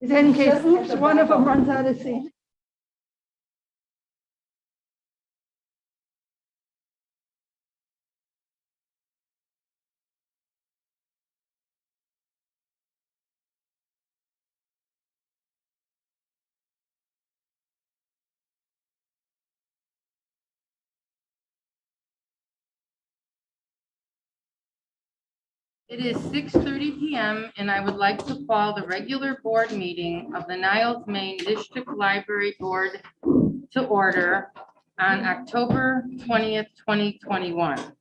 In case, oops, one of them runs out of seat. It is 6:30 p.m. and I would like to call the regular board meeting of the Niles-Maine District Library Board to order on October 20th, 2021.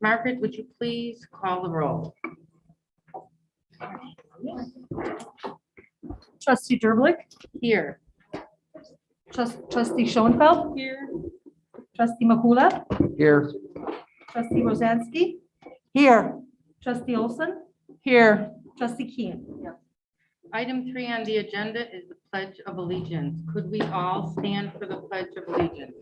Margaret, would you please call the roll? Trustee Derblick, Here. Trustee Schoenfeld. Here. Trustee Makula, Here. Trustee Rosansky, Here. Trustee Olson, Here. Trustee Keen. Item 3 on the agenda is the Pledge of Allegiance. Could we all stand for the Pledge of Allegiance?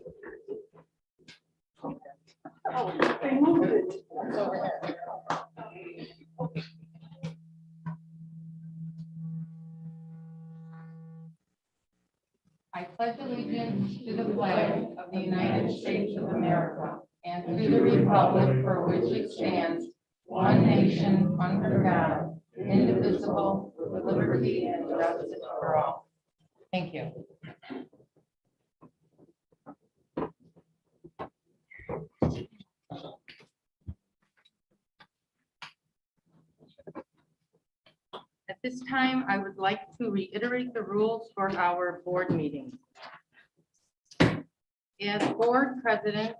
I pledge allegiance to the flag of the United States of America and to the republic for which it stands, one nation, under God, indivisible, with liberty and justice for all. Thank you. At this time, I would like to reiterate the rules for our board meetings. As board president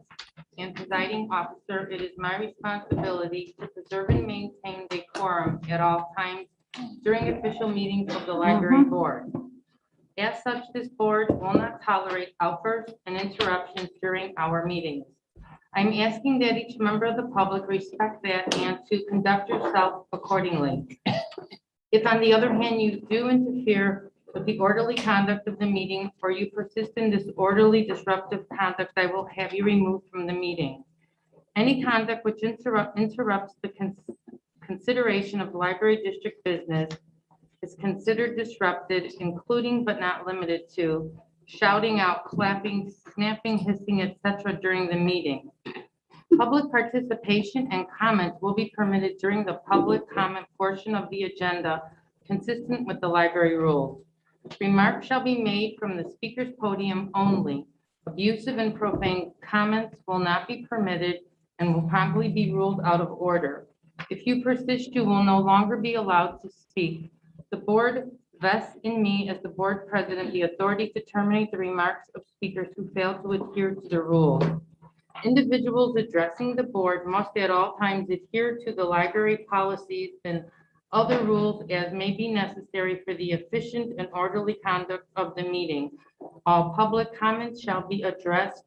and presiding officer, it is my responsibility to preserve and maintain decorum at all times during official meetings of the library board. As such, this board will not tolerate outbursts and interruptions during our meetings. I'm asking that each member of the public respect that and to conduct yourself accordingly. If, on the other hand, you do interfere with the orderly conduct of the meeting or you persist in disorderly, disruptive conduct, I will have you removed from the meeting. Any conduct which interrupts the consideration of library district business is considered disrupted, including but not limited to shouting out, clapping, snapping, hissing, etc. during the meeting. Public participation and comments will be permitted during the public comment portion of the agenda, consistent with the library rules. Remarks shall be made from the speaker's podium only. Abusive and profane comments will not be permitted and will probably be ruled out of order. If you persist, you will no longer be allowed to speak. The board vests in me as the board president the authority to terminate the remarks of speakers who fail to adhere to the rules. Individuals addressing the board must at all times adhere to the library policies and other rules as may be necessary for the efficient and orderly conduct of the meeting. All public comments shall be addressed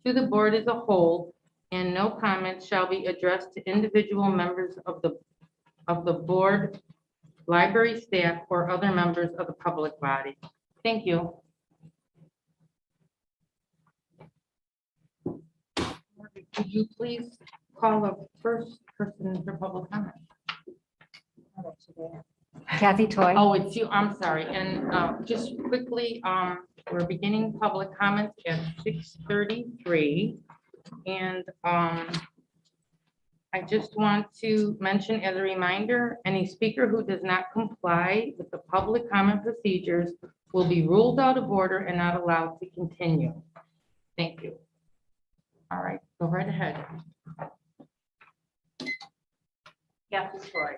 to the board as a whole, and no comments shall be addressed to individual members of the board, library staff, or other members of the public body. Thank you. Could you please call the first person for public comment? Kathy Toy. Oh, it's you. I'm sorry. And just quickly, we're beginning public comments at 6:33. And I just want to mention as a reminder, any speaker who does not comply with the public comment procedures will be ruled out of order and not allowed to continue. Thank you. All right, go right ahead. Kathy Troy.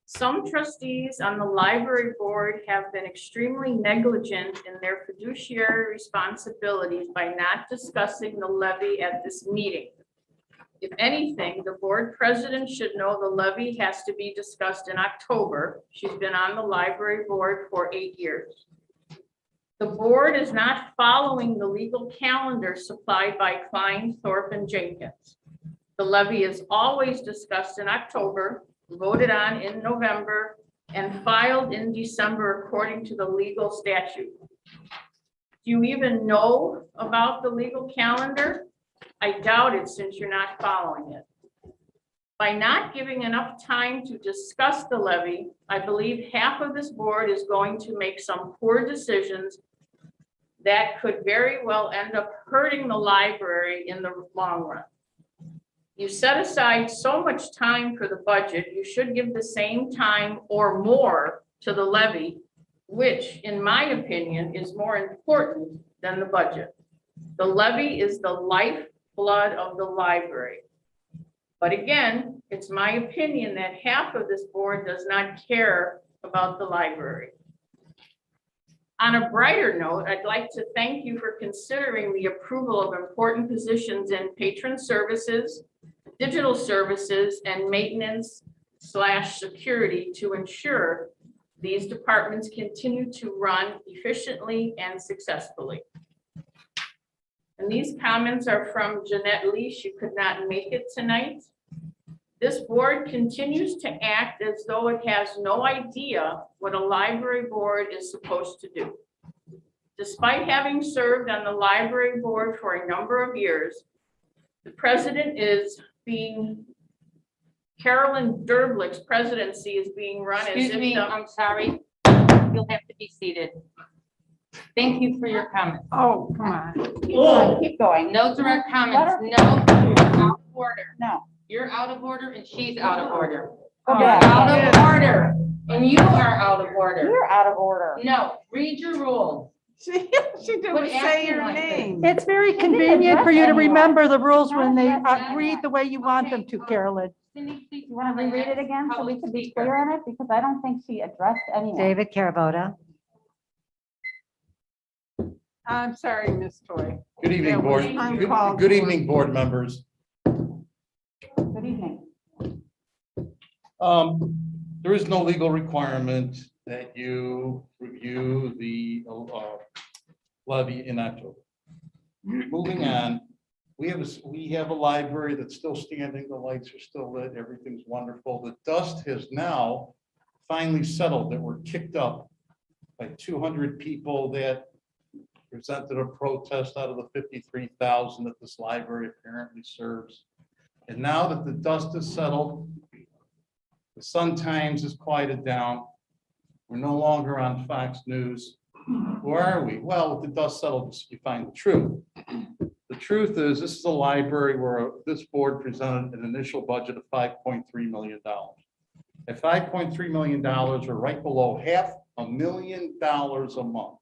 Some trustees on the library board have been extremely negligent in their fiduciary responsibilities by not discussing the levy at this meeting. If anything, the board president should know the levy has to be discussed in October. She's been on the library board for 8 years. The board is not following the legal calendar supplied by Klein, Thorpe, and Jenkins. The levy is always discussed in October, voted on in November, and filed in December according to the legal statute. Do you even know about the legal calendar? I doubt it, since you're not following it. By not giving enough time to discuss the levy, I believe half of this board is going to make some poor decisions that could very well end up hurting the library in the long run. You set aside so much time for the budget, you should give the same time or more to the levy, which, in my opinion, is more important than the budget. The levy is the lifeblood of the library. But again, it's my opinion that half of this board does not care about the library. On a brighter note, I'd like to thank you for considering the approval of important positions in Patron Services, Digital Services, and Maintenance/Security to ensure these departments continue to run efficiently and successfully. And these comments are from Jeanette Lee. She could not make it tonight. This board continues to act as though it has no idea what a library board is supposed to do. Despite having served on the library board for a number of years, the president is being, Carolyn Derblick's presidency is being run as Excuse if me, the I'm sorry. You'll have to be seated. Thank you for your comments. Oh, come on. Keep going. No direct comments. No, you're out of order. No. You're out of order and she's out of order. Go You're back. out of order and you are out of order. You're out of order. No, read your rules. She Quit didn't say acting your like this. name. It's very didn't convenient for you to address anyone. remember the rules when they Not address read the way you want them to, Carolyn. Cindy, please You want to call the reread it next again so we public can be speaker. clear on it? Because I don't think she addressed anyone. David Carabota. I'm sorry, Miss Toy. Good evening, board. Uncalled Good for. evening, board members. Good evening. There is no legal requirement that you review the levy in October. Moving on, we have a library that's still standing, the lights are still lit, everything's wonderful. The dust has now finally settled, that were kicked up by 200 people that presented a protest out of the 53,000 that this library apparently serves. And now that the dust is settled, the Sun Times is quieted down. We're no longer on Fox News. Where are we? Well, with the dust settled, you find the truth. The truth is, this is a library where this board presented an initial budget of $5.3 million. At $5.3 million, we're right below $500,000 a month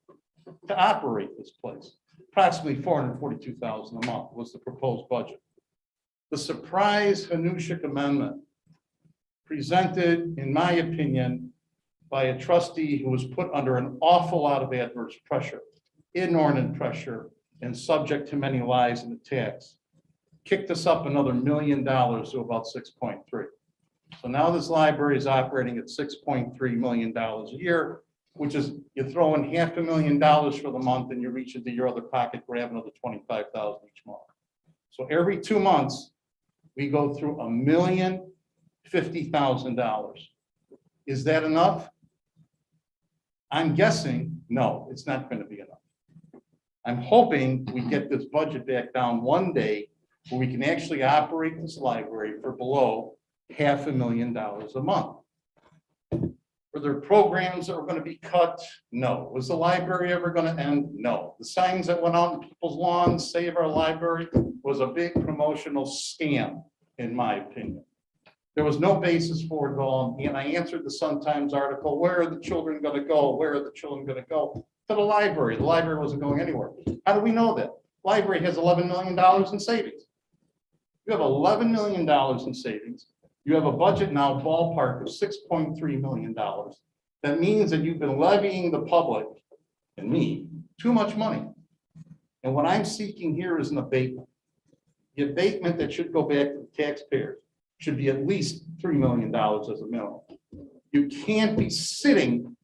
to operate this place. Approximately $442,000 a month was the proposed budget. The surprise Hanushik amendment presented, in my opinion, by a trustee who was put under an awful lot of adverse pressure, inordinate pressure, and subject to many lies and attacks, kicked us up another $1 million to about 6.3. So now this library is operating at $6.3 million a year, which is, you throw in $500,000 for the month and you reach into your other pocket, grab another $25,000 each month. So every 2 months, we go through $1,050,000. Is that enough? I'm guessing, no, it's not going to be enough. I'm hoping we get this budget back down one day where we can actually operate this library for below $500,000 a month. Were there programs that were going to be cut? No. Was the library ever going to end? No. The signs that went out on people's lawns, Save Our Library, was a big promotional scam, in my opinion. There was no basis for it all. And I answered the Sun-Times article, where are the children going to go? Where are the children going to go? To the library. The library wasn't going anywhere. How do we know that? Library has $11 million in savings. You have $11 million in savings. You have a budget now ballpark of $6.3 million. That means that you've been levying the public and me too much money. And what I'm seeking here is an abatement. The abatement that should go back to the taxpayers should be at least $3 million as a minimum. You can't be sitting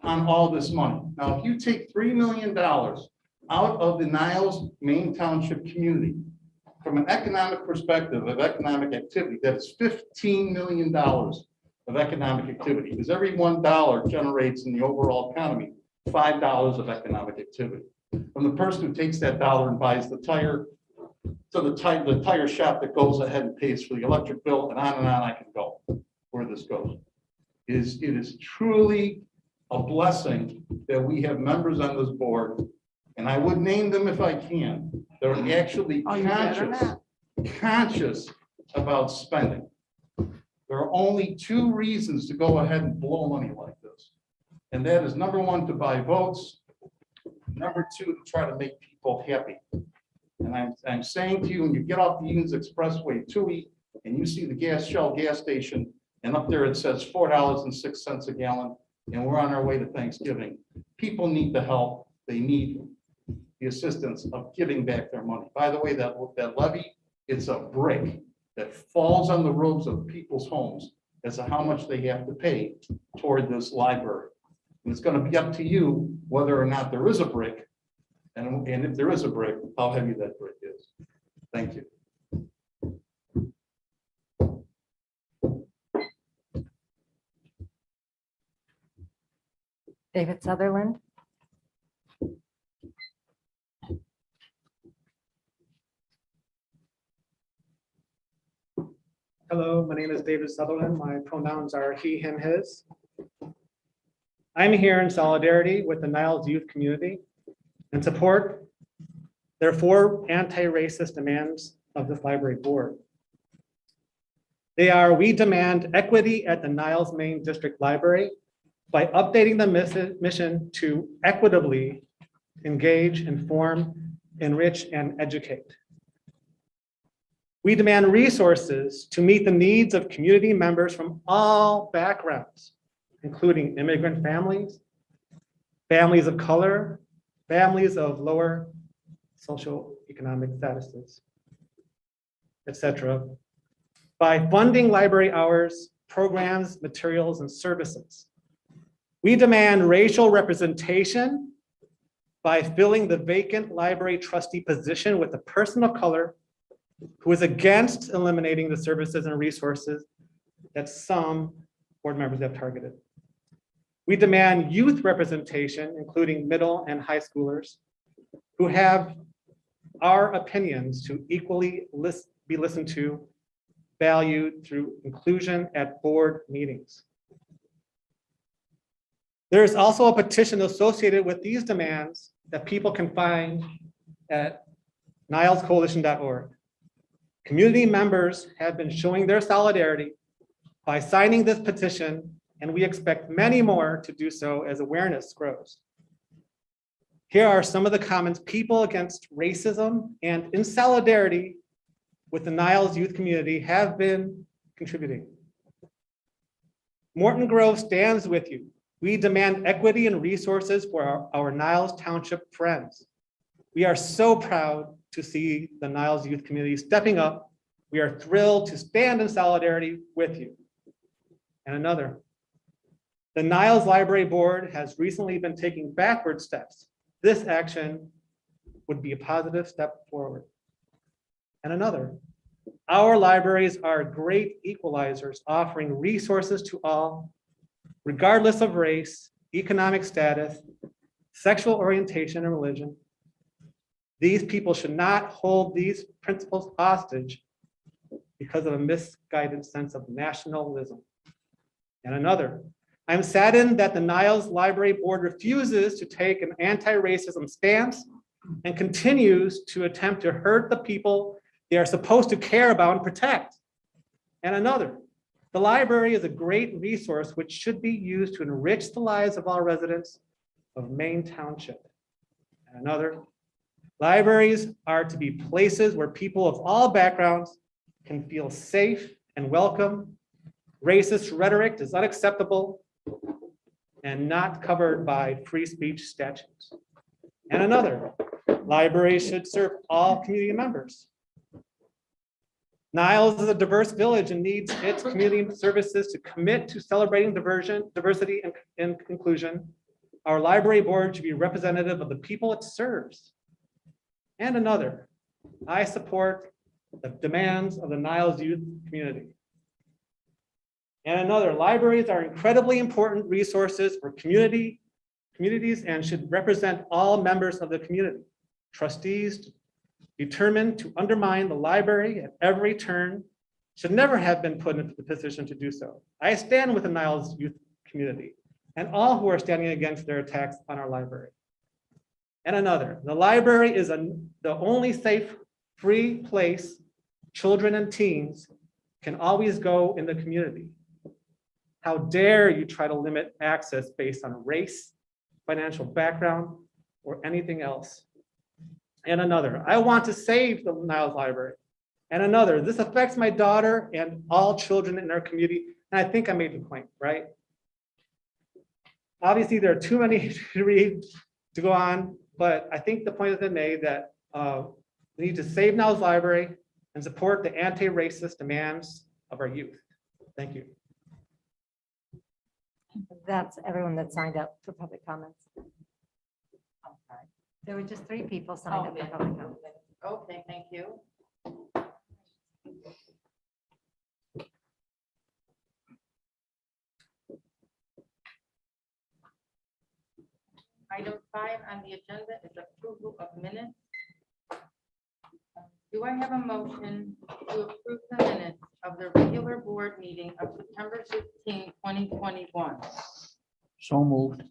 on all this money. Now, if you take $3 million out of the Niles-Maine Township community, from an economic perspective of economic activity, that is $15 million of economic activity, because every $1 generates in the overall economy $5 of economic activity. From the person who takes that dollar and buys the tire, to the tire shop that goes ahead and pays for the electric bill, and on I can go where this goes. It is truly a blessing that we have members on this board, and I would name them if I can, that are actually Oh, you better conscious about spending. There are only two reasons to go ahead and blow money like this. And that is number one, to buy votes. Number two, to try to make people happy. And I'm saying to you, when you get off the Eden's Expressway 2E and you see the Shell gas station, and up there it says $4.06 a gallon, and we're on our way to Thanksgiving. People need the help. They need the assistance of giving back their money. By the way, that levy, it's a brick that falls on the roofs of people's homes as to how much they have to pay toward this library. And it's going to be up to you whether or not there is a brick, and if there is a brick, how heavy that brick is. Thank you. David Sutherland. Hello, my name is David Sutherland. My pronouns are he, him, his. I'm here in solidarity with the Niles youth community and support their 4 anti-racist demands of this library board. They are: we demand equity at the Niles-Maine District Library by updating the mission to equitably engage, inform, enrich, and educate. We demand resources to meet the needs of community members from all backgrounds, including immigrant families, families of color, families of lower socioeconomic statuses, etc., by funding library hours, programs, materials, and services. We demand racial representation by filling the vacant library trustee position with a person of color who is against eliminating the services and resources that some board members have targeted. We demand youth representation, including middle and high schoolers, who have our opinions to equally be listened to, valued through inclusion at board meetings. There is also a petition associated with these demands that people can find at nilescoalition.org. Community members have been showing their solidarity by signing this petition, and we expect many more to do so as awareness grows. Here are some of the comments people against racism and in solidarity with the Niles youth community have been contributing. Morton Grove stands with you. We demand equity and resources for our Niles Township friends. We are so proud to see the Niles youth community stepping up. We are thrilled to stand in solidarity with you. And another, the Niles Library Board has recently been taking backward steps. This action would be a positive step forward. And another, our libraries are great equalizers, offering resources to all, regardless of race, economic status, sexual orientation, and religion. These people should not hold these principles hostage because of a misguided sense of nationalism. And another, I'm saddened that the Niles Library Board refuses to take an anti-racism stance and continues to attempt to hurt the people they are supposed to care about and protect. And another, the library is a great resource which should be used to enrich the lives of all residents of Maine Township. And another, libraries are to be places where people of all backgrounds can feel safe and welcome. Racist rhetoric is unacceptable and not covered by free speech statutes. And another, libraries should serve all community members. Niles is a diverse village and needs its community services to commit to celebrating diversity, and inclusion. Our library board should be representative of the people it serves. And another, I support the demands of the Niles youth community. And another, libraries are incredibly important resources for communities and should represent all members of the community. Trustees determined to undermine the library at every turn should never have been put into the position to do so. I stand with the Niles youth community and all who are standing against their attacks on our library. And another, the library is the only safe, free place children and teens can always go in the community. How dare you try to limit access based on race, financial background, or anything else? And another, I want to save the Niles Library. And another, this affects my daughter and all children in our community. And I think I made the point, right? Obviously, there are too many to read to go on, but I think the point has been made that we need to save Niles Library and support the anti-racist demands of our youth. Thank you. That's everyone that signed up for public comments. There were just 3 people signed up for public comments. Okay, thank you. Item 5 on the agenda is approval of minutes. Do I have a motion to approve the minutes of the regular board meeting of September 15, 2021? So moved.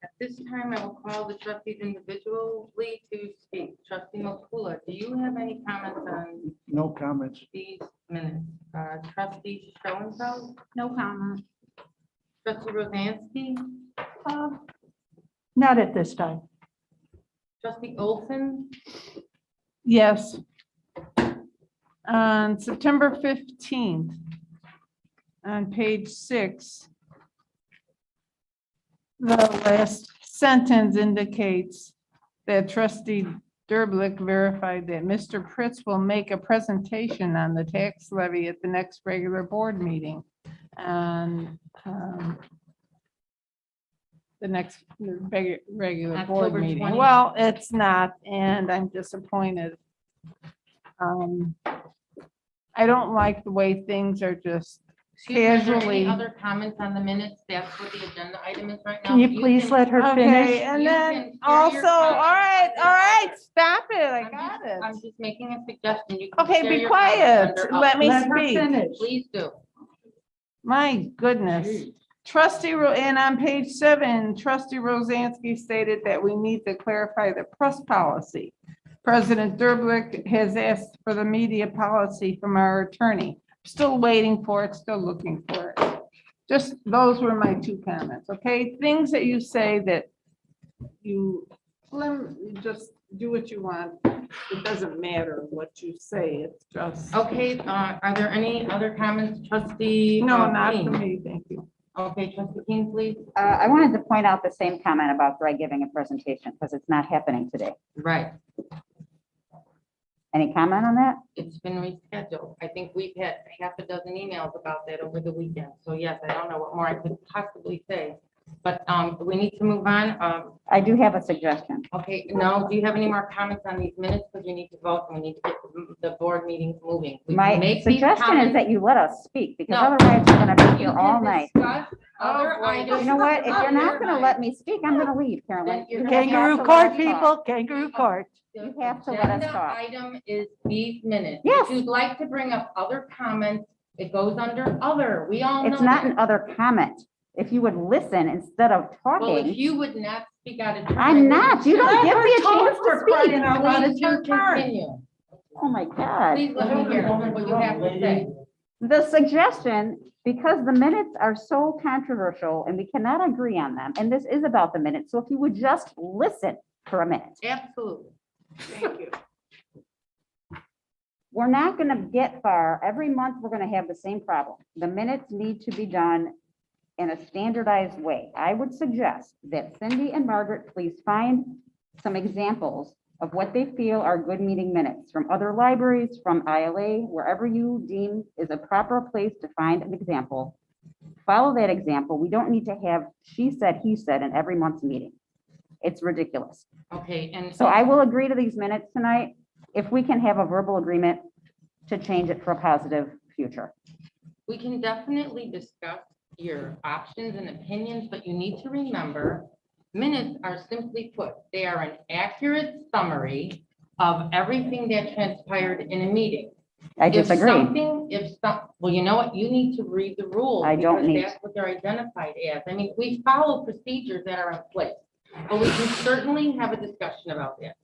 At this time, I will call the trustees individually to speak. Trustee Makula, do you have any comments on No comments. these minutes? Trustee Schoenfeld, No comment. trustee Rosansky, Not at this time. trustee Olson, Yes. On September 15th, on page 6, the last sentence indicates that trustee Derblick verified that Mr. Pritz will make a presentation on the tax levy at the next regular board meeting. And the next regular board October meeting. 20th. Well, it's not, and I'm disappointed. I don't like the way things are just excuse me, are there casually. any other comments on the minutes? That's what the agenda item is right now. Can you please let her Okay, finish? and You then can share also, your all comments. right, stop it, I I'm got just- I'm it. just making a suggestion. You can Okay, share be your quiet, comments under let me Let her speak. finish. Please do. My goodness. Trustee, and on page 7, trustee Rosansky stated that we need to clarify the press policy. President Derblick has asked for the media policy from our attorney. Still waiting for it, still looking for it. Just, those were my 2 comments, okay? Things that you say that you just do what you want. It doesn't matter what you say, it's just. Okay, are there any other comments, trustee? No, not King? for me, thank you. Okay, trustee King, please. I wanted to point out the same comment about Greg giving a presentation because it's not happening today. Right, Any comment on that? it's been rescheduled. I think we've had half a dozen emails about that over the weekend. So yes, I don't know what more I could possibly say. But we need to move on. I do have a suggestion. Okay, no, do you have any more comments on these minutes? Because we need to vote and we need to get the board meetings moving. We can My make these suggestion is comments. that you let us speak because No. otherwise we're going to be You here all can night. discuss other items. You know what? If you're not other going to let me speak, I'm going to leave, Carolyn. Then you're You gonna have Kangaroo to court, let us talk. people, kangaroo court. The You have to let us agenda talk. Item is these minutes. Yes. If you'd like to bring up other comments, it goes under other. We all know It's not that. an other comment. If you would listen instead of Well, if talking, you would not speak out of turn. I I'm wouldn't not. You share. don't give me a talk chance for to crying speak. out loud. Please It's your do turn. continue. Oh, my God. Please let me hear what you have to say. The suggestion, because the minutes are so controversial and we cannot agree on them, and this is about the minutes, so if you would just listen for a minute. Absolutely. Thank you. We're not going to get far. Every month, we're going to have the same problem. The minutes need to be done in a standardized way. I would suggest that Cindy and Margaret please find some examples of what they feel are good meeting minutes from other libraries, from ILA, wherever you deem is a proper place to find an example. Follow that example. We don't need to have she said, he said in every month's meeting. It's ridiculous. Okay, and So I will agree to these minutes tonight if we can have a verbal agreement to change it for a positive future. we can definitely discuss your options and opinions, but you need to remember, minutes are simply put, they are an accurate summary of everything that transpired in a meeting. I disagree. Well, you know what, you need to read the rules. I don't because need That's what they're identified as. I mean, we follow procedures that are in place, but we can certainly have a discussion about that.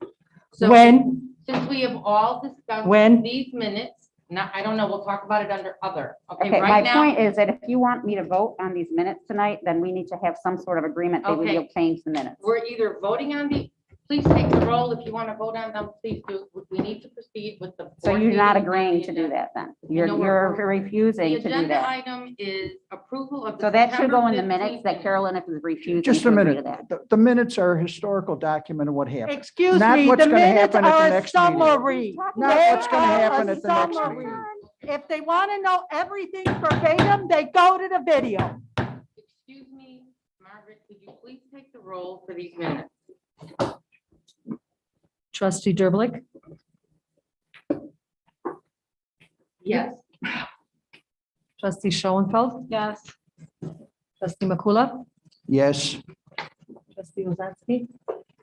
So since we have all discussed these minutes, now, I don't know, we'll talk about it under other. Okay, Okay, my right now, point is that if you want me to vote on these minutes tonight, then we need to have some sort of agreement that we Okay. will change the minutes. we're either voting on the, please take the roll. If you want to vote on them, please do. We need to proceed with the. So board you're not meeting on agreeing the to do agenda. that then? know You're we're- refusing The to do agenda that. item is approval of. the So that should go in the September minutes that 15th Carolyn is refusing Just to a agree to minute. that. The minutes are a historical document of what happened. Excuse Not me, what's the gonna minutes happen at the are a next meeting. summary. Not They what's gonna are happen a at the next summary. meeting. If they want to know everything verbatim, they go to the video. Excuse me, Margaret, could you please take the roll for these minutes? Trustee Derblick, Yes. trustee Schoenfeld, Yes. trustee Makula, Yes, trustee Rozansky,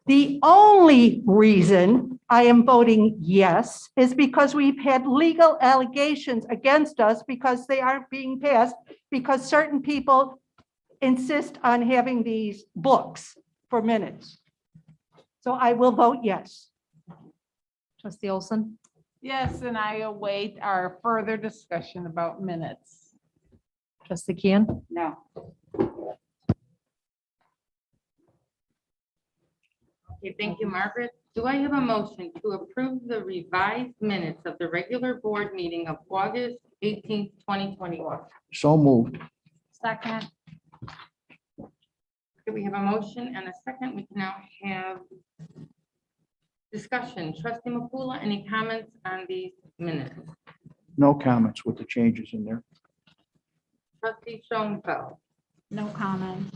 The only reason I am voting yes is because we've had legal allegations against us because they aren't being passed, because certain people insist on having these books for minutes. So I will vote yes. trustee Olson, Yes, and I await our further discussion about minutes. trustee Kian, No. Okay, thank you, Margaret. Do I have a motion to approve the revised minutes of the regular board meeting of August 18th, 2021? so moved. second, Okay, we have a motion and a second. We can now have discussion. Trustee Makula, any comments on these minutes? No comments with the changes in there. Trustee Schoenfeld, no comment,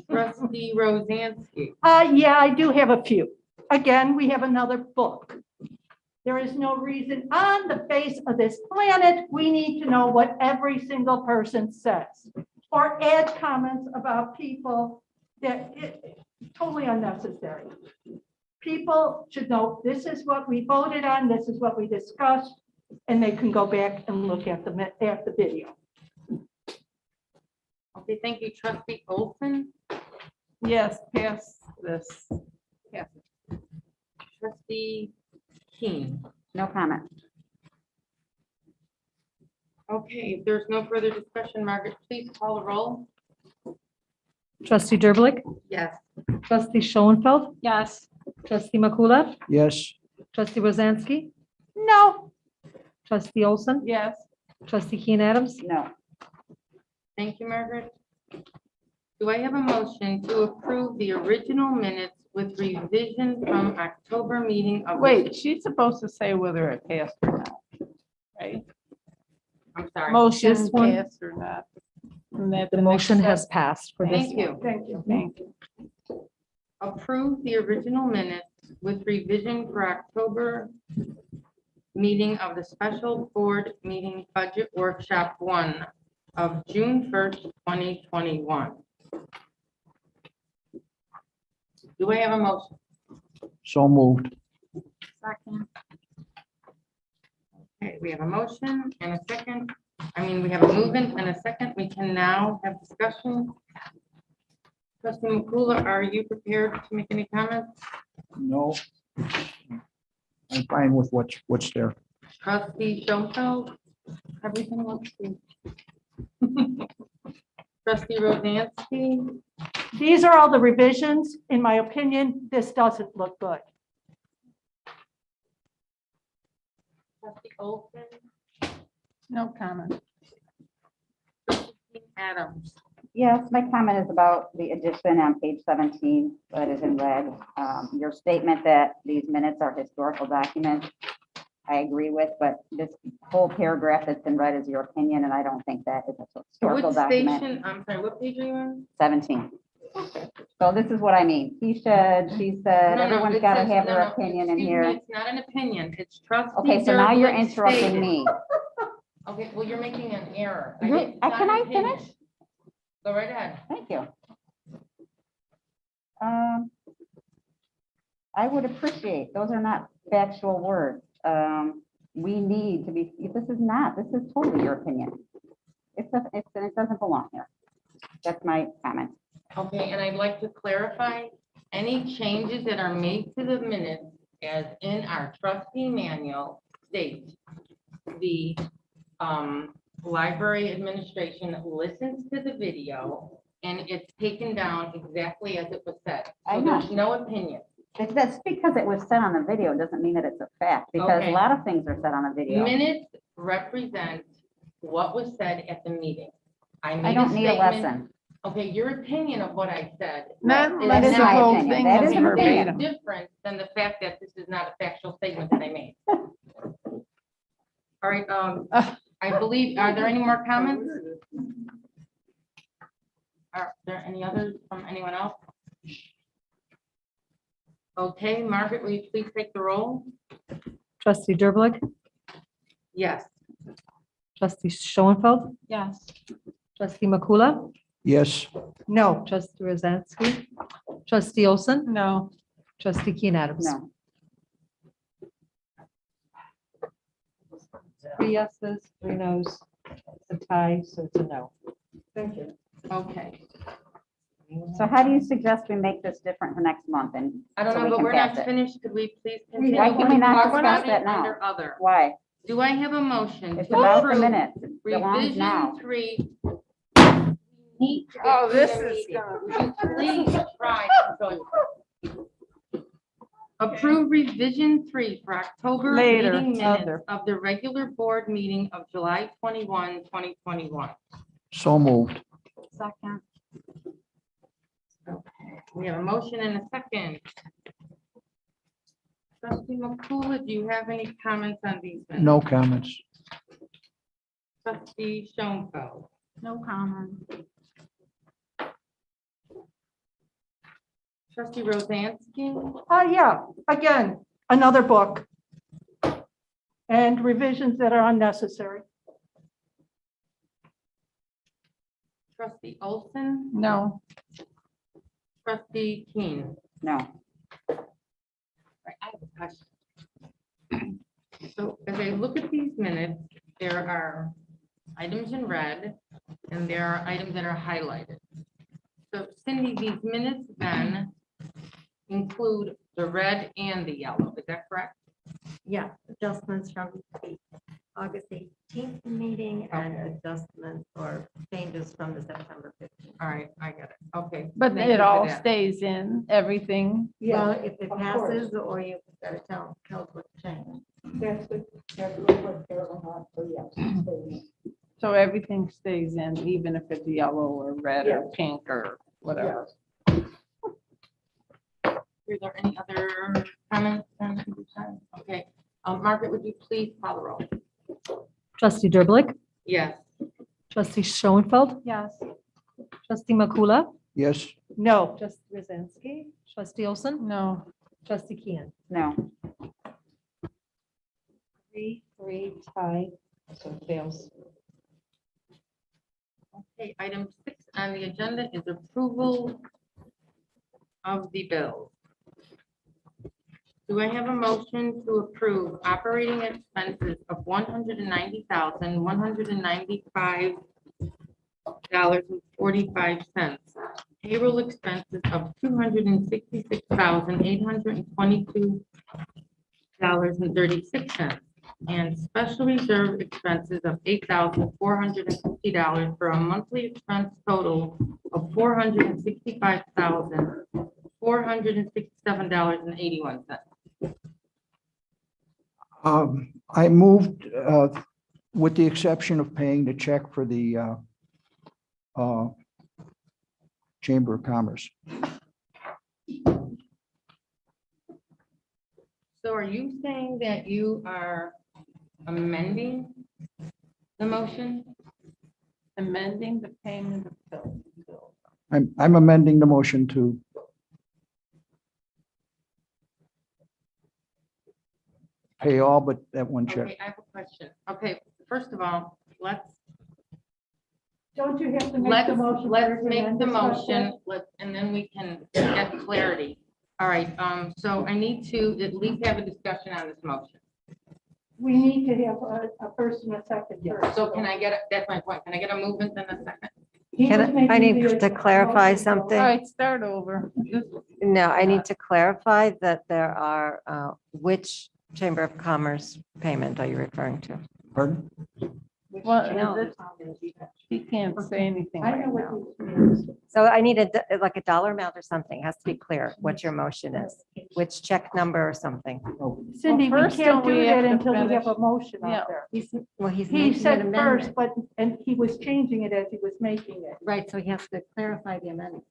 trustee Rozansky, Yeah, I do have a few. Again, we have another book. There is no reason on the face of this planet, we need to know what every single person says. Or add comments about people that totally unnecessary. People should know, this is what we voted on, this is what we discussed, and they can go back and look at the video. okay, thank you. Trustee Olson, Yes, pass this. trustee Keen. No comment. Okay, if there's no further discussion, Margaret, please call the roll. trustee Derblick, Yes. trustee Schoenfeld, Yes. trustee Makula, Yes, trustee Rozansky, No, trustee Olson, Yes. trustee Keen Adams, No. Thank you, Margaret. Do I have a motion to approve the original minutes with revision from October meeting of? Wait, she's supposed to say whether it passed or not, right? I'm sorry. Motion This one- passed or not. Isn't that the next motion step? has passed for this Thank one. you. thank you. Thank you. Approve the original minutes with revision for October meeting of the special board meeting budget workshop 1 of June 1st, 2021. Do I have a motion? so moved. Okay, we have a motion and a second. We have a movement and a second. We can now have discussion. Trustee Makula, are you prepared to make any comments? No. I'm fine with what's there. Trustee Schoenfeld? Everything looks good. Trustee Rozansky? These are all the revisions. In my opinion, this doesn't look good. Trustee Olson? No comment. Trustee Adams? Yes, my comment is about the addition on page 17, that is in red. Your statement that these minutes are historical documents, I agree with, but this whole paragraph that's in red is your opinion, and I don't think that is a historical What document. station, I'm sorry, what page are you on? 17. So this is what I mean. He said, she said, No, no, everyone's it got to says- have no, their no, opinion in excuse me, here. It's not an opinion, it's trustee. Okay, so now you're Durblick interrupting stated. me. Okay, well, you're making an error. You're- It's not can an I opinion. finish? Go right ahead. Thank you. I would appreciate, those are not factual words. We need to be, this is totally your opinion. It doesn't belong here. That's my comment. Okay, and I'd like to clarify, any changes that are made to the minutes as in our trustee manual state the library administration listens to the video and it's taken down exactly as it was said. I So know. there's no opinion. That's because it was said on the video doesn't mean that it's a fact, because Okay. a lot of things are said on the video. Minutes represent what was said at the meeting. I made don't need a statement. lesson. Okay, your opinion of what I said. Not is unless is the my whole opinion. thing That is is an opinion. verbatim. different than the fact that this is not a factual statement that I made. All right, I believe, are there any more comments? Are there any others from anyone else? Okay, Margaret, will you please take the roll? Trustee Durblick, Yes. trustee Schoenfeld, Yes. trustee Makula, Yes, No, trustee Rosansky, trustee Olson, No, trustee Keen Adams. No, 3 yeses, 3 nos, it's a tie, so it's a no. thank you. Okay. so how do you suggest we make this different for next month, and I don't so know, we but can we're pass not it? finished. Could we please continue? Why can we not Talk discuss about that it now? under other. Why? Do I have a motion? It's to about the approve minutes. It belongs now. Revision 3. Need to get Oh, to this the is meeting. gonna- Would you please try to control yourself? Approve revision 3 for October Later, meeting minutes other. of the regular board meeting of July 21, 2021. so moved. Second. We have a motion and a second. Trustee Makula, do you have any comments on these minutes? No comments. Trustee Schoenfeld. No comment. Trustee Rosansky. Yeah, again, another book. And revisions that are unnecessary. Trustee Olson. no, Trustee Keen. No. I have a question. So as I look at these minutes, there are items in red and there are items that are highlighted. So Cindy, these minutes then include the red and the yellow, is that correct? Yeah, adjustments from the August 18th meeting and adjustments or changes from the September 15th. All right, I get it. Okay. but thank you it for all that. stays in, everything. Well, if it of passes, or you gotta tell what to change. So everything stays in, even if it's yellow or red or Yes. pink or whatever. Are there any other comments? Okay, Margaret, would you please call the roll? Trustee Durblick, Yes. trustee Schoenfeld, Yes. trustee Makula, Yes, No, trustee Rosansky, trustee Olson, No, trustee Keen. No. 3 tie, so it fails. Okay, item 6 on the agenda is approval of the bills. Do I have a motion to approve operating expenses of $190,195.45, payroll expenses of $266,822.36, and special reserve expenses of $8,450 for a monthly expense total of $465,467.81. I moved, with the exception of paying the check for the Chamber of Commerce. So are you saying that you are amending the motion? Amending the payment of bills. I'm amending the motion to pay all but that one check. Okay, I have a question. Okay, first of all, Don't you have to make the motion? let's first and make then the discuss it? motion, and then we can get clarity. All right, so I need to at least have a discussion on this motion. We need to have a first and a second first. So can I get, that's my point, can I get a movement and a second? He Can was I making need the to clarify motion, so- something. All right, start over. No, I need to clarify that there are, which Chamber of Commerce payment are you referring to? Pardon? Well, No. he can't say anything I right know now. what he means. So I need like a dollar amount or something, has to be clear what your motion is, which check number or something. Cindy, we first can't don't do we have that to until we have finish? a motion Yeah. out there. Well, he's He making an said amendment. first, and he was changing it as he was making it. Right, so he has to clarify the amendment.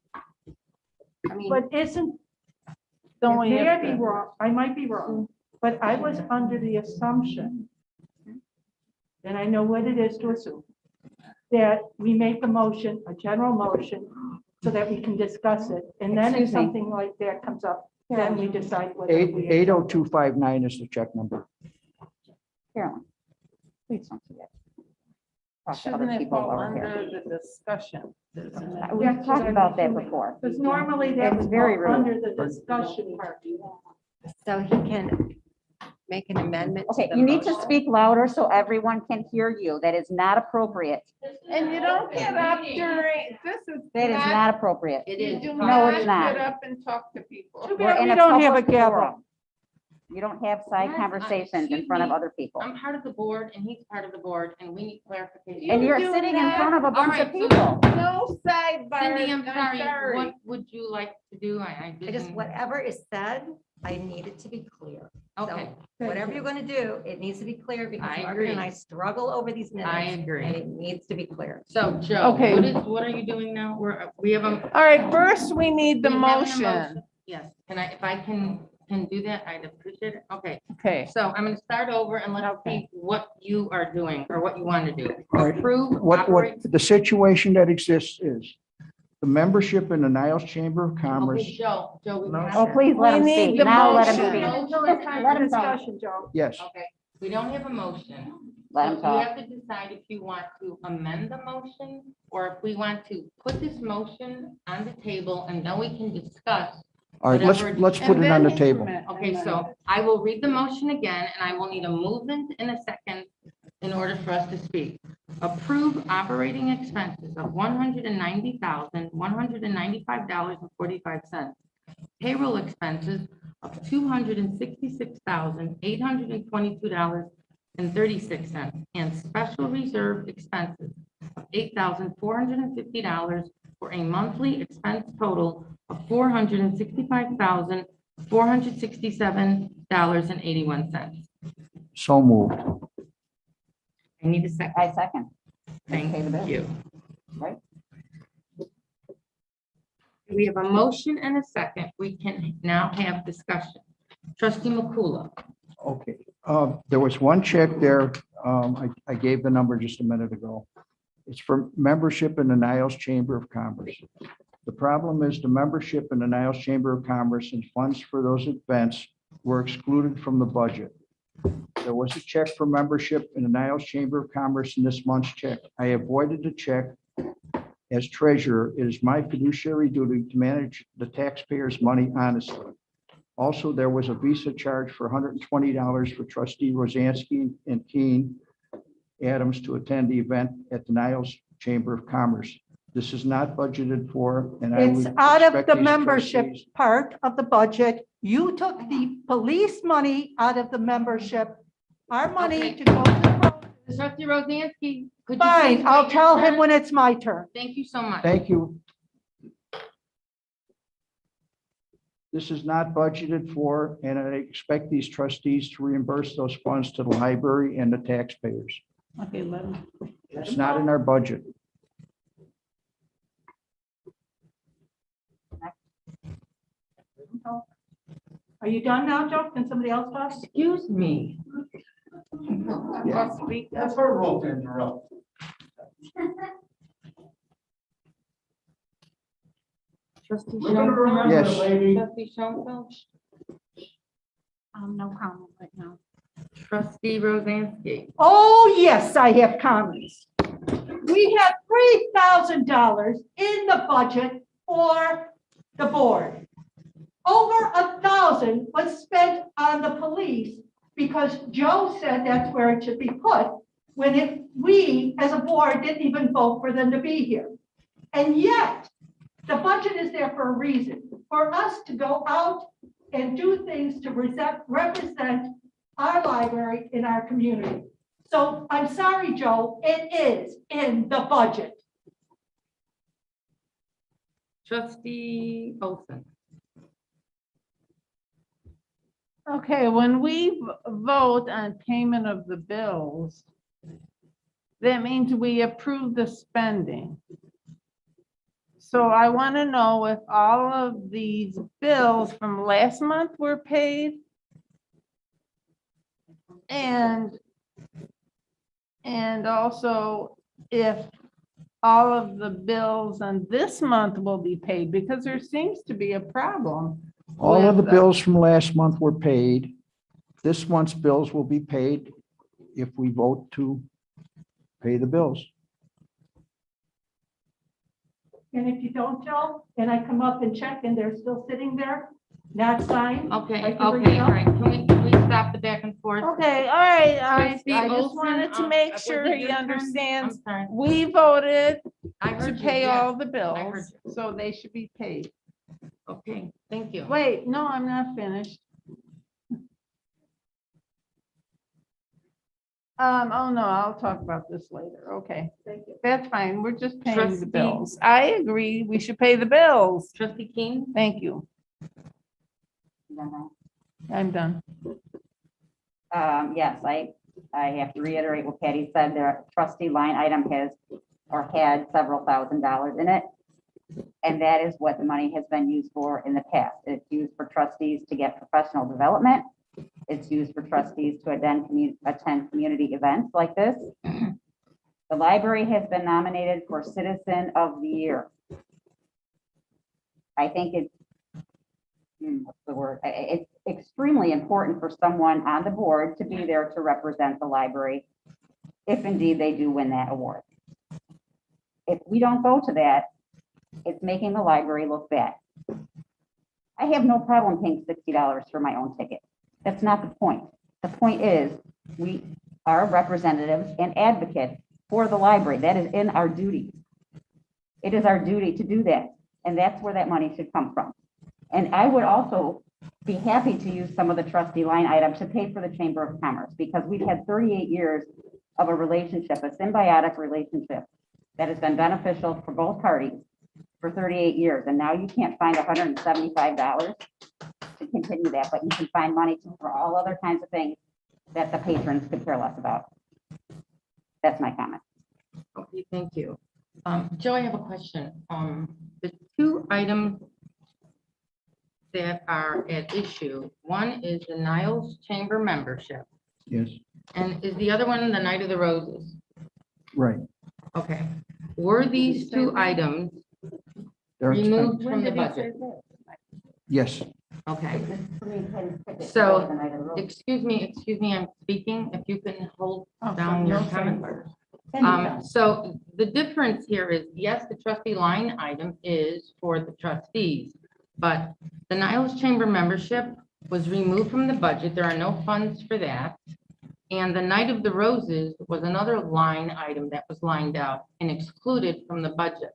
I mean, But isn't, Don't we may I have be to- wrong, I might be wrong, but I was under the assumption, and I know what it is to assume, that we make a motion, a general motion, so that we can discuss it. And then if Excuse me. something like that comes up, then we decide whether we. 80259 is the check number. Carolyn, please don't forget. Talk to Shouldn't other it people fall over here. under the discussion? We've talked about that before. Because normally that It's would very fall rude. under the discussion part. so he can make an amendment. to Okay, the you need to motion. speak louder so everyone can hear you. That is not appropriate. And you don't get up during, this is. That is not appropriate. It You is. do No, it's not not. Get up and talk to people. Too We're bad in we a don't have a public gavel. forum. You don't have side Yes, conversations in excuse front of me. other people. I'm part of the board and he's part of the board and we need clarification. And you're do sitting in that. front of a bunch of right, so- people. No sidebar. Cindy, I'm sorry, what would you like to do? I just, didn't- whatever is said, I need it to be clear. So Okay, whatever you're going to do, it needs to be clear because I Margaret and agree. I struggle over these minutes. I And agree. it needs to be clear. So Joe, Okay. what are you doing now? We have a. All right, first we need the we have an motion. Yes, if I can do that, I'd appreciate it. Okay, Okay, so I'm gonna start over and let's see what you are doing or what you want to do. All right. Approve, What operate. the situation that exists is the membership in the Niles Chamber of Commerce. Okay, Joe, we Motion. have. Oh, please let We him need speak. the Now let him motion. speak. Until it's time Let for him talk. discussion, Joe. Yes, Okay, we don't have a motion. Let him So talk. You have to decide if you want to amend the motion or if we want to put this motion on the table and then we can discuss. all right, Whatever- let's put it on the table. Okay, so I will read the motion again and I will need a movement in a second in order for us to speak. Approve operating expenses of $190,195.45. Payroll expenses of $266,822.36 and special reserve expenses of $8,450 for a monthly expense total of $465,467.81. So moved. I need a second. I second. Thank Pay the bill. you. Right. We have a motion and a second. We can now have discussion. Trustee McCullough. Okay, there was one check there. I gave the number just a minute ago. It's for membership in the Niles Chamber of Commerce. The problem is the membership in the Niles Chamber of Commerce and funds for those events were excluded from the budget. There was a check for membership in the Niles Chamber of Commerce in this month's check. I avoided the check. As treasurer, it is my fiduciary duty to manage the taxpayers' money honestly. Also, there was a Visa charge for $120 for trustee Rosansky and Keene Adams to attend the event at the Niles Chamber of Commerce. This is not budgeted for, and I It's would out of expect the these membership trustees- part of the budget. You took the police money out of the membership. Our money Okay. to go to the road. Trustee Rosansky, could you? Fine, please I'll wait your tell him turn? when it's my turn. Thank you so much. Thank you. This is not budgeted for, and I expect these trustees to reimburse those funds to the library and the taxpayers. Okay, let him. It's not in our budget. can talk. Are you done now, Joe? Can somebody else talk? Excuse me. That's her role to interrupt. Trustee We're gonna Schoenfeld? remember, Yes. lady. Trustee Schoenfeld? No comment right now. Trustee Rosansky? Oh, yes, I have comments. We have $3,000 in the budget for the board. Over 1,000 was spent on the police because Joe said that's where it should be put, when we, as a board, didn't even vote for them to be here. And yet, the budget is there for a reason, for us to go out and do things to represent our library in our community. So I'm sorry, Joe, it is in the budget. Trustee Olson? Okay, when we vote on payment of the bills, that means we approve the spending. So I want to know if all of these bills from last month were paid. And also if all of the bills on this month will be paid, because there seems to be a problem. All of the with, bills from last month were paid. This month's bills will be paid if we vote to pay the bills. And if you don't, Joe, and I come up and check and they're still sitting there, not signed. Okay, I can bring okay, it all up. right. Can we stop the back and forth? Okay, all right, Trustee I just Olson, wanted to make was sure it he your turn? understands. I'm sorry. We voted I to heard you, pay yes. all the heard bills, so they should be paid. Okay, thank you. Wait, no, I'm not finished. Oh no, I'll talk about this later. Okay, that's fine. We're just paying the Trustee- bills. I agree, we should pay the bills. Trustee King? Thank you. I'm done. Yes, I have to reiterate what Patty said. Their trustee line item has or had several $1,000s in it. And that is what the money has been used for in the past. It's used for trustees to get professional development. It's used for trustees to attend community events like this. The library has been nominated for Citizen of the Year. I think it's, what's the word? It's extremely important for someone on the board to be there to represent the library, if indeed they do win that award. If we don't go to that, it's making the library look bad. I have no problem paying $60 for my own ticket. That's not the point. The point is, we are representatives and advocates for the library. That is in our duties. It is our duty to do that. And that's where that money should come from. And I would also be happy to use some of the trustee line item to pay for the Chamber of Commerce, because we've had 38 years of a relationship, a symbiotic relationship that has been beneficial for both parties for 38 years. And now you can't find $175 to continue that, but you can find money for all other kinds of things that the patrons could care less about. That's my comment. Okay, thank you. Joe, I have a question. The two items that are at issue, one is the Niles Chamber membership, Yes, and is the other one the Night of the Roses? right. Okay. Were these two items They're removed expensive. from the budget? Yes, Okay. So, excuse me, I'm speaking. If you can hold down your comment. So the difference here is, yes, the trustee line item is for the trustees, but the Niles Chamber membership was removed from the budget. There are no funds for that. And the Night of the Roses was another line item that was lined out and excluded from the budget.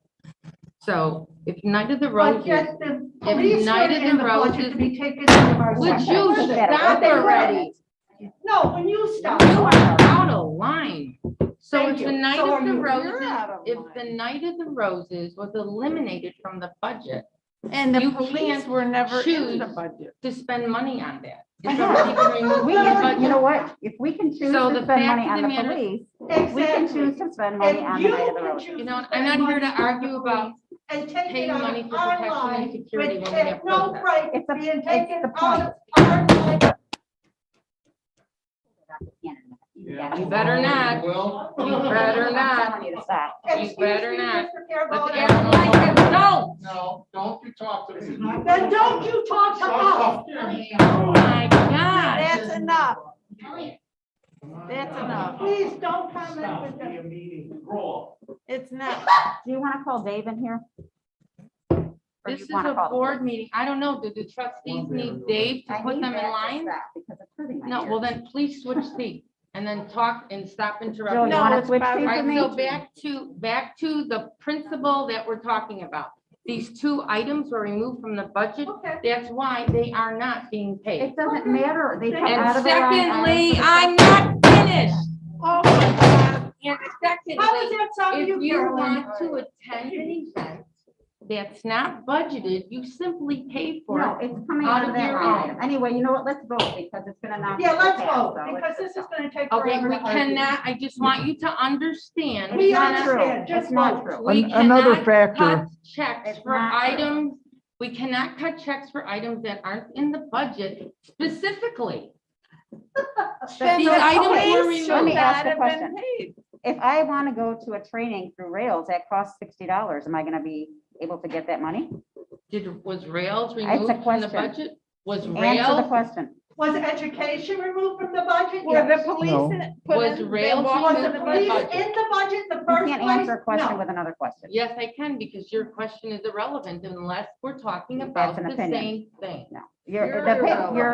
So if Night of the But Roses, yet the police Night were of in the the budget Roses- to be taken out of our. would budget. you stop already? No, when you stop. You are out of line. So Thank if the you. Night So of are the you. Roses, You're out of if line. the Night of the Roses was eliminated from the budget, And the You police can't were never in choose the budget. to spend money on that. I It's know. already been removed We from the can, you know budget. what? If we can choose So to the spend fact money of on the the matter- police, we can Exactly. choose to spend money And on the you Night of the can Roses. choose You know, to I'm spend not here to money on argue the about police. and take pay it out money of for our protection and line security with when we have no protests. break It's being it's taken the out point. of our line. You better not. Well, You better I'm not. telling you to stop. Excuse better me, not. Mr. Carabello, Let's I ask would like Mike. to- No. no, don't you talk to me. Then don't you talk to us. Oh, my God. That's enough. That's enough. Please don't comment with them. It's not. Do you want to call Dave in here? Or do This you is wanna a call the board police? meeting. I don't know. Do the trustees need Dave to I put need them in that to line? stop because it's hurting my No, well ears. then please switch seats and then talk and stop Jill, interrupting. you No, want to it's switch about- seats All with right, me? so back to the principle that we're talking about. These two items were removed from the budget. Okay. That's why they are not being paid. It doesn't matter. They come And out of the line secondly, item. I'm not finished. Oh, my God. And How does secondly, that sound to you, if you Carolyn? want to attend an event that's not budgeted, you simply pay for No, it. it's coming out out of of that your line own. item. Anyway, you know what? Let's vote because it's gonna not. Yeah, let's pass, vote, so let's because just this is vote. gonna take Okay, forever we to argue. cannot, I just want you to understand. We not understand, true. just It's not vote. true. We Another cannot factor, cut checks It's for not true. items, we cannot cut checks for items that aren't in the budget specifically. Then These the items were police removed. should Let me not ask a have been question. paid. If I want to go to a training through Rails that costs $60, am I gonna be able to get that money? Was rails a removed from the question. budget? Was Answer the rails, question. Was education removed from the budget? Were the Yes. police No. put Was in, rails they walked Was in the the police budget? in the budget the You first can't place? answer a question No. with another question. yes, I can, because your question is irrelevant unless we're talking That's about an the opinion. same thing. No, You're you're,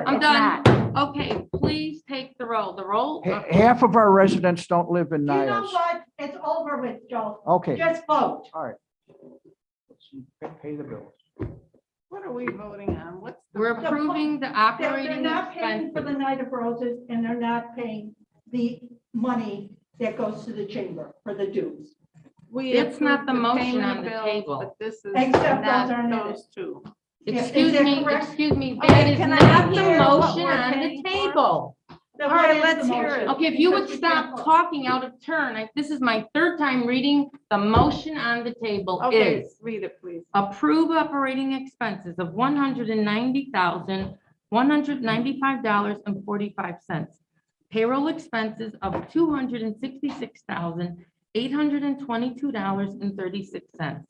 I'm it's done. not. Okay, please take the roll. The roll. half of our residents don't live in You know Niles. what? It's over with, Joe. Okay, Just vote. all right. Pay the bills. What are we voting on? What's the? We're approving the They're operating not paying for expenses. the Night of Roses, and they're not paying the money that goes to the chamber for the dues. We It's not approved the motion payment on of the bills, table. But this is Except not those aren't in it. those two. Yeah, Excuse is that me, correct? excuse me, Okay, that is can I not the hear what motion we're on the paying for? table. Then All right, what is the let's hear motion? it. Okay, if you would Because we stop can't vote. talking out of turn, this is my third time reading, the motion on the table Okay, is read it, please. approve operating expenses of $190,195.45. Payroll expenses of $266,822.36.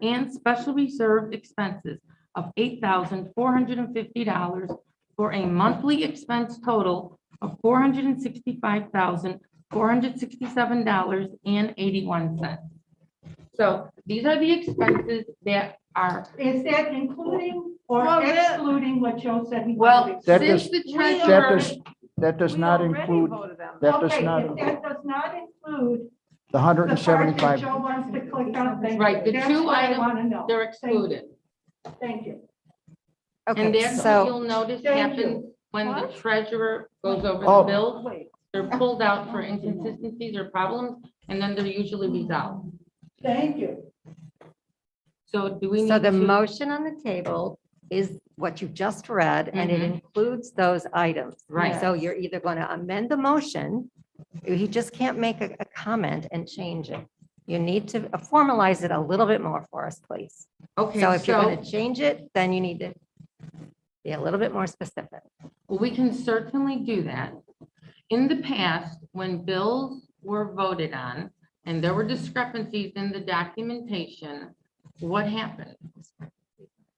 And special reserve expenses of $8,450 for a monthly expense total of $465,467.81. So these are the expenses that are, Is that including or Well, that- excluding what Joe said he well, wanted? That since does- the That treasurer, does We not already include, voted on that does Okay, not if include that does not include the hundred the and part that seventy-five. Joe wants to click on. thank Right, you. the That's two what I items, want to know. they're excluded. Thank you. And Okay, that's what so, you'll notice Thank happens when the What? treasurer goes over Oh. the bills. Wait. They're pulled out for inconsistencies or problems, and then they're usually resolved. Thank you. So do we need so the to? motion on the table is what you just read, and it includes those items. Right. So you're either going to amend the motion, you just can't make a comment and change it. You need to formalize it a little bit more for us, please. Okay, So if you're so going to change it, then you need to be a little bit more specific. we can certainly do that. In the past, when bills were voted on and there were discrepancies in the documentation, what happened?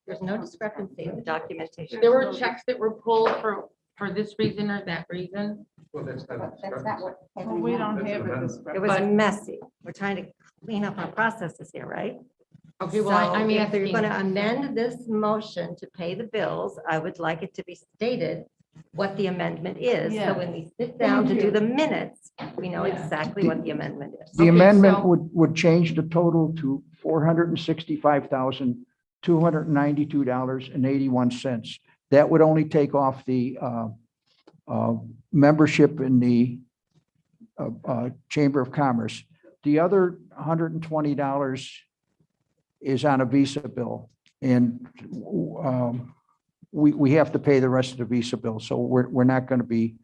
There's no discrepancy in the documentation. There were checks that were pulled for this reason or that reason. Well, that's not. That's not what. Well, we don't That's have an it. amendment. It was But- messy. We're trying to clean up our processes here, right? Okay, well, I'm So if you're going to asking, amend this motion to pay the bills, I would like it to be stated what the amendment is. So Yeah. when we sit down to Thank do you. the minutes, we know Yeah. exactly what the amendment is. The Okay, amendment so- would change the total to $465,292.81. That would only take off the membership in the Chamber of Commerce. The other $120 is on a Visa bill. And we have to pay the rest of the Visa bill. So we're not going to be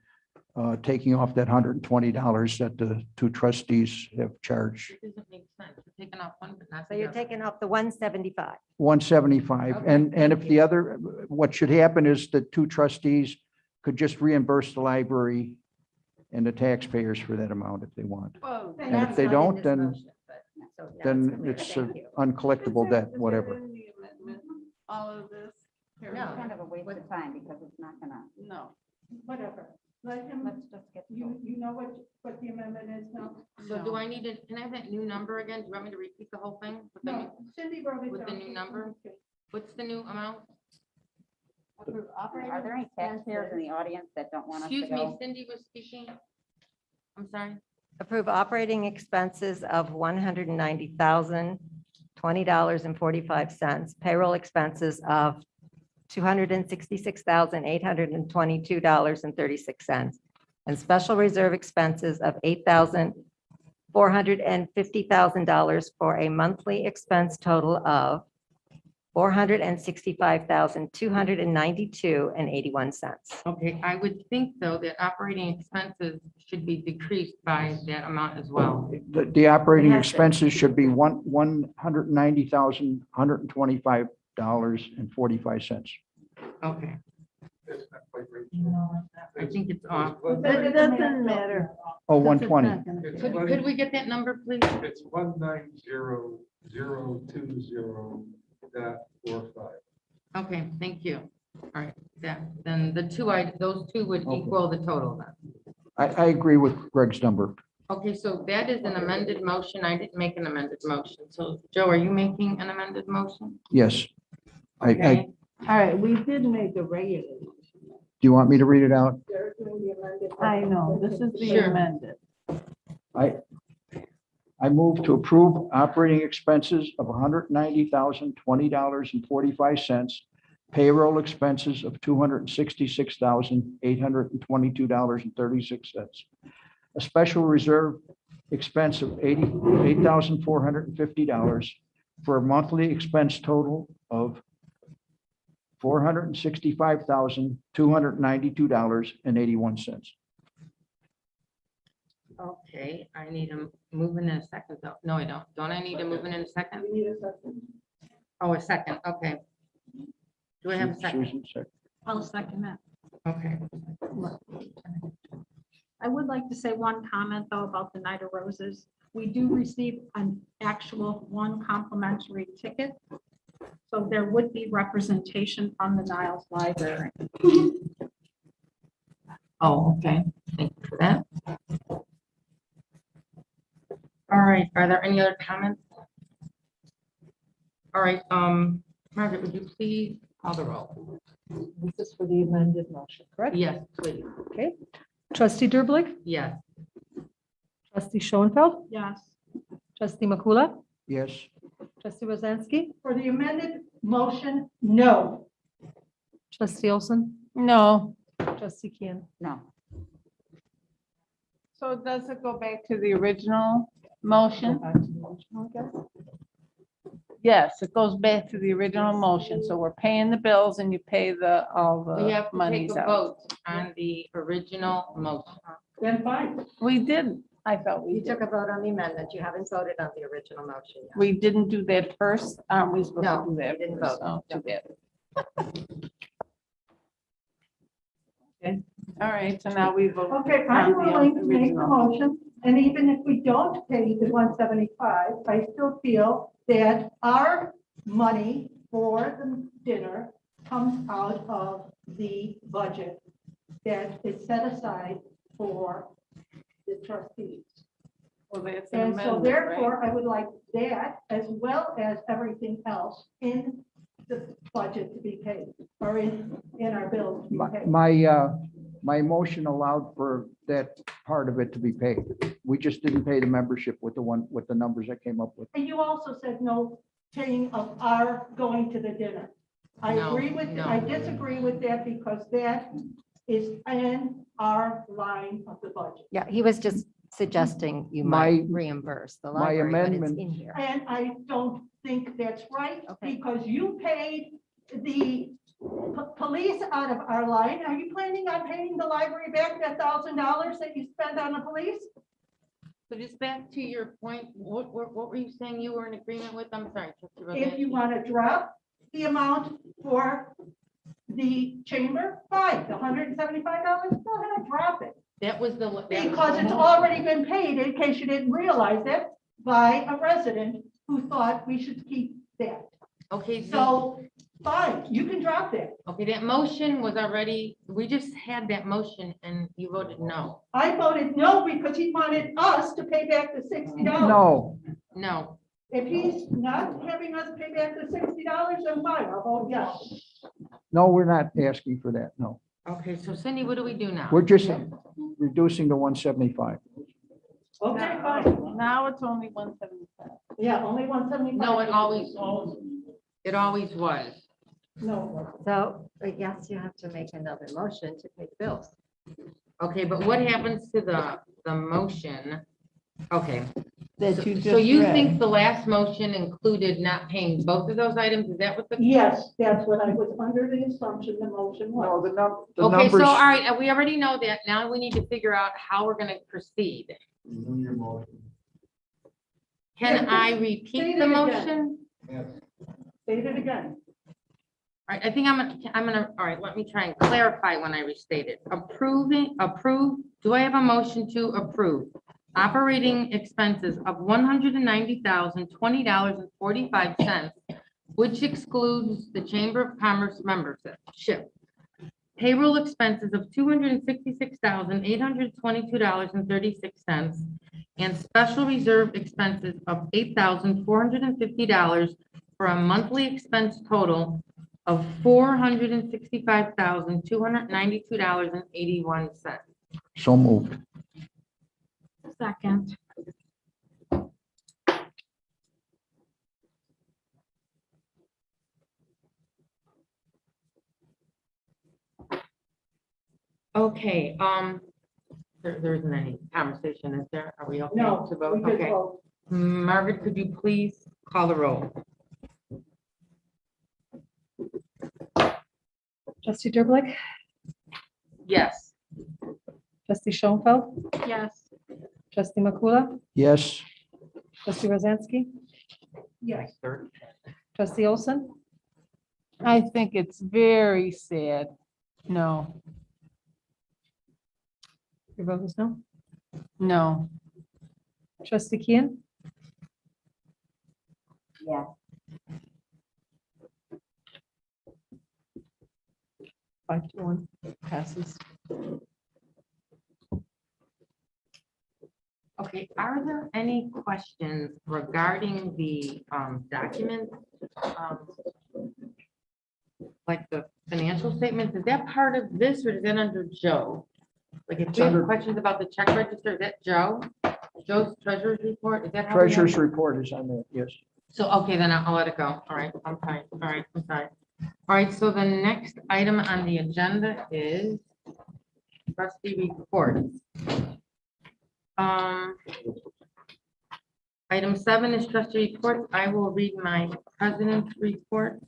taking off that $120 that the two trustees have charged. it doesn't make sense. If taking off one, but not So the you're other. taking off the 175. 175. Okay, And if thank the you. other, what should happen is the two trustees could just reimburse the library and the taxpayers for that amount if they want. Well, And if That's they not in don't, this then, motion, but- so now then in there. it's Thank you. uncollectible debt, whatever. Is it in the amendment, all of this? No. It's kind of a waste of time because it's not gonna, No. Whatever. Let him, let's just get. you know what the amendment is now? So do I need to, can I have that new number again? Do you want me to repeat the whole thing? With the new- No, Cindy wrote it With the down. new number? What's the new amount? Are there any taxpayers in the audience that don't want us to Excuse me, go? Cindy was speaking. I'm sorry. Approve operating expenses of $190,020.45, payroll expenses of $266,822.36, and special reserve expenses of $450,000 for a monthly expense total of $465,292.81. Okay, I would think though that operating expenses should be decreased by that amount as well. The operating It has to. expenses should be $190,125.45. Okay. I think it's off. It doesn't matter. Oh, 120. Could we get that number, please? It's 190,020.45. Okay, thank you. All right, then those two would Okay. equal the total then. I agree with Greg's number. Okay, so that is an amended motion. I didn't make an amended motion. So Joe, are you making an amended motion? Yes. Do Okay. All right, we did make a regular. you want me to read it out? I know, this is the Sure. amended. I move to approve operating expenses of $190,020.45, payroll expenses of $266,822.36, a special reserve expense of $88,450 for a monthly expense total of $465,292.81. Okay, I need a moving in a second though. No, I don't. Don't I need a moving in a second? Oh, a second, okay. Do I have a second? Susan, second. I'll second that. Okay. I would like to say one comment though about the Night of Roses. We do receive an actual one complimentary ticket. So there would be representation from the Niles Library. Oh, okay. Thank you for that. All right, are there any other comments? All right, Margaret, would you please call the roll? This is for the amended motion, correct? Yes, please. Okay. Trustee Durblick, Yes. trustee Schoenfeld, Yes. trustee Makula, Yes. trustee Rozansky, For the amended motion, no. trustee Olson, No, trustee Kian. No, so does it go back to the original motion? Yes, it goes back to the original motion. So we're paying the bills and you pay all We the have to take monies a out. vote on the original motion. Then fine. We didn't. I thought we You took did. a vote on the amendment. You haven't voted on the original motion yet. We didn't do that first. Aren't we supposed to No, do that? we didn't first? vote. Oh, too bad. Okay, all right, so now we vote. Okay, on I'm the willing to make the original. motion, and even if we don't pay the 175, I still feel that our money for the dinner comes out of the budget that is set aside for the trustees. Well, that's an And so amendment, right? therefore, I would like that as well as everything else in the budget to be paid, or in our bills to be paid. My motion allowed for that part of it to be paid. We just didn't pay the membership with the numbers I came up with. And you also said no paying of our going to the dinner. I No, agree with, no. I disagree with that because that is in our line of the budget. Yeah, he was just suggesting you My- might reimburse the my library, but it's amendment- in here. And I don't think that's right Okay. because you paid the police out of our line. Are you planning on paying the library back that $1,000 that you spent on the police? So just back to your point, what were you saying you were in agreement with? I'm sorry. Trustee If you Rosanski. want to drop the amount for the chamber, fine, the $175, go ahead, drop it. That was the. Because it's already been paid, in case you didn't realize it, by a resident who thought we should keep that. Okay, so, So, fine, you can drop that. okay, that motion was already, we just had that motion and you voted no. I voted no because he wanted us to pay back the $60. No, No. If he's not having us pay back the $60, then fine, I'll vote yes. no, we're not asking for that. No, Okay, so Cindy, what do we do now? we're just reducing to 175. Okay, fine. Now it's only 175. Yeah, only 175. No, it always was. No. So, yes, you have to make another motion to pay the bills. Okay, but what happens to the motion? Okay, That you just so you read. think the last motion included not paying both of those items? Is that what the? Yes, that's what I was under the assumption the motion No, was. the Okay, numbers. so all right, we already know that. Now we need to figure out how we're gonna proceed. Can I Say repeat it the again. motion? State it again. All right, I think I'm gonna, all right, let me try and clarify when I restate it. Approve, do I have a motion to approve? Operating expenses of $190,020.45, which excludes the Chamber of Commerce membership. Payroll expenses of $266,822.36 and special reserve expenses of $8,450 for a monthly expense total of $465,292.81. So moved. Second. Okay, there isn't any conversation, is there? Are we okay No, to we vote? could Okay. vote. Margaret, could you please call the roll? Trustee Derblick, Yes. trustee Schoenfeld, Yes. trustee Makula, Yes, trustee Rozansky, Yes. trustee Olson, I think it's very sad. No, your vote is no. no. Trustee Kian, Yeah. 5-1, passes. Okay, are there any questions regarding the documents? Like the financial statements, is that part of this or is that under Joe? Like if It's we have under- questions about the check register, is that Joe? Joe's treasurer's report, is that? how we have treasurer's it? report is on there, yes. So, okay, then I'll let it go. All right, I'm fine. All right, I'm sorry. All right, so the next item on the agenda is trustee reports. Item 7 is trustee reports. I will read my president's report.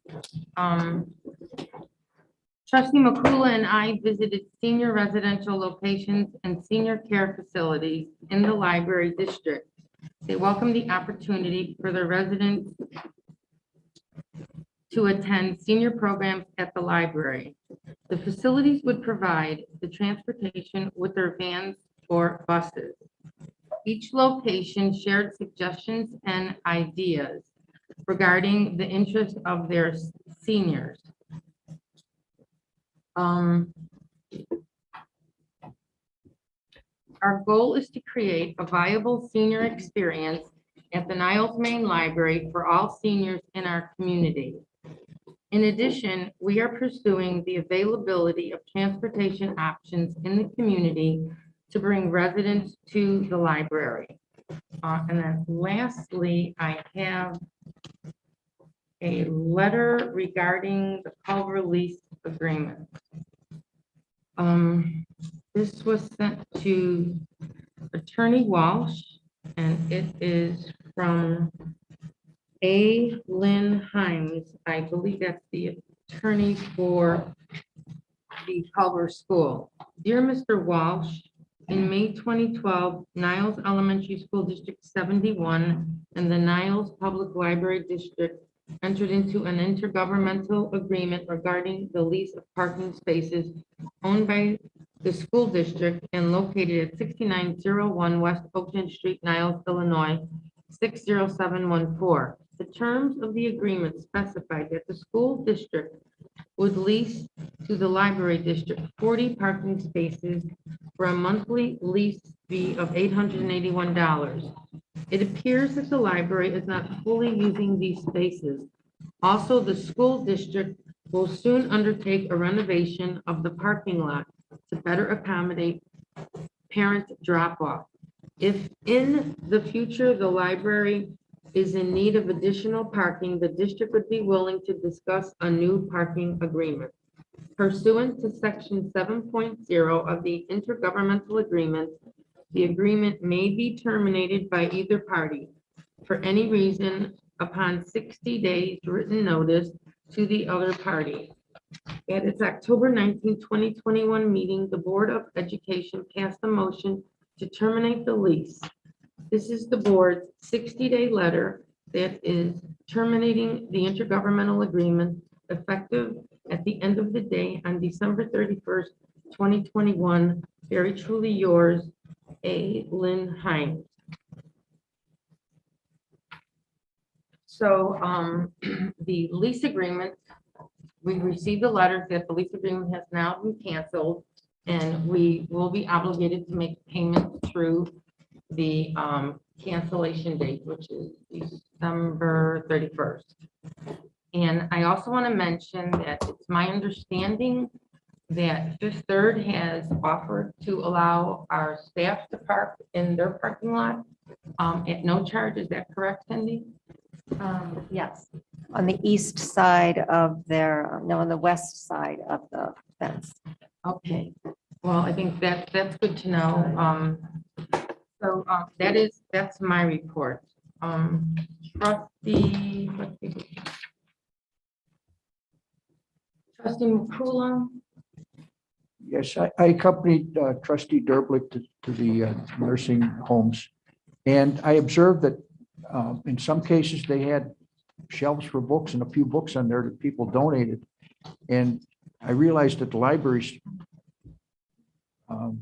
Trustee Makula and I visited senior residential locations and senior care facilities in the library district. They welcome the opportunity for the residents to attend senior programs at the library. The facilities would provide the transportation with their vans or buses. Each location shared suggestions and ideas regarding the interest of their seniors. Our goal is to create a viable senior experience at the Niles-Maine Library for all seniors in our community. In addition, we are pursuing the availability of transportation options in the community to bring residents to the library. And then lastly, I have a letter regarding the Culver lease agreement. This was sent to Attorney Walsh, and it is from A. Lynn Himes. I believe that's the attorney for the Culver School. Dear Mr. Walsh, In May 2012, Niles Elementary School District 71 and the Niles Public Library District entered into an intergovernmental agreement regarding the lease of parking spaces owned by the school district and located at 6901 West Oakland Street, Niles, Illinois, 60714. The terms of the agreement specified that the school district would lease to the library district 40 parking spaces for a monthly lease fee of $881. It appears that the library is not fully using these spaces. Also, the school district will soon undertake a renovation of the parking lot to better accommodate parent drop-off. If in the future the library is in need of additional parking, the district would be willing to discuss a new parking agreement. Pursuant to section 7.0 of the intergovernmental agreement, the agreement may be terminated by either party for any reason upon 60 days written notice to the other party. At its October 19, 2021 meeting, the Board of Education passed a motion to terminate the lease. This is the board's 60-day letter that is terminating the intergovernmental agreement effective at the end of the day on December 31st, 2021. Very truly yours, A. Lynn Hines. So the lease agreement, we received a letter that the lease agreement has now been canceled, and we will be obligated to make payment through the cancellation date, which is December 31st. And I also want to mention that it's my understanding that Fifth Third has offered to allow our staff to park in their parking lot at no charge. Is that correct, Cindy? Yes, on the east side of their, no, on the west side of the fence. Okay, well, I think that's good to know. So that's my report. Trustee Makula. Yes, I accompanied trustee Derblick to the nursing homes. And I observed that in some cases, they had shelves for books and a few books on there that people donated. And I realized that the libraries,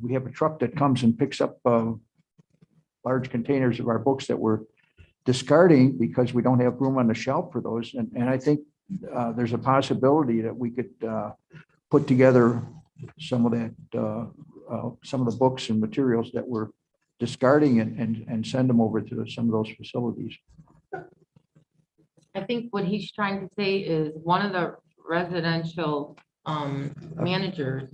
we have a truck that comes and picks up large containers of our books that we're discarding because we don't have room on the shelf for those. And I think there's a possibility that we could put together some of that, some of the books and materials that we're discarding and send them over to some of those facilities. I think what he's trying to say is one of the residential managers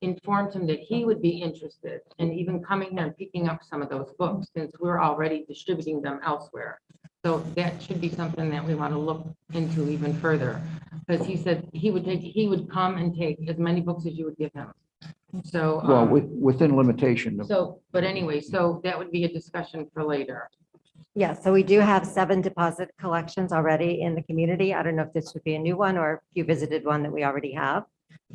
informed him that he would be interested in even coming here and picking up some of those books since we're already distributing them elsewhere. So that should be something that we want to look into even further, because he said he would come and take as many books as you would give him. So Well, within limitation. so, but anyway, so that would be a discussion for later. Yeah, so we do have 7 deposit collections already in the community. I don't know if this would be a new one or if you visited one that we already have,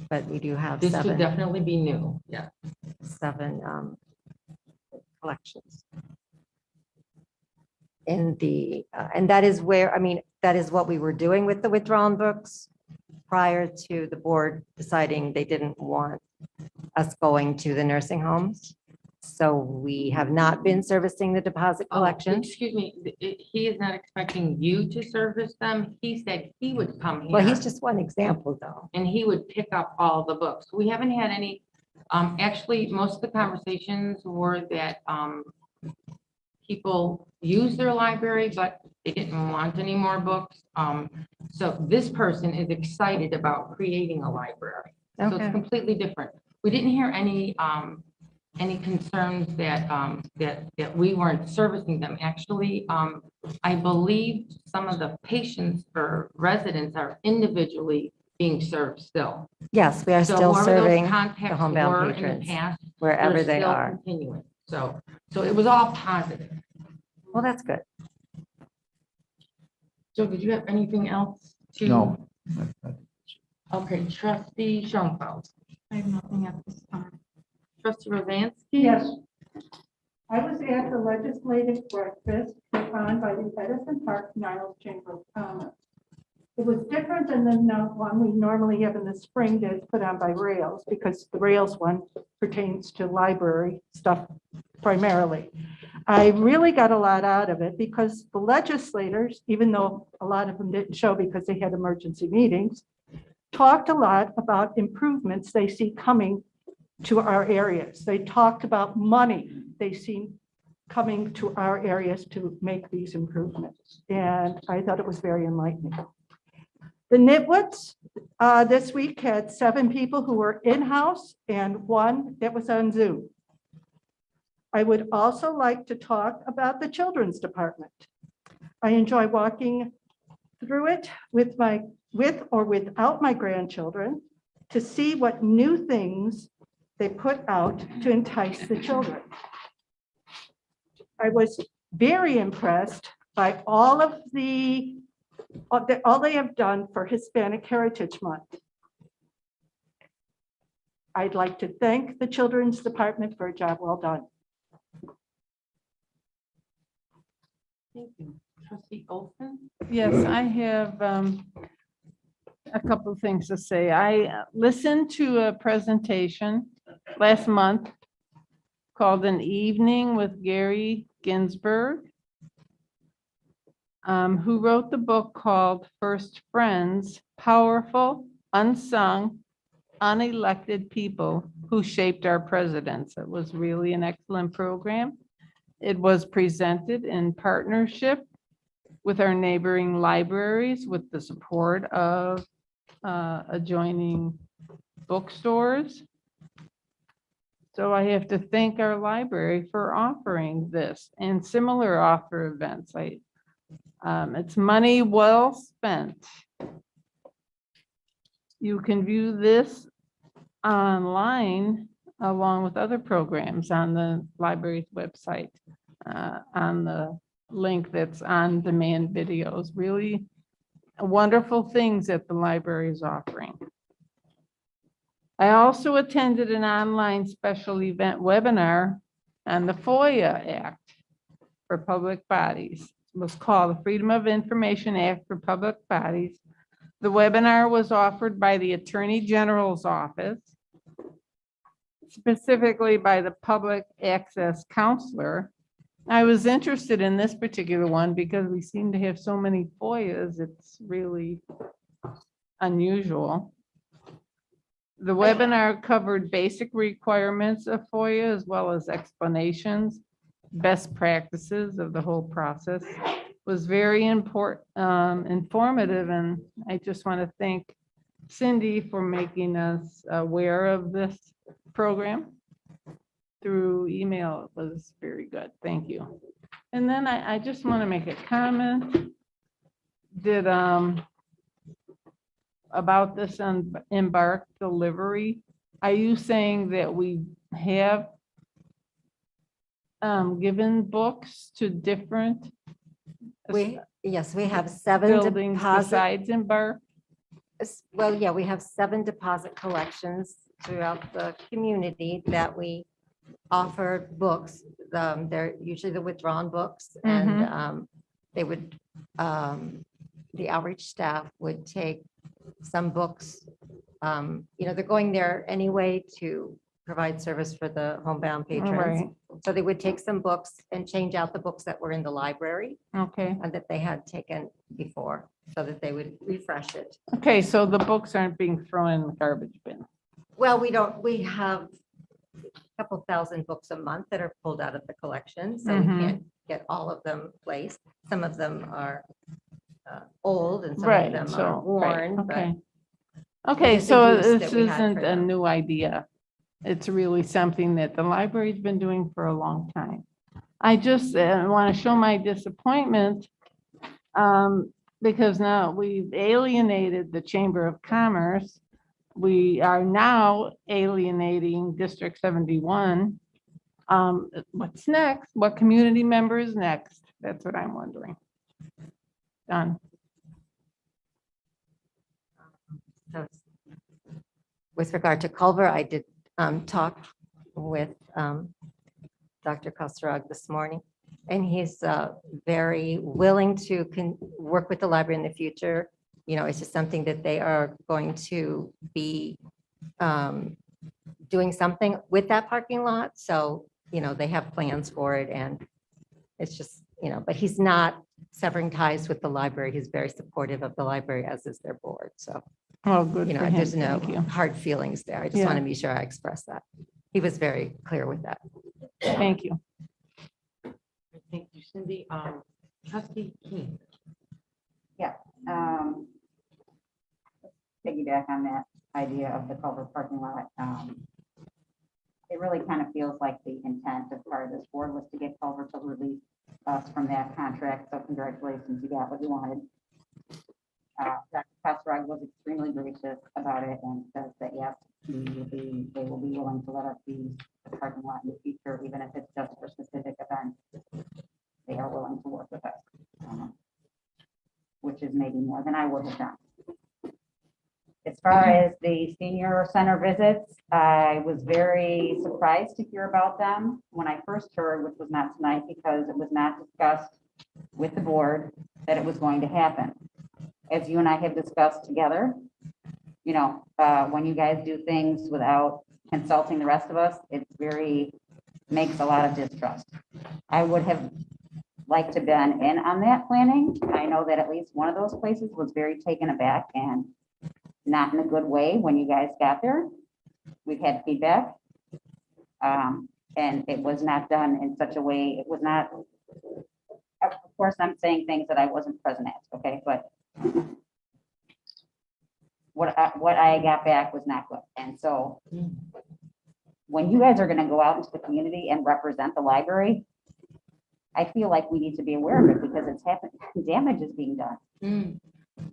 but we do have This would 7 definitely be new. Yeah. collections. In the, and that is where, I mean, that is what we were doing with the withdrawn books prior to the board deciding they didn't want us going to the nursing homes. So we have not been servicing the deposit Oh, collections. excuse me, he is not expecting you to service them. He said he would come here. Well, he's just one example, though. And he would pick up all the books. We haven't had any, actually, most of the conversations were that people use their library, but they didn't want any more books. So this person is excited about creating a library. So Okay. it's completely different. We didn't hear any concerns that that we weren't servicing them. Actually, I believe some of the patients or residents are individually being served still. Yes, we are So still whoever those serving contacts homebound were in patrons the past, wherever they're they still are. continuing. So it was all positive. Well, that's good. So did you have anything else to? No. Okay, trustee Schoenfeld. I have nothing at this time. Trustee Rosansky. Yes. I was at the legislative breakfast put on by the Edison Park Niles Chamber of Commerce. It was different than the one we normally have in the spring that's put on by Rails, because the Rails one pertains to library stuff primarily. I really got a lot out of it because the legislators, even though a lot of them didn't show because they had emergency meetings, talked a lot about improvements they see coming to our areas. They talked about money they see coming to our areas to make these improvements. And I thought it was very enlightening. The Nitwoods this week had 7 people who were in-house and 1 that was on Zoom. I would also like to talk about the children's department. I enjoy walking through it with or without my grandchildren to see what new things they put out to entice the children. I was very impressed by all they have done for Hispanic Heritage Month. I'd like to thank the Children's Department for a job well done. Thank you. Trustee Olson. Yes, I have a couple of things to say. I listened to a presentation last month called An Evening with Gary Ginsberg, who wrote the book called First Friends, Powerful, Unsung, Unelected People Who Shaped Our Presidents. It was really an excellent program. It was presented in partnership with our neighboring libraries with the support of adjoining bookstores. So I have to thank our library for offering this and similar offer events. It's money well spent. You can view this online along with other programs on the library's website, on the link that's on demand videos. Really wonderful things that the library is offering. I also attended an online special event webinar on the FOIA Act for public bodies. It was called the Freedom of Information Act for Public Bodies. The webinar was offered by the Attorney General's office, specifically by the Public Access Counselor. I was interested in this particular one because we seem to have so many FOIAs. It's really unusual. The webinar covered basic requirements of FOIA as well as explanations, best practices of the whole process. It was very informative, and I just want to thank Cindy for making us aware of this program through email. It was very good. Thank you. And then I just want to make a comment. About this embark delivery. Are you saying that we have given books to different Yes, we have 7 buildings deposit. besides embark? Well, yeah, we have 7 deposit collections throughout the community that we offer books. They're usually the withdrawn books, and they would, the outreach staff would take some books. They're going there anyway to provide service for the homebound patrons. Right. So they would take some books and change out the books that were in the library Okay. and that they had taken before, so that they would refresh it. Okay, so the books aren't being thrown in the garbage bin. Well, we have a couple thousand books a month that are pulled out of the collection, so we can't get all of them placed. Some of them are old and some of Right, them so, are worn, but okay. Okay, is the so use that this we had isn't for a them. new idea. It's really something that the library's been doing for a long time. I just want to show my disappointment because now we've alienated the Chamber of Commerce. We are now alienating District 71. What's next? What community member is next? That's what I'm wondering. Done. So with regard to Culver, I did talk with Dr. Kostrog this morning, and he's very willing to work with the library in the future. You know, it's just something that they are going to be doing something with that parking lot. So, you know, they have plans for it, and it's just, you know, but he's not severing ties with the library. He's very supportive of the library, as is their board. So, Oh, good you for know, him. there's no Thank you. hard feelings there. I just Yeah. want to be sure I express that. He was very clear with that. Thank you. Thank you, Cindy. Trustee King. Um, Piggyback on that idea of the culvert parking lot. It really kind of feels like the intent of part of this board was to get culvert to release us from that contract. So congratulations, you got what you wanted. Dr. Kostrog was extremely gracious about it and says that, yes, they will be willing to let us use the parking lot in the future, even if it's just for specific events. They are willing to work with us, which is maybe more than I would have done. As far as the senior center visits, I was very surprised to hear about them when I first heard, which was not tonight, because it was not discussed with the board that it was going to happen. As you and I have discussed together, you know, when you guys do things without consulting the rest of us, it's makes a lot of distrust. I would have liked to been in on that planning. I know that at least one of those places was very taken aback and not in a good way when you guys got there. We've had feedback. And it was not done in such a way, it was not, of course, I'm saying things that I wasn't present at, okay, but what I got back was not good. And so when you guys are gonna go out into the community and represent the library, I feel like we need to be aware of it because it's happening, damage is being done.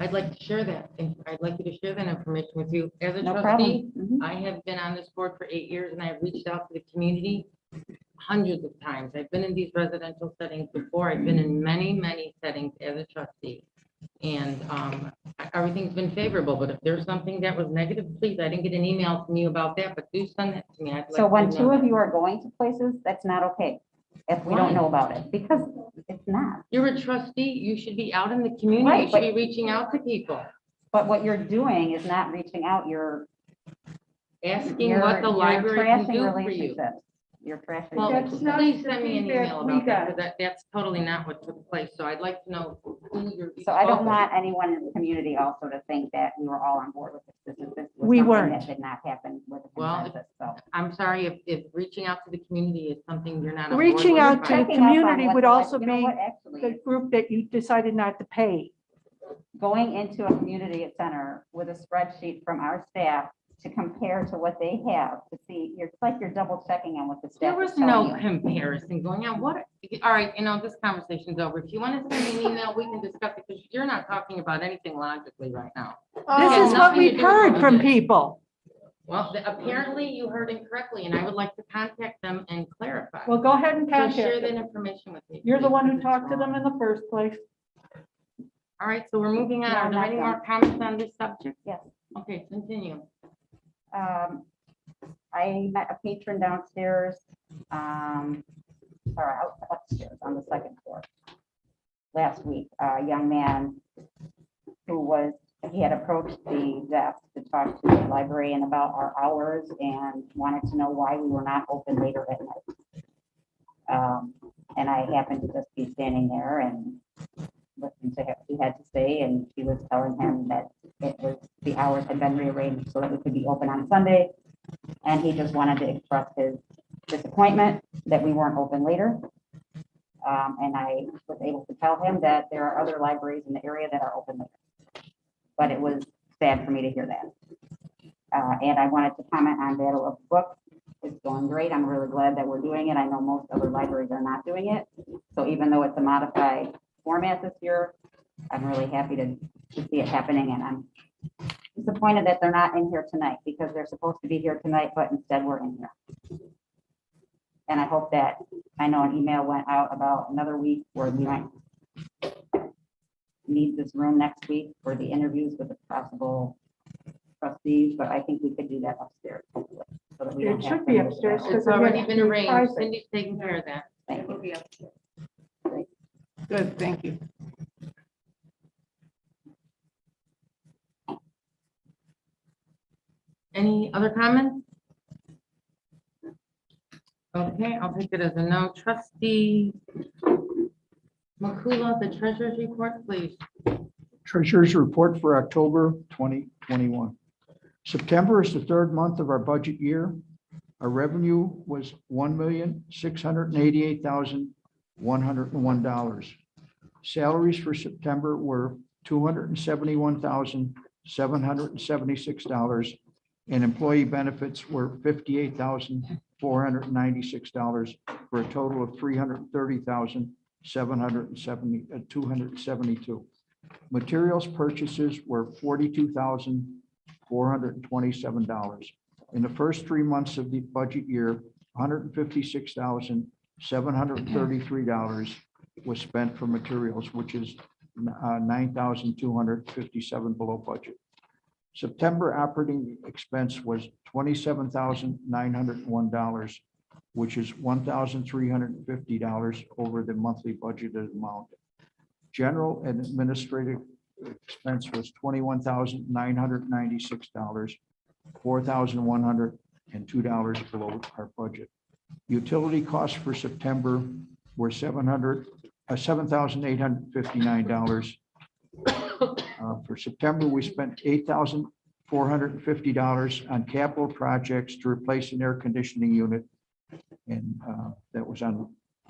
I'd like to share that. I'd like you to share that information with you. As a No trustee, problem. I have been on this board for 8 years and I've reached out to the community hundreds of times. I've been in these residential settings before. I've been in many, many settings as a trustee. And everything's been favorable, but if there's something that was negative, please, I didn't get an email from you about that, but do send that to me. I'd like So when to two know of that. you are going to places, that's not okay. If we Why? don't know about it, because it's not. You're a trustee, you should be out in the community, you Right, should be reaching out to people, But what you're doing is not reaching out, you're asking what the library can trashing do for you. relationships. You're trashing. Well, That's not please the send me an feedback email we about that, got. because that's totally not what took place, so I'd like to know who you're. So I don't want anyone in the community also to think that we were all on board with this. This was We something weren't. That did not happen with the Well, consensus, so. I'm sorry if reaching out to the community is something you're not. on board Reaching with, out but- to the Checking up on community what would the- also you know be what, actually, the group that you decided not to pay. going into a community center with a spreadsheet from our staff to compare to what they have to see, it's like you're double checking on what the There staff was is telling no you. comparison going on. What, all right, this conversation's over. If you want to send me an email, we can discuss it, because you're not talking about anything logically right now. This has is what nothing to we've do with heard what from we did. people. Well, apparently you heard incorrectly, and I would like to contact them and clarify. Well, go ahead and So share contact that them. information with me. You're the please, one who because it's talked to them wrong. in the first place. All right, so we're moving on. No, Are there not any done. more comments on this subject? Yes. Okay, continue. I met a patron downstairs, upstairs on the second floor last week, a young man he had approached the desk to talk to the librarian about our hours and wanted to know why we were not open later at night. And I happened to just be standing there and listening to what he had to say, and she was telling him that the hours had been rearranged so that we could be open on Sunday. And he just wanted to express his disappointment that we weren't open later. And I was able to tell him that there are other libraries in the area that are open later. But it was sad for me to hear that. And I wanted to comment on Battle of Books. It's going great. I'm really glad that we're doing it. I know most other libraries are not doing it. So even though it's a modified format this year, I'm really happy to see it happening. And I'm disappointed that they're not in here tonight because they're supposed to be here tonight, but instead we're in here. And I hope that, I know an email went out about another week where we might need this room next week for the interviews with the possible trustees, but I think we could do that upstairs. Hopefully. It should be upstairs. 'cause It's it already has been to be arranged. private. Cindy's taking care of that. Thank you. Good, thank you. Any other comments? Okay, I'll take it as a no. Trustee Makula, the treasurer's report, please. Treasurer's report for October 2021. September is the third month of our budget year. Our revenue was $1,688,101. Salaries for September were $271,776, and employee benefits were $58,496 for a total of $330,272. Materials purchases were $42,427. In the first 3 months of the budget year, $156,733 was spent for materials, which is $9,257 below budget. September operating expense was $27,901, which is $1,350 over the monthly budgeted amount. General and administrative expense was $21,996, $4,102 below our budget. Utility costs for September were $7,859. For September, we spent $8,450 on capital projects to replace an air conditioning unit. And that was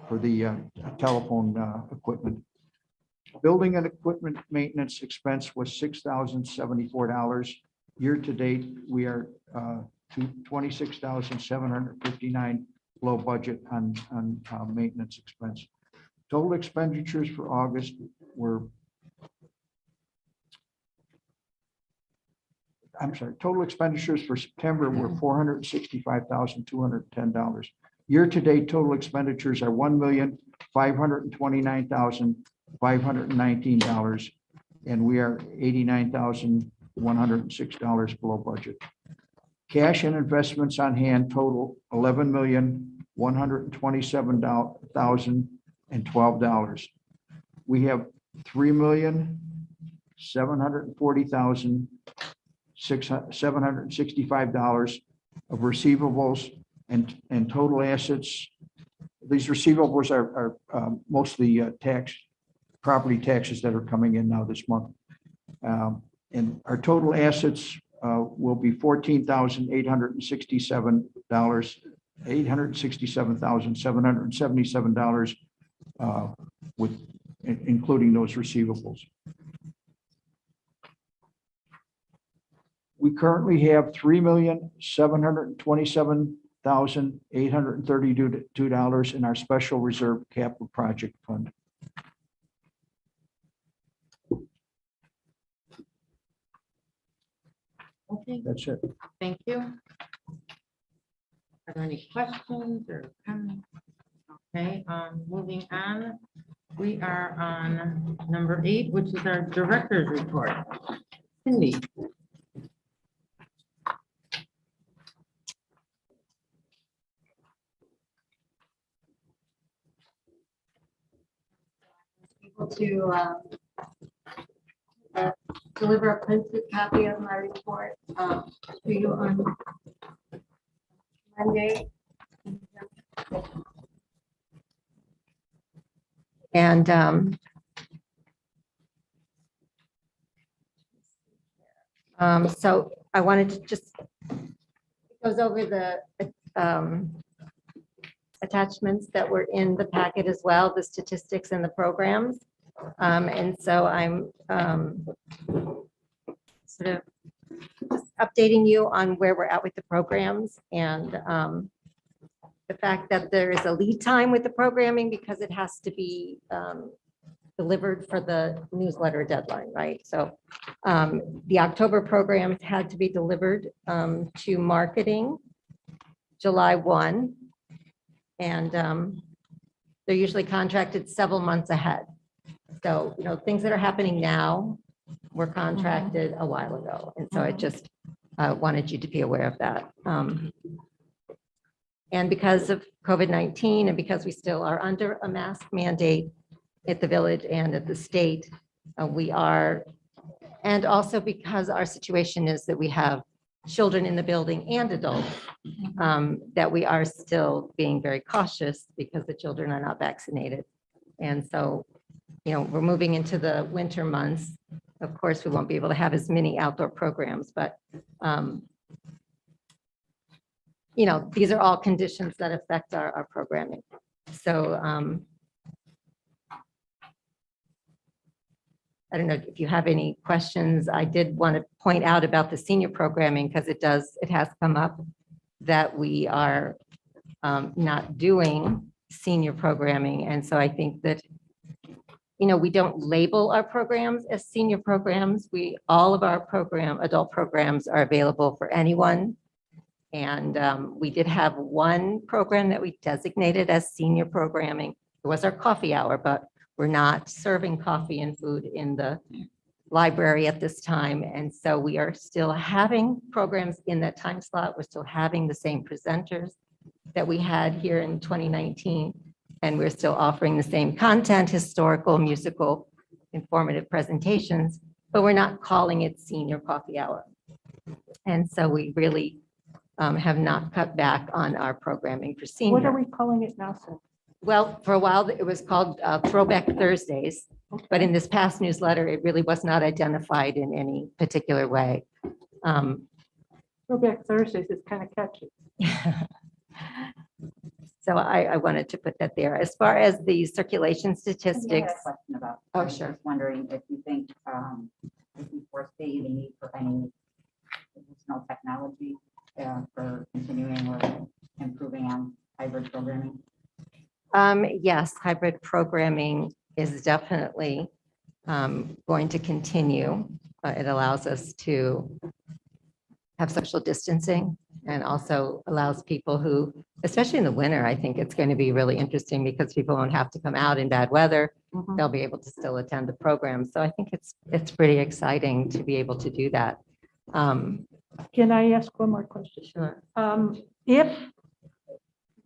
for the telephone equipment. Building and equipment maintenance expense was $6,074. Year to date, we are to $26,759 below budget on maintenance expense. Total expenditures for August were, total expenditures for September were $465,210. Year to date, total expenditures are $1,529,519, and we are $89,106 below budget. Cash and investments on hand total $11,127,012. We have $3,740,765 of receivables and total assets. These receivables are mostly property taxes that are coming in now this month. And our total assets will be $867,777 with including those receivables. We currently have $3,727,832 in our special reserve capital project fund. Okay, That's it. thank you. Are there any questions or comments? Okay, moving on. We are on number 8, which is our director's report. Cindy. Able to deliver a printed copy of my report to you on Monday. And so I wanted to just, it goes over the attachments that were in the packet as well, the statistics and the programs. And so I'm sort of just updating you on where we're at with the programs and the fact that there is a lead time with the programming because it has to be delivered for the newsletter deadline, right? So the October programs had to be delivered to marketing July 1. And they're usually contracted several months ahead. So, you know, things that are happening now were contracted a while ago. And so I just wanted you to be aware of that. And because of COVID-19 and because we still are under a mask mandate at the village and at the state, we are, and also because our situation is that we have children in the building and adults, that we are still being very cautious because the children are not vaccinated. And so, we're moving into the winter months. Of course, we won't be able to have as many outdoor programs, but these are all conditions that affect our programming. So I don't know if you have any questions. I did want to point out about the senior programming because it has come up that we are not doing senior programming. And so I think that, we don't label our programs as senior programs. All of our adult programs are available for anyone. And we did have one program that we designated as senior programming. It was our coffee hour, but we're not serving coffee and food in the library at this time. And so we are still having programs in that time slot. We're still having the same presenters that we had here in 2019. And we're still offering the same content, historical, musical, informative presentations, but we're not calling it senior coffee hour. And so we really have not cut back on our programming for senior. What are we calling it now, sir? Well, for a while, it was called Throwback Thursdays, but in this past newsletter, it really was not identified in any particular way. Throwback Thursdays is kind of catchy. So I wanted to put that there. As far as the circulation I had statistics, a question about. Oh, I was sure. just wondering if you think, if you foresee the need for any additional technology for continuing or improving on hybrid programming? yes, hybrid programming is definitely going to continue. It allows us to have social distancing and also allows people who, especially in the winter, I think it's going to be really interesting because people won't have to come out in bad weather. Mhm. They'll be able to still attend the program. So I think it's pretty exciting to be able to do that. Can I ask one more question? Sure. If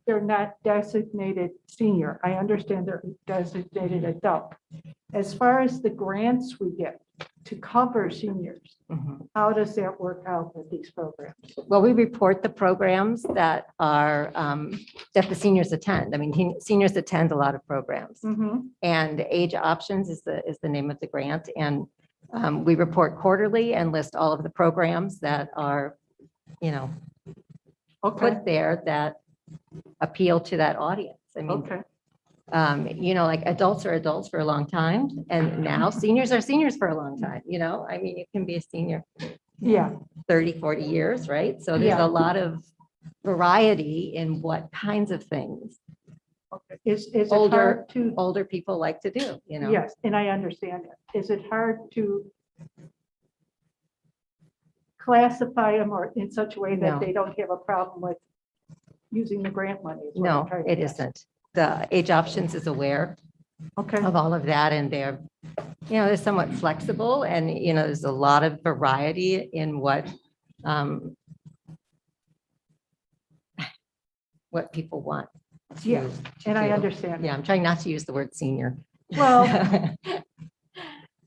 they're not designated senior, I understand they're designated adult. As far as the grants we get to cover seniors, Mhm. how does that work out with these programs? Well, we report the programs that are, that the seniors attend. I mean, seniors attend a lot of programs. And Age Options is the name of the grant. And we report quarterly and list all of the programs that are, Okay, put there that appeal to that audience. I mean, okay, like adults are adults for a long time, and now seniors are seniors for a long time, I mean, you can be a senior yeah, 30, 40 years, right? So there's Yeah. a lot of variety in what kinds of things okay. Is it Older- hard to, older people like to do, yes, and I understand it. Is it hard to classify them or in such a way No. that they don't have a problem with using the grant money? is what I'm No, trying to it get. isn't. The Age Options is aware Okay, of all of that, and they're somewhat flexible, and, there's a lot of variety in what people want. to- Yeah, to and I do. understand. Yeah, I'm trying not to use the word senior. Well,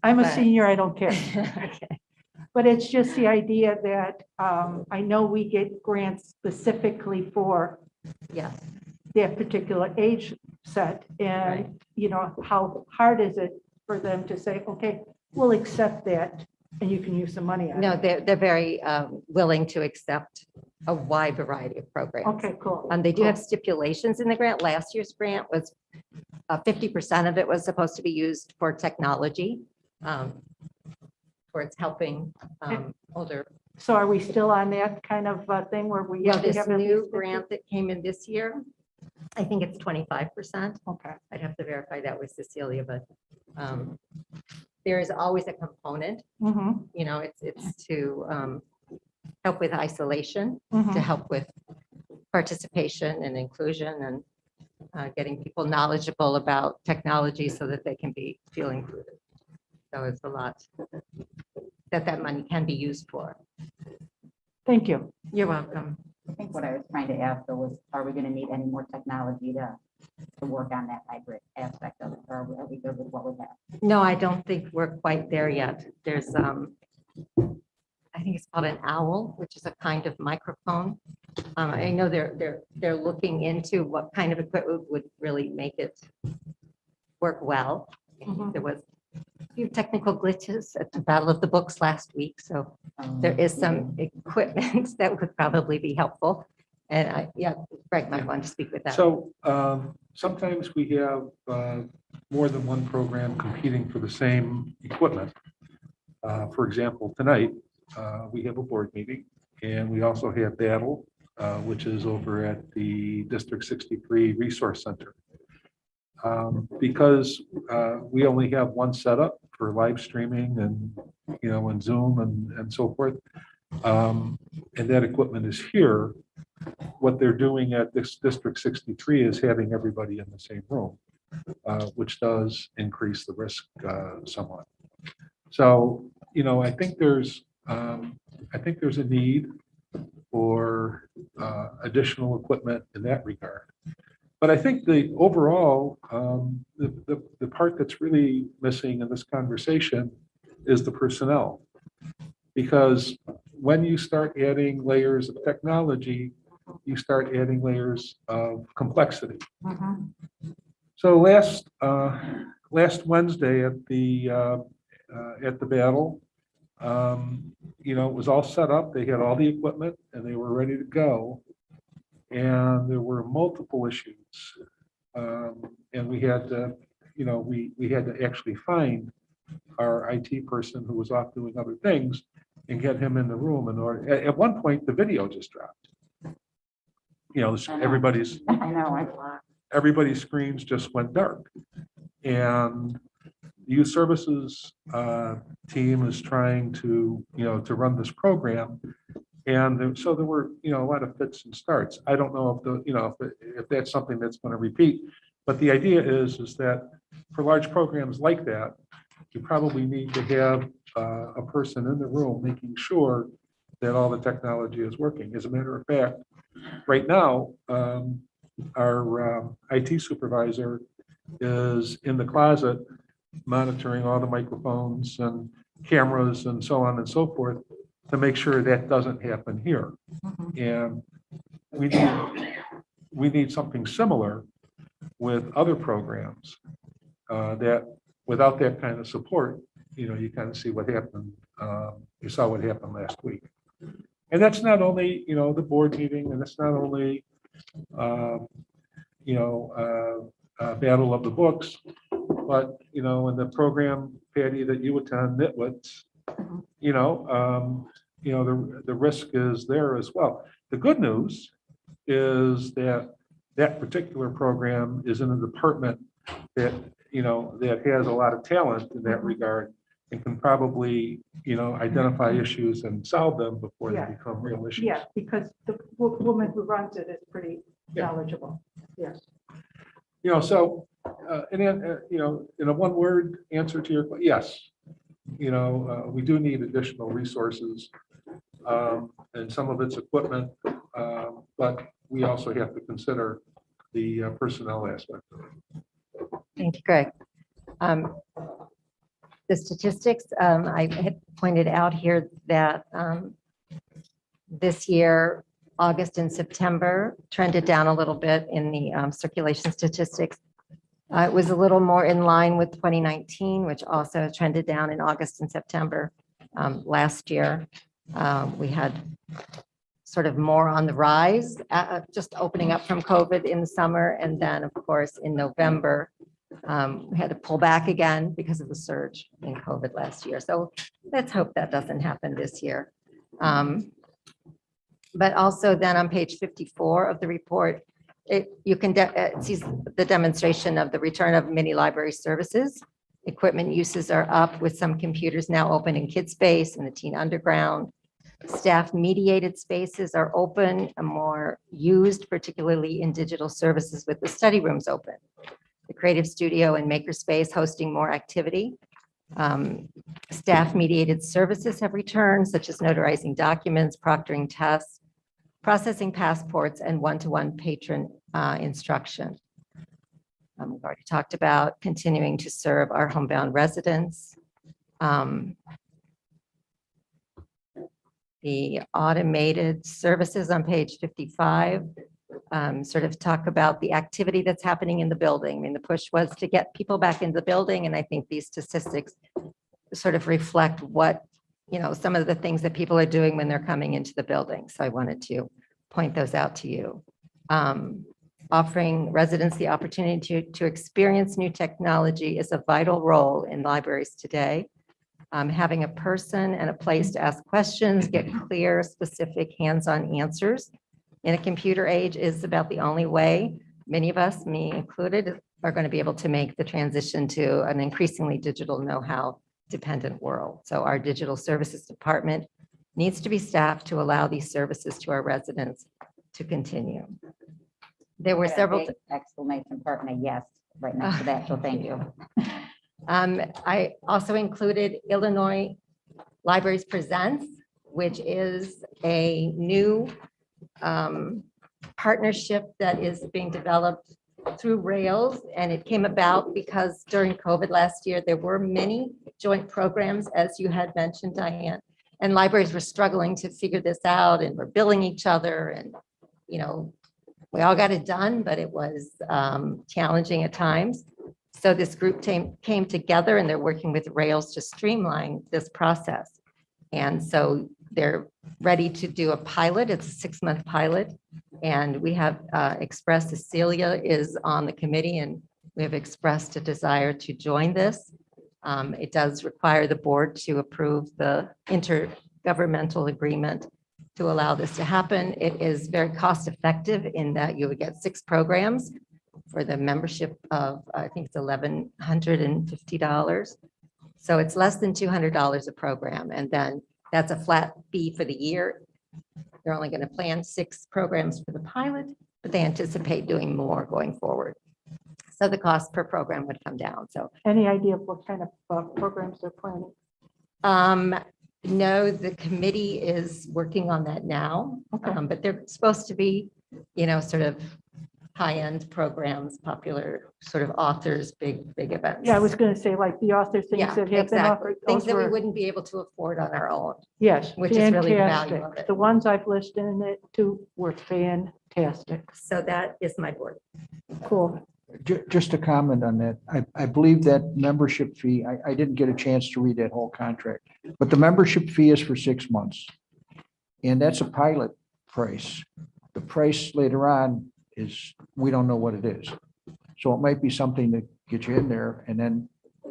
I'm a But- senior, I don't care. Okay. But it's just the idea that I know we get grants specifically for Yes, that particular age set. And, how hard is it for them to say, okay, we'll accept that and you can use the money on no, it? they're very willing to accept a wide variety of programs. Okay, cool. They do cool. have stipulations in the grant. Last year's grant was 50% of it was supposed to be used for technology, towards helping older. So are we still on that kind of thing where we Well, have to this have at new least 50? grant that came in this year, I think it's 25%. Okay, I'd have to verify that with Cecilia, but there is always a component, mhm, it's to help with isolation, to mhm. help with participation and inclusion and getting people knowledgeable about technology so that they can feel included. So it's a lot that money can be used for. Thank you. You're welcome. I think what I was trying to ask though was, are we gonna need any more technology to work on that hybrid aspect of it, or are we good with what we have? No, I don't think we're quite there yet. There's, I think it's called an owl, which is a kind of microphone. I know they're looking into what kind of equipment would really make it work well. There was a few technical glitches at the Battle of the Books last week, so there is some equipment that would probably be helpful. And yeah, Greg might want to speak with that. So sometimes we have more than one program competing for the same equipment. For example, tonight, we have a board meeting, and we also have Battle, which is over at the District 63 Resource Center. Because we only have one setup for live streaming and, and Zoom and so forth, and that equipment is here. What they're doing at this District 63 is having everybody in the same room, which does increase the risk somewhat. So, I think there's a need for additional equipment in that regard. But I think the overall, the part that's really missing in this conversation is the personnel. Because when you start adding layers of technology, you start adding layers of complexity. So last Wednesday at the Battle, it was all set up. They had all the equipment and they were ready to go. And there were multiple issues. And we had to, we had to actually find our IT person who was off doing other things and get him in the room in order. At one point, the video just dropped. Everybody's I know, everybody's screens just went dark. And the youth services team is trying to, to run this program. And so there were, a lot of fits and starts. I don't know if that's something that's going to repeat, but the idea is that for large programs like that, you probably need to have a person in the room making sure that all the technology is working. As a matter of fact, right now, our IT supervisor is in the closet monitoring all the microphones and cameras and so on and so forth to make sure that doesn't happen here. And we need something similar with other programs that without that kind of support, you kind of see what happened. You saw what happened last week. And that's not only, the board meeting, and it's not only, Battle of the Books, but, in the program, Patty, that you attend, Nitwits, the risk is there as well. The good news is that particular program is in a department that, that has a lot of talent in that regard and can probably, identify issues and solve them before they become real issues. Yeah, because the woman who runs it is pretty knowledgeable. Yes. So, and then, in a one-word answer to your question, yes. We do need additional resources, and some of it's equipment, but we also have to consider the personnel aspect of it. Thank you, Greg. The statistics, I had pointed out here that this year, August and September trended down a little bit in the circulation statistics. It was a little more in line with 2019, which also trended down in August and September. Last year, we had sort of more on the rise, just opening up from COVID in the summer. And then, of course, in November, we had to pull back again because of the surge in COVID last year. So let's hope that doesn't happen this year. But also then on page 54 of the report, you can see the demonstration of the return of mini library services. Equipment uses are up with some computers now open in Kid Space and the Teen Underground. Staff mediated spaces are open and more used, particularly in digital services with the study rooms open. The Creative Studio and Makerspace hosting more activity. Staff mediated services have returned, such as notarizing documents, proctoring tests, processing passports, and one-to-one patron instruction. We've already talked about continuing to serve our homebound residents. The automated services on page 55 sort of talk about the activity that's happening in the building. I mean, the push was to get people back into the building, and I think these statistics sort of reflect what, some of the things that people are doing when they're coming into the building. So I wanted to point those out to you. Offering residents the opportunity to experience new technology is a vital role in libraries today. Having a person and a place to ask questions, get clear, specific, hands-on answers in a computer age is about the only way many of us, me included, are going to be able to make the transition to an increasingly digital know-how dependent world. So our digital services department needs to be staffed to allow these services to our residents to continue. There were several Exclamation part and a yes right next to that, so thank you. I also included Illinois Libraries Presents, which is a new partnership that is being developed through Rails, and it came about because during COVID last year, there were many joint programs, as you had mentioned, Diane, and libraries were struggling to figure this out, and we're billing each other, and we all got it done, but it was challenging at times. So this group came together, and they're working with Rails to streamline this process. And so they're ready to do a pilot. It's a 6-month pilot. And we have expressed, Cecilia is on the committee, and we have expressed a desire to join this. It does require the board to approve the intergovernmental agreement to allow this to happen. It is very cost effective in that you would get 6 programs for the membership of, I think it's $1,150. So it's less than $200 a program. And then that's a flat fee for the year. They're only going to plan 6 programs for the pilot, but they anticipate doing more going forward. So the cost per program would come down. So Any idea of what kind of programs they're planning? no, the committee is working on that now, but they're supposed to be, sort of high-end programs, popular sort of authors, big events. Yeah, I was going to say like the author things Yeah, that have been exactly. offered. Things those that we were- wouldn't be able to afford on our own. Yes. which is really the value fantastic. of it. The ones I've listed in it too were fantastic. So that is my board. Cool. Just a comment on that. I believe that membership fee, I didn't get a chance to read that whole contract, but the membership fee is for 6 months. And that's a pilot price. The price later on is, we don't know what it is. So it might be something to get you in there, and then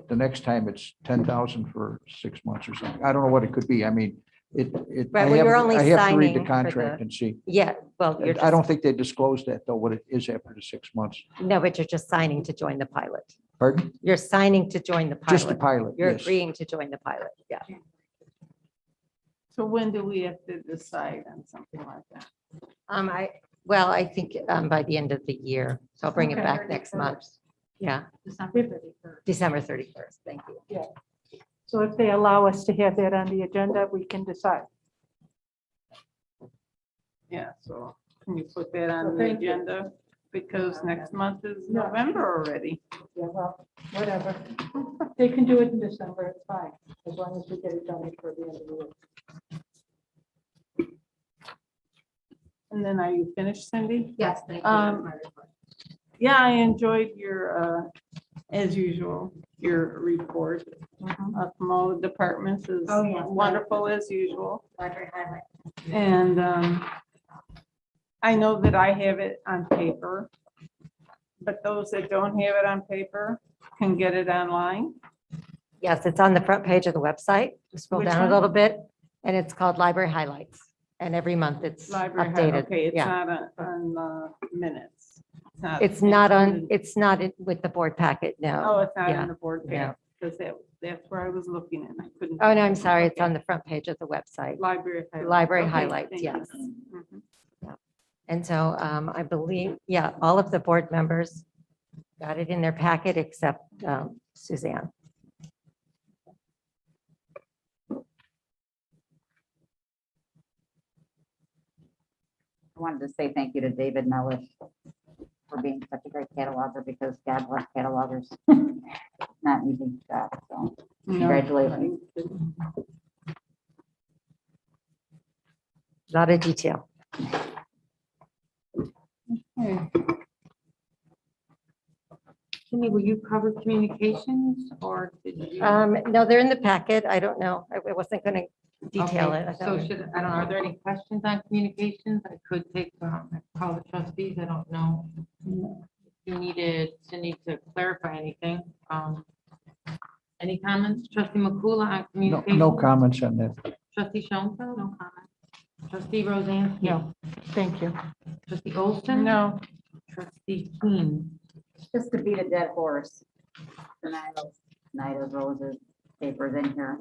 the next time it's 10,000 for 6 months or something. I don't know what it could be. I mean, I Right, well, you're only have to read signing the for contract the- and see. Yeah, well, you're I don't just, think they disclosed that though, what it is after the 6 months. no, but you're just signing to join the pilot. Pardon? You're signing to join the Just the pilot. pilot, You're yes. agreeing to join the pilot, yeah. So when do we have to decide on something like that? I think by the end of the year, so I'll bring it Okay. back next month. Yeah, December 31st. December 31st, thank you. So if they allow us to have that on the agenda, we can decide. Yeah, so can you put that on Well, the thank you. agenda? Because next month is November already. Yeah, well, whatever. They can do it in December, it's fine, as long as we get it done before the end of the year. And then are you finished, Cindy? Yes, thank Yeah, I enjoyed your, as usual, your report from all the departments is Oh, yes. wonderful as usual. Library highlight. And I know that I have it on paper, but those that don't have it on paper can get it online. Yes, it's on the front page of the website. Just scroll Which down one? a little bit, and it's called Library Highlights. And every month it's Library, updated. okay, it's Yeah, not on minutes. it's not on, included. it's not with the board packet, Oh, no. it's not yeah, in the board yeah. pack, because that's where I was looking and I couldn't. Oh, no, find I'm it. sorry, it's Okay. on the front page of the website. Library. highlights. Library Okay, highlights, thank you. yes. Mhm. And so I believe, yeah, all of the board members got it in their packet except Suzanne. wanted to say thank you to David Mellish for being such a great cataloger, because God bless catalogers. Not an easy job, so congratulations. Lot of detail. Cindy, will you cover communications or did you? No, they're in the packet. I don't know. I wasn't going to detail Okay, it. I So thought- should, I don't know, are there any questions on communications? I could take, call the trustees, I don't know. If you needed Cindy to clarify anything. Any comments? Trustee McCullough on No, communications? no comments on that. Trustee Schoenfeld? No comment. Trustee Roseanne? No, thank you. Trustee Olson? No, Trustee Keen? Just to beat a dead horse. The Night of Roses papers in here.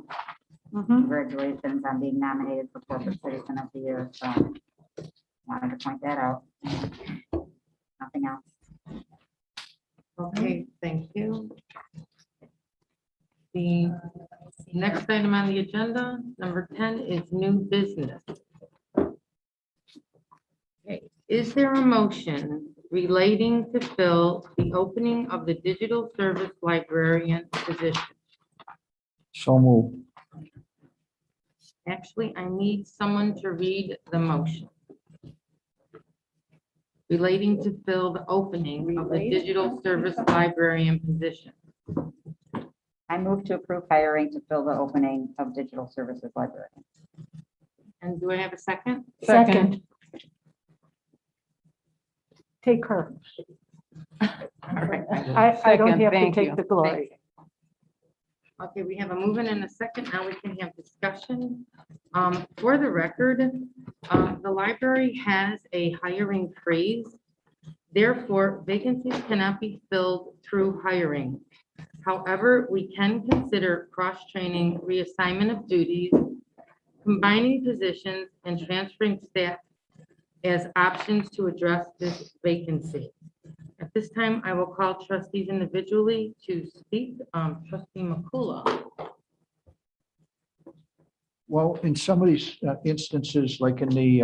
Mhm. Congratulations on being nominated for Corporate Citizen of the Year. So wanted to point that out. Nothing else. Okay, thank you. The next item on the agenda, number 10, is new business. Okay, is there a motion relating to fill the opening of the Digital Service Librarian position? So moved. Actually, I need someone to read the motion relating to fill the opening of the Digital Service Librarian position. I move to approve hiring to fill the opening of Digital Services Librarian. And do I have a second? Second. Take her. All right. I don't Second, have to thank take you. the glory. Okay, we have a move-in and a second. Now we can have discussion. For the record, the library has a hiring freeze. Therefore, vacancies cannot be filled through hiring. However, we can consider cross-training, reassignment of duties, combining positions, and transferring staff as options to address this vacancy. At this time, I will call trustees individually to speak. Trustee McCullough. Well, in some of these instances, like in the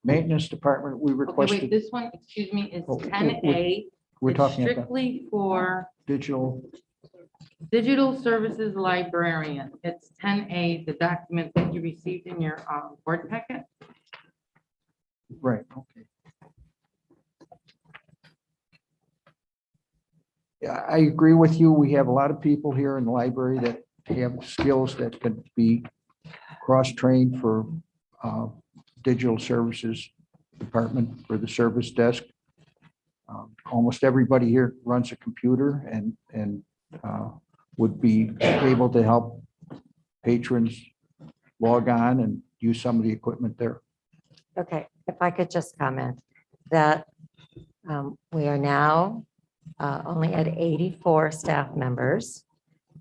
maintenance department, we Okay, wait, requested this one, excuse me, is Oh, 10A. we're It's talking about strictly for digital. Digital Services Librarian. It's 10A, the document that you received in your board packet. Right, okay. Yeah, I agree with you. We have a lot of people here in the library that have skills that could be cross-trained for digital services department for the service desk. Almost everybody here runs a computer and would be able to help patrons log on and use some of the equipment there. Okay, if I could just comment that we are now only at 84 staff members.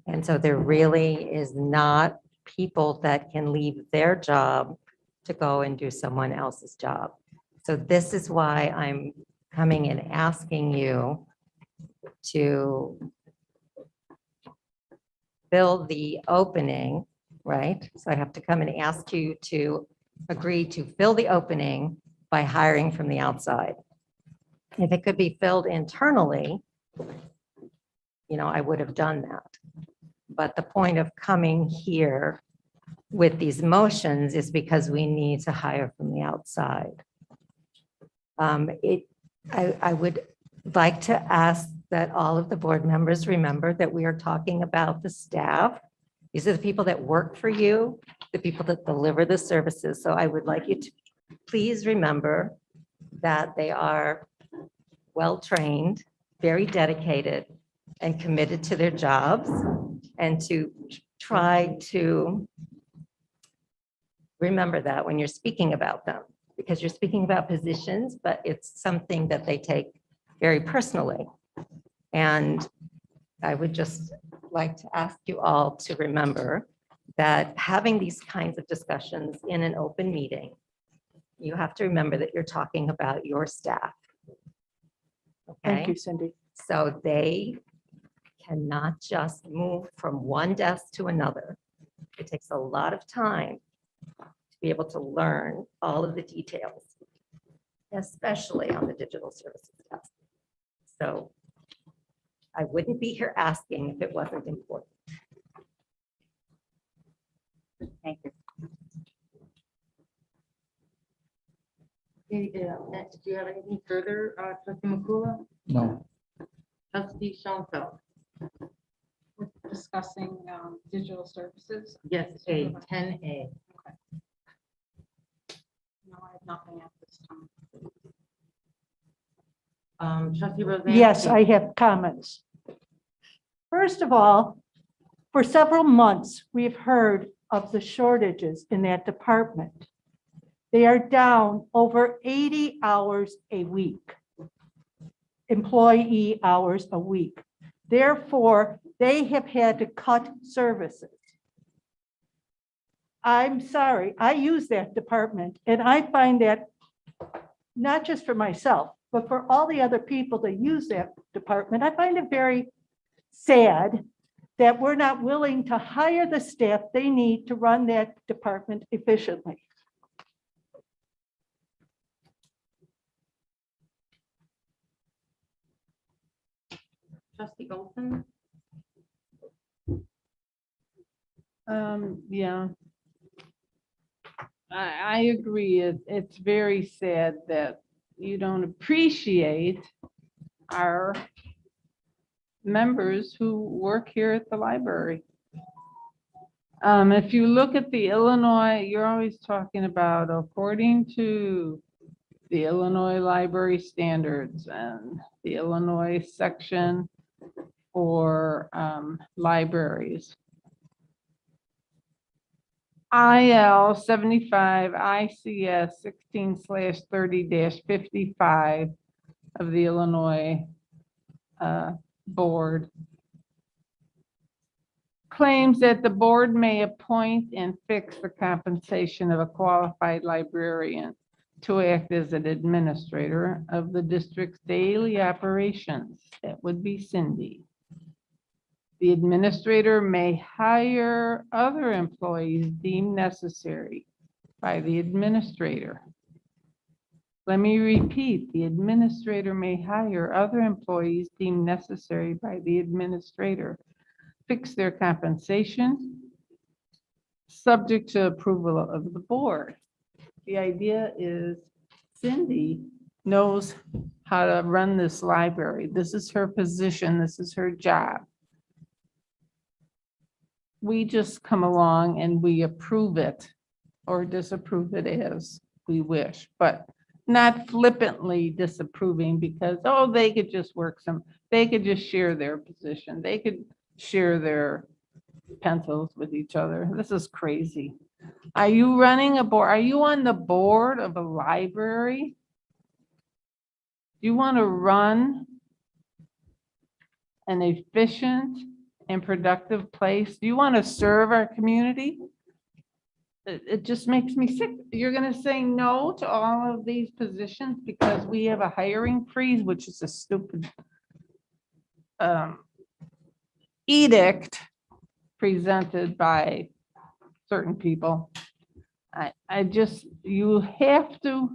And so there really is not people that can leave their job to go and do someone else's job. So this is why I'm coming and asking you to fill the opening, right? So I have to come and ask you to agree to fill the opening by hiring from the outside. If it could be filled internally, I would have done that. But the point of coming here with these motions is because we need to hire from the outside. I would like to ask that all of the board members remember that we are talking about the staff. These are the people that work for you, the people that deliver the services. So I would like you to please remember that they are well-trained, very dedicated, and committed to their jobs, and to try to remember that when you're speaking about them, because you're speaking about positions, but it's something that they take very personally. And I would just like to ask you all to remember that having these kinds of discussions in an open meeting, you have to remember that you're talking about your staff. Thank Okay, you, Cindy. so they cannot just move from one desk to another. It takes a lot of time to be able to learn all of the details. especially on the digital services test. So I wouldn't be here asking if it wasn't important. Thank you. Okay, do you have anything further, trustee McCullough? No, Trustee Schoenfeld? We're discussing digital services. Yes, A, 10A. No, I have nothing at this time. Trustee Roseanne? Yes, I have comments. First of all, for several months, we've heard of the shortages in that department. They are down over 80 hours a week, employee hours a week. Therefore, they have had to cut services. I'm sorry, I use that department, and I find that not just for myself, but for all the other people that use that department, I find it very sad that we're not willing to hire the staff they need to run that department efficiently. Trustee Olson? Yeah. I agree. It's very sad that you don't appreciate our members who work here at the library. If you look at the Illinois, you're always talking about according to the Illinois library standards and the Illinois section for libraries. IL 75 ICS 16/30-55 of the Illinois board claims that the board may appoint and fix the compensation of a qualified librarian to act as an administrator of the district's daily operations. That would be Cindy. The administrator may hire other employees deemed necessary by the administrator. Let me repeat, the administrator may hire other employees deemed necessary by the administrator, fix their compensation, subject to approval of the board. The idea is Cindy knows how to run this library. This is her position. This is her job. We just come along and we approve it or disapprove it as we wish, but not flippantly disapproving because, oh, they could just work they could just share their position. They could share their pencils with each other. This is crazy. Are you running a board? Are you on the board of a library? Do you want to run an efficient and productive place? Do you want to serve our community? It just makes me sick. You're going to say no to all of these positions because we have a hiring freeze, which is a stupid edict presented by certain people. You have to,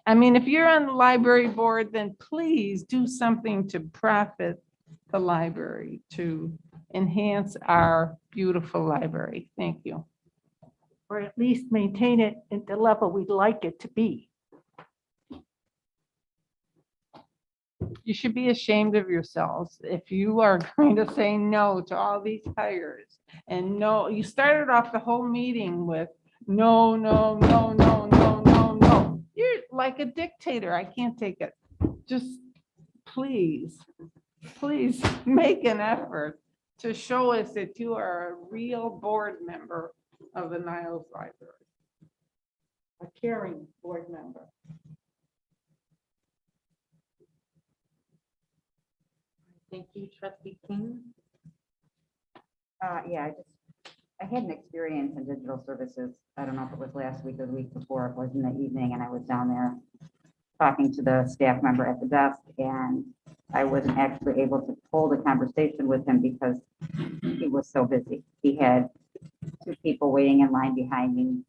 I mean, if you're on the library board, then please do something to profit the library, to enhance our beautiful library. Thank you. Or at least maintain it at the level we'd like it to be. You should be ashamed of yourselves if you are going to say no to all these hires. And no, you started off the whole meeting with no, no, no, no, no, no, no. You're like a dictator. I can't take it. Just please make an effort to show us that you are a real board member of the Niles Library. A caring board member. Thank you, trustee King. Yeah, I had an experience in digital services. I don't know if it was last week or the week before. It was in the evening and I was down there talking to the staff member at the desk and I wasn't actually able to hold a conversation with him because he was so busy. He had two people waiting in line behind me.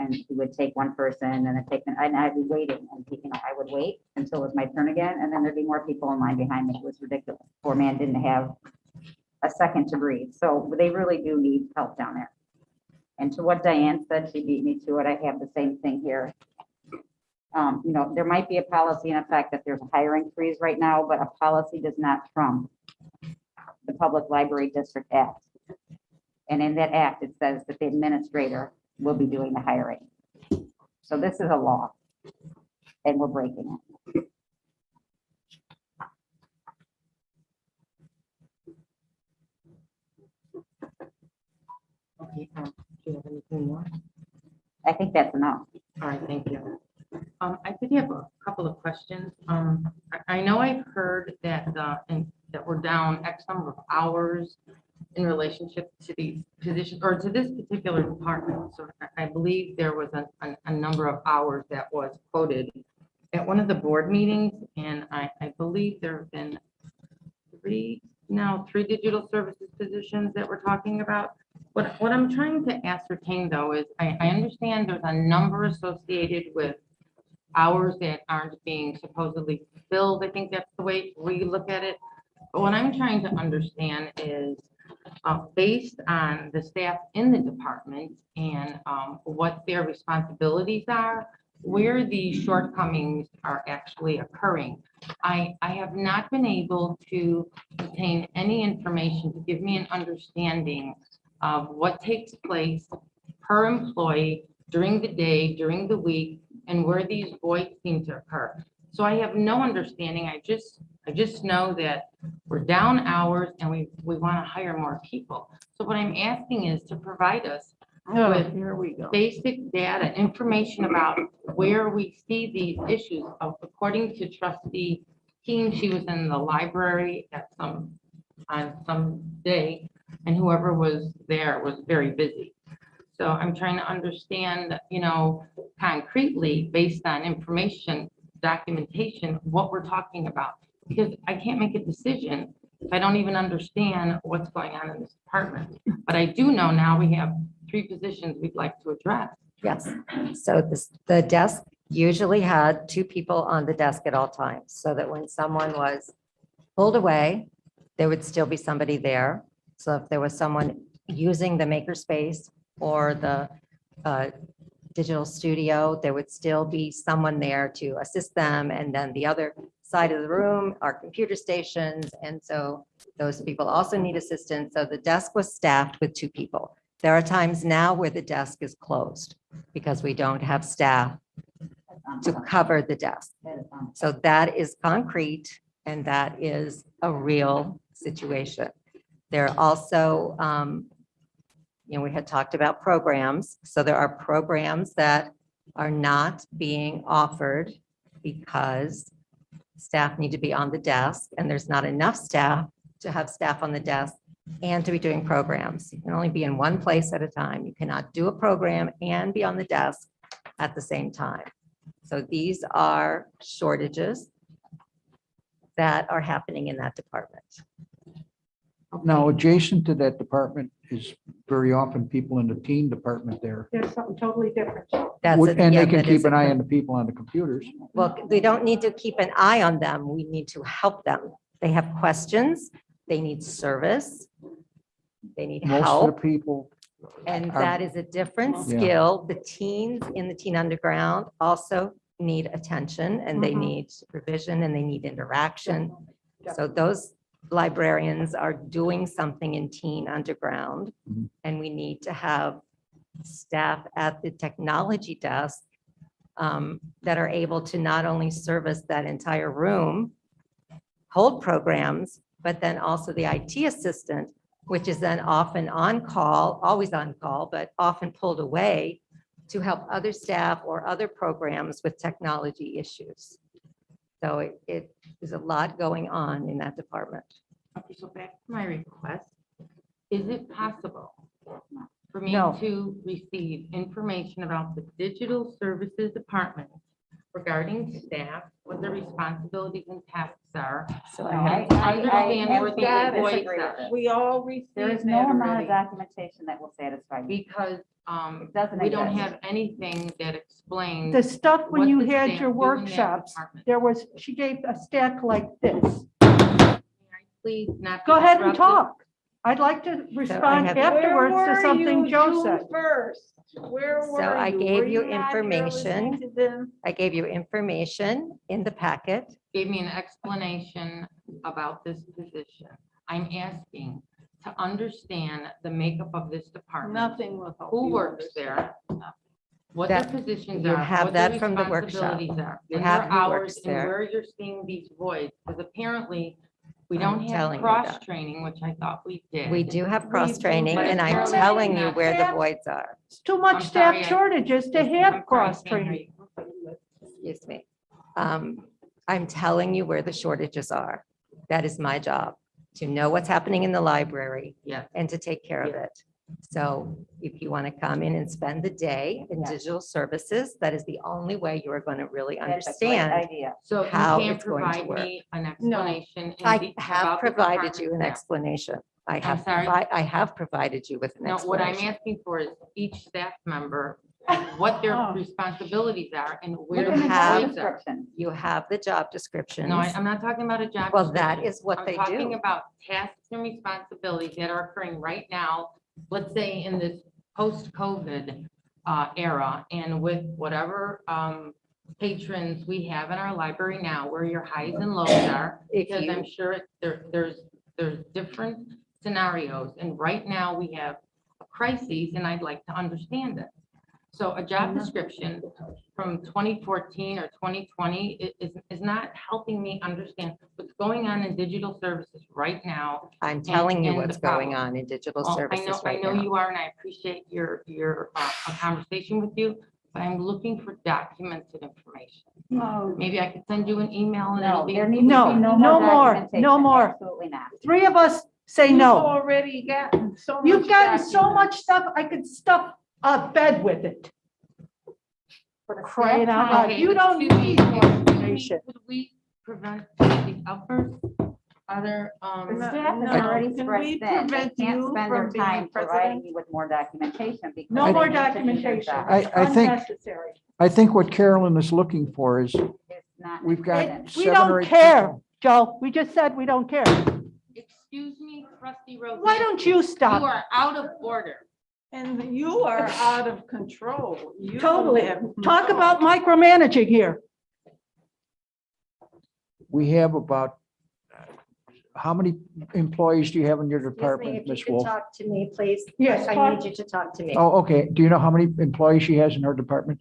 and he would take one person and then and I'd be waiting and, I would wait until it was my turn again. And then there'd be more people in line behind me. It was ridiculous. Poor man didn't have a second to breathe. So they really do need help down there. And to what Diane said, she beat me to it. I have the same thing here. There might be a policy in effect that there's a hiring freeze right now, but a policy does not trump the Public Library District Act. And in that act, it says that the administrator will be doing the hiring. So this is a law, and we're breaking it. Okay, do you have anything more? I think that's enough. All right, thank you. I did have a couple of questions. I know I've heard that, that we're down X number of hours in relationship to these positions or to this particular department. So I believe there was a number of hours that was quoted at one of the board meetings. And I believe there have been three digital services positions that we're talking about. What I'm trying to ascertain though is I understand there's a number associated with hours that aren't being supposedly filled. I think that's the way we look at it. But what I'm trying to understand is based on the staff in the department and what their responsibilities are, where the shortcomings are actually occurring. I have not been able to obtain any information to give me an understanding of what takes place per employee during the day, during the week, and where these voids seem to occur. So I have no understanding. I just know that we're down hours and we want to hire more people. So what I'm asking is to provide us with Here we go. basic data, information about where we see these issues. According to Trustee Keene, she was in the library on some day, and whoever was there was very busy. So I'm trying to understand, concretely, based on information, documentation, what we're talking about. Because I can't make a decision if I don't even understand what's going on in this department. But I do know now we have 3 positions we'd like to address. Yes. So the desk usually had 2 people on the desk at all times, so that when someone was pulled away, there would still be somebody there. So if there was someone using the makerspace or the digital studio, there would still be someone there to assist them. And then the other side of the room are computer stations. And so those people also need assistance. So the desk was staffed with 2 people. There are times now where the desk is closed because we don't have staff to cover the desk. So that is concrete, and that is a real situation. There are also, we had talked about programs. So there are programs that are not being offered because staff need to be on the desk, and there's not enough staff to have staff on the desk and to be doing programs. You can only be in one place at a time. You cannot do a program and be on the desk at the same time. So these are shortages that are happening in that department. Now, adjacent to that department is very often people in the teen department there. There's something totally different. That's a- And yeah, they can that is keep an a- eye on the people on the computers. Well, we don't need to keep an eye on them. We need to help them. They have questions. They need service. They need Most of the help. people, And are- that is a different Yeah. skill. The teens in the teen underground also need attention, and they Mhm. need supervision, and they need interaction. So those librarians are doing something in teen underground, Mhm. and we need to have staff at the technology desk that are able to not only service that entire room, hold programs, but then also the IT assistant, which is then often on call, always on call, but often pulled away to help other staff or other programs with technology issues. So it is a lot going on in that department. Okay, so back to my request, is it possible for me No. to receive information about the digital services department regarding staff, what the responsibilities and tasks are. So No, I have, Understand where absolutely the voids disagree with are. it. We all received There is that no amount of already. documentation that will satisfy me. Because It doesn't we don't exist. have anything that explains. The stuff when what you the had staff your do in that workshops, department. there was, she gave a stack like this. Please not. Go be ahead and disruptive. talk. I'd like to respond have- afterwards Where to were something you Joe June said. 1st? Where So were I you? gave Were you not here information. listening to them? I gave you information in the packet. Gave me an explanation about this position. I'm asking to understand the makeup of this department. Nothing will help. Who you works understand. there? What their That- positions you are. have what their that from the workshop. responsibilities are, You and have their who hours works and there. where you're seeing these voids, because apparently we I'm don't have telling you that. cross-training, which I thought we did. We do have cross-training, but and I'm apparently telling you not. where the voids are. It's too I'm much sorry, staff I- shortages to I'm sorry, I have can't cross-training. hear you. Excuse me. I'm telling you where the shortages are. That is my job, to know what's happening in the library Yes. and to take care of it. So if you want to come in and spend the day in Yes. digital services, that is the only way you are going to really That's a great understand. idea. So you how can't it's going to provide work. me an explanation. in I about have the provided you an department staff. explanation. I I'm have, sorry? I have provided you with an No, what I'm explanation. asking for is each staff member, what their Oh. responsibilities are and Look where in the the have- job voids are. description. You have the job descriptions. No, I'm not talking about a job. Well, that description. is what I'm they talking do. about tasks and responsibilities that are occurring right now, let's say in this post-COVID era, and with whatever patrons we have in our library now, where your highs and lows are, If because you- I'm sure there's different scenarios, and right now we have a crisis, and I'd like to understand it. So a job description from 2014 or 2020 is not helping me understand what's going on in digital services right now. I'm telling you and what's the going problem. on in digital Well, services I right know now. you are, and I appreciate your a conversation with you, but I'm looking for documented information. Oh, Maybe I could send you an email and it'll No, be. there needs to be No, no no more more, no documentation. more. Absolutely not. 3 of us say You've no. already gotten so much. You've gotten so documents. much stuff, I could stuff a bed with it. For the Crying staff out loud. time, Okay, You but don't excuse me, need more excuse me, information. Could we prevent these outbursts? Are there, The No, staff has no. already Can expressed we that they prevent can't you spend their from being time providing president? you with more documentation because. No they more need to do their documentation. job. I It's think- unnecessary. I think what Carolyn is looking for is, It's not we've got important. We 7 or don't 8 care, people. Joe. We just said we don't care. excuse me, trustee Roseanne. Why don't you You stop? are out of order. And you are out of control. You Totally. have Talk control. about micromanaging here. We have about, how many employees do you have in your Excuse me, department, if you Ms. could Wolf? talk to me, please. Yes, I talk. need you to talk to me. Oh, okay. Do you know how many employees she has in her department?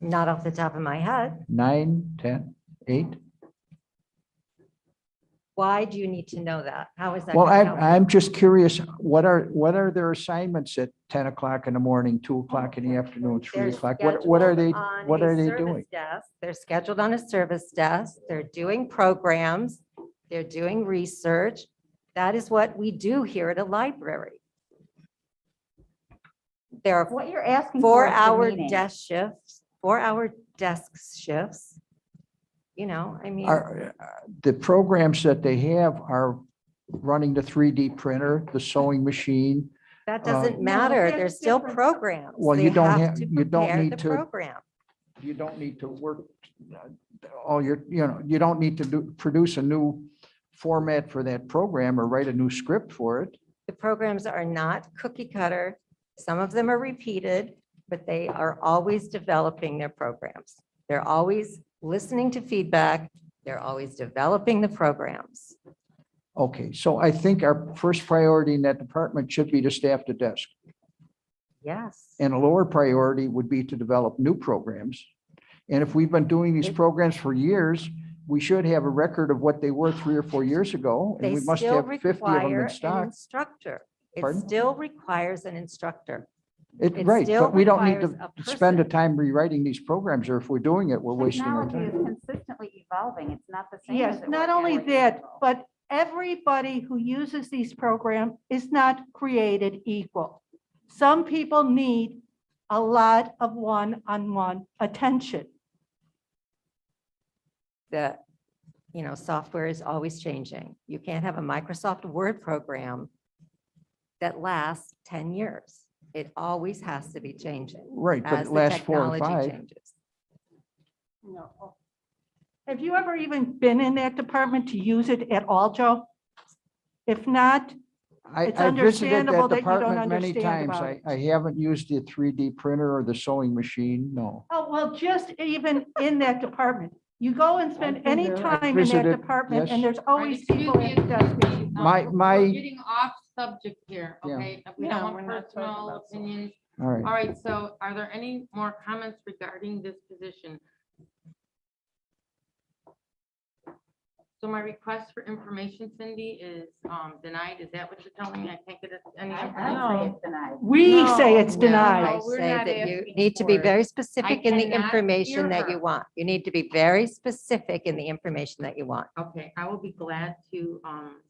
Not off the top of my head. 9, 10, 8? Why do you need to know that? How is that? Well, gonna help you? I'm just curious, what are their assignments at 10 o'clock in the morning, 2 o'clock in the afternoon, 3 They're o'clock? What are they, scheduled on what a are they service doing? desk. They're scheduled on a service desk. They're doing programs. They're doing research. That is what we do here at a library. There are What you're asking for is the 4-hour meeting. desk shifts, 4-hour desk shifts. You know, I mean, Are, the programs that they have are running the 3D printer, the sewing machine. that doesn't No, matter. that's They're still different. programs. Well, They you don't have have- to you don't prepare need the to- program. You don't need to work, all your, you don't need to produce a new format for that program or write a new script for it. The programs are not cookie cutter. Some of them are repeated, but they are always developing their programs. They're always listening to feedback. They're always developing the programs. Okay, so I think our first priority in that department should be to staff the desk. Yes. And a lower priority would be to develop new programs. And if we've been doing these programs for years, we should have a record of what they were 3 or 4 years ago. And They we must still have 50 of them require in an stock. instructor. It Pardon? still requires an instructor. It, it right, still but we don't need requires to a spend the person. time rewriting these programs, or if we're doing it, we're wasting our Technology time. is consistently evolving. It's not the same. Yes, as it not was only 4 years that, ago. but everybody who uses these programs is not created equal. Some people need a lot of one-on-one attention. the, software is always changing. You can't have a Microsoft Word program that lasts 10 years. It always has to be changing Right, but as it the lasts 4 or technology 5. changes. No. Have you ever even been in that department to use it at all, Joe? If not, It's I visited understandable that that you don't department many understand times. about it. I haven't used the 3D printer or the sewing machine, no. oh, well, just even in that department, you go and spend I've been any there. I've time in that visited, department and yes. there's always people at the desk. My- We're getting off subject here, Yeah. okay? We Yeah, don't we're want not talking personal about social. opinions. All right. All right, so are there any more comments regarding this position? So my request for information, Cindy, is denied. Is that what you're telling me? I can't get any. I information? say it's denied. We say it's No, denied. I No, we're say not that you asking need to be for it. very specific in the cannot information hear that you her. want. You need to be very specific in the information that you want. Okay, I will be glad to,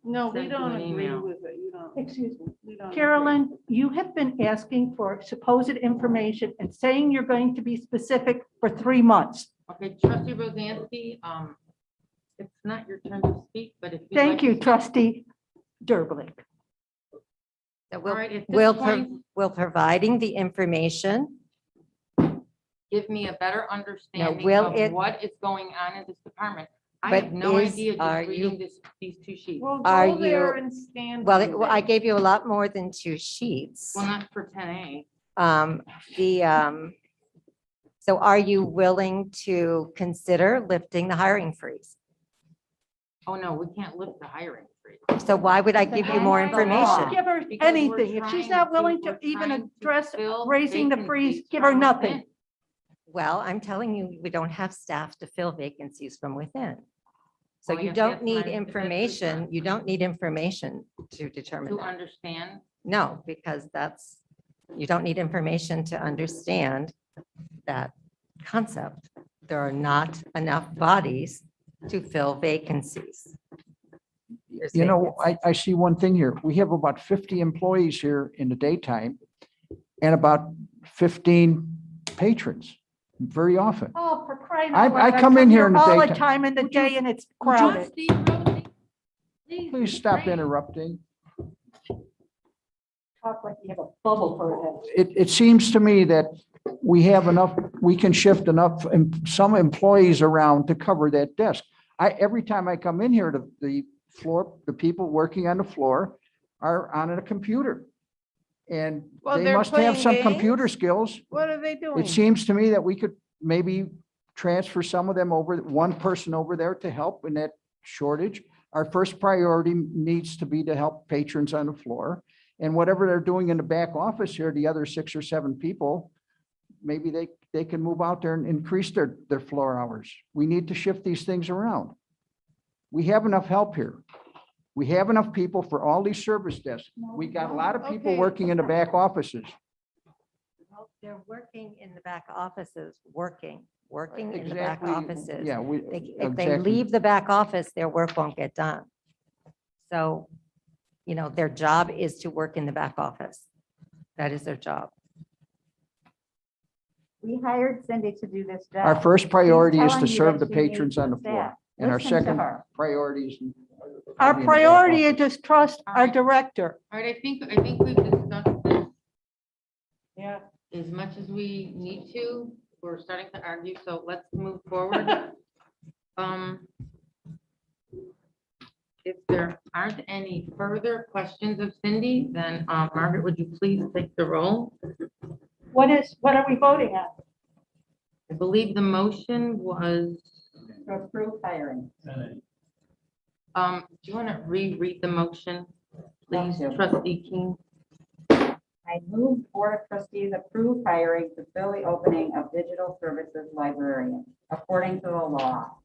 No, we Send you don't an agree email. with it. You don't. Excuse me. we don't agree. Carolyn, you have been asking for supposed information and saying you're going to be specific for 3 months. okay, trustee Rosansky, it's not your turn to speak, but if. you'd Thank like you, to- trustee Derblick. That All we'll, right, at we'll, this pro- point, we're providing the information. give me a better understanding will of it- what is going on in this department. I But have no is- idea are just you- reading these two sheets. Well, Are go there you- and stand. Well, for I it. gave you a lot more than 2 sheets. Well, not for 10A. So are you willing to consider lifting the hiring freeze? Oh, no, we can't lift the hiring freeze. So why would I give you more That's the law. information? Give her Because we're anything. If she's not willing to we're even trying to address fill raising the freeze, vacancies give her from nothing. within. Well, I'm telling you, we don't have staff to fill vacancies from within. So Well, I you guess don't that's need my- that's your information, turn. you don't need information to determine To that. understand, No, because you don't need information to understand that concept. There are not enough bodies to fill vacancies. There's You know, vacancies. I see one thing here. We have about 50 employees here in the daytime and about 15 patrons very often. Oh, for crying I- out loud. I come in here in the All the daytime. time in the day and it's crowded. Trustee Rosie, Please stop refrain. interrupting. Talk like you have a bubble for a head. It seems to me that we have enough, we can shift enough, some employees around to cover that desk. Every time I come in here, the floor, the people working on the floor are on a computer. And Well, they they're must have playing some computer games? skills. What are they doing? It seems to me that we could maybe transfer some of them over, one person over there to help in that shortage. Our first priority needs to be to help patrons on the floor. And whatever they're doing in the back office here, the other 6 or 7 people, maybe they can move out there and increase their floor hours. We need to shift these things around. We have enough help here. We have enough people for all these service desks. We got a lot of people Okay. working in the back offices. Well, they're working in the back offices, working in the back Exactly. offices. Yeah, If they exactly. leave the back office, their work won't get done. So, their job is to work in the back office. That is their job. We hired Cindy to do this job. Our first priority is telling to you serve that the she needs patrons on the floor. staff. And our Listen to second her. priority is. Our in the back priority is office. to trust All our right. director. All right, I think we've discussed this Yeah. as much as we need to. We're starting to argue, so let's move forward. If there aren't any further questions of Cindy, then Margaret, would you please take the roll? What are we voting on? I believe the motion was, To approve hiring. do you want to reread the motion, please, Okay. trustee King? I move Board of Trustees approve hiring to fill the opening of Digital Services Librarian according to the law.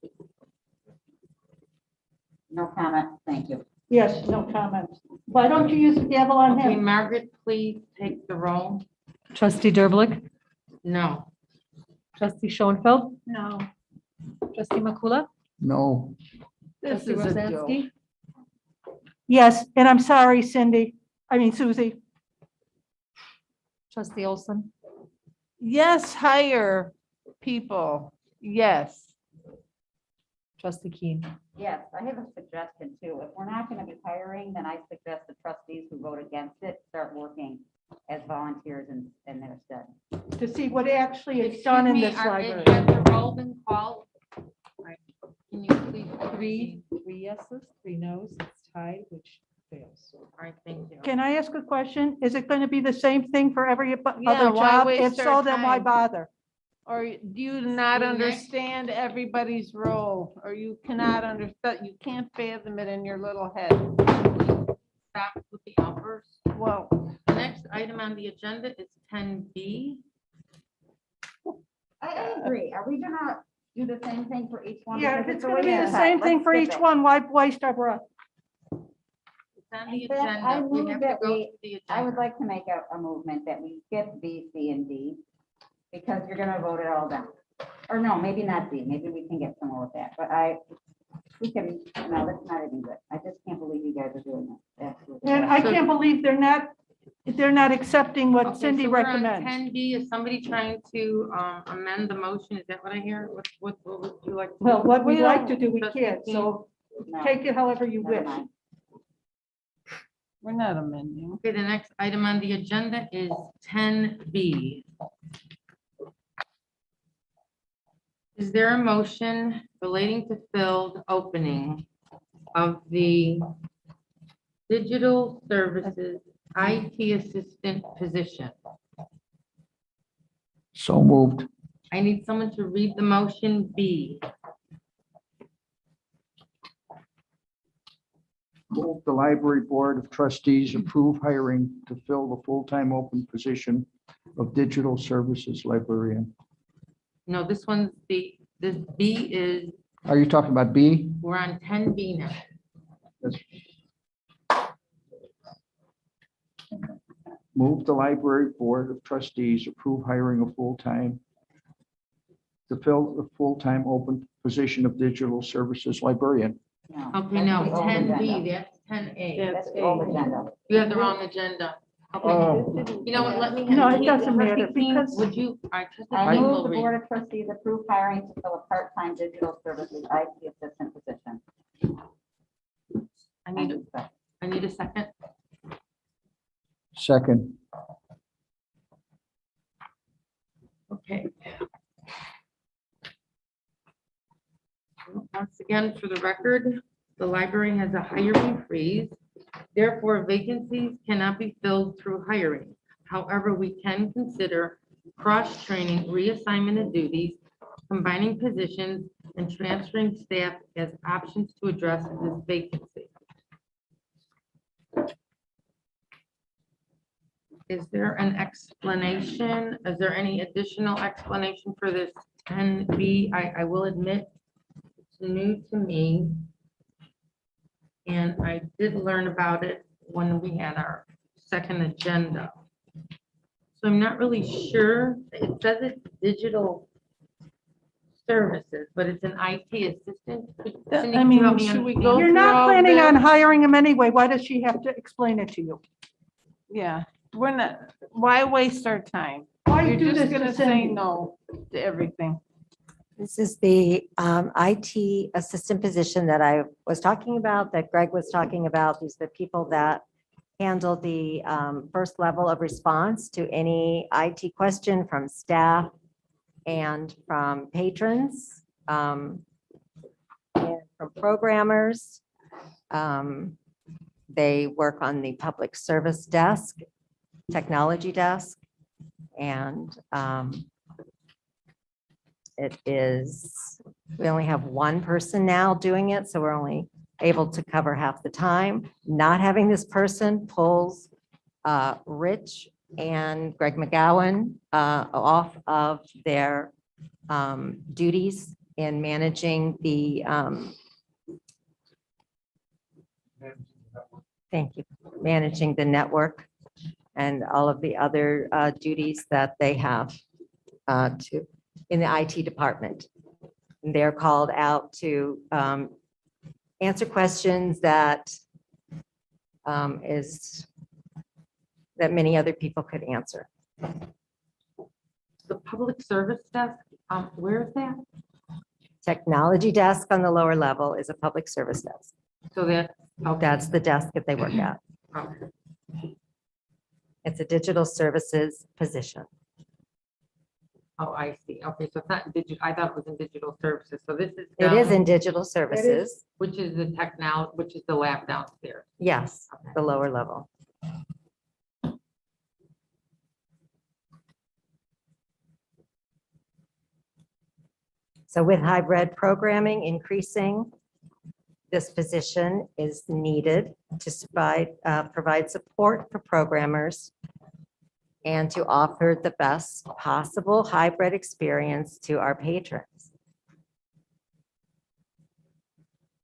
No comment, thank you. Yes, no comments. Why don't you use the gavel on Okay, him? Margaret, please take the roll. Trustee Derblick, No. trustee Schoenfeld, No, trustee Makula, No, This trustee is a joke. Rosansky, Yes, and I'm sorry, Susie. trustee Olson, Yes, hire people. Yes. Trustee Keen. Yes, I have a suggestion too. If we're not going to be hiring, then I suggest the trustees who vote against it start working as volunteers in their stead. To see what actually is done in this library. Has the roll been called? Can you please? Three yeses, 3 noes, it's tied, which fails. All right, thank you. Can I ask a question? Is it going to be the same thing for every Yeah, other why job? waste If our so, then why time? bother? Or do you not The next- understand everybody's role, or you cannot understand, you can't fathom it in your little head? Stop with the outbursts. Well, The next item on the agenda is 10B. I agree. Are we gonna do the same thing for each one? Yeah, if Because it's a going to be waste the of time. same thing Let's for skip each it. one, why waste our breath? It's on the In fact, I agenda. We move have to that go we- to the I would agenda. like to make a movement that we skip B, C, and D because you're gonna vote it all down. Or no, maybe not D. Maybe we can get somewhere with that. But we can, no, that's not even good. I just can't believe you guys are doing this. Absolutely. And I can't believe they're not accepting what Okay, Cindy so we're on recommends. 10B, is somebody trying to amend the motion? Is that what I hear? What would you like? to do? Well, what we'd We like to don't- do, we Trustee can't, so No, take it however you never wish. mind. we're not amending. Okay, the next item on the agenda is 10B. Is there a motion relating to fill the opening of the Digital Services IT Assistant position? So moved. I need someone to read the motion B. Move the Library Board of Trustees approve hiring to fill the full-time open position of Digital Services Librarian. No, this one's B. This B is, Are you talking about B? we're on 10B now. That's- Move the Library Board of Trustees approve hiring a full-time to fill the full-time open position of Digital Services Librarian. No, Okay, that's no, the old 10B, agenda. that's 10A. That's the old agenda. You have the wrong agenda. Okay, Oh, you know what, let me. No, it doesn't matter, Trustee King, because- Would you, all right, Trustee I King move will the read. Board of Trustees approve hiring to fill a part-time Digital Services IT Assistant position. I need a second. second. Okay. Once again, for the record, the library has a hiring freeze. Therefore, vacancies cannot be filled through hiring. However, we can consider cross-training, reassignment of duties, combining positions, and transferring staff as options to address this vacancy. Is there an explanation? Is there any additional explanation for this 10B? I will admit, it's new to me. And I did learn about it when we had our second agenda. So I'm not really sure. It says it's digital services, but it's an IT assistant. Cindy, I can you help mean, me should we understand? go You're through not all planning on this? hiring him anyway. Why does she have to explain it to you? Yeah, we're not, why waste our time? Why You're do just this gonna to say Cindy? no to everything. This is the IT assistant position that I was talking about, that Greg was talking about. These are the people that handle the first level of response to any IT question from staff and from patrons, and from programmers. They work on the public service desk, technology desk, and it is, we only have one person now doing it, so we're only able to cover half the time. Not having this person pulls Rich and Greg McGowan off of their duties in managing the, thank you, managing the network and all of the other duties that they have to, in the IT department. And they're called out to answer questions that that many other people could answer. The public service desk, where is that? Technology desk on the lower level is a public service desk. So that, okay. That's the desk that they work at. Okay. It's a digital services position. Oh, I see. Okay, so it's not digital, I thought it was in digital services. So this is. It is down- in digital services. Which is the technology, which is the lab downstairs. Yes, the lower level. So with hybrid programming increasing, this position is needed to provide support for programmers and to offer the best possible hybrid experience to our patrons.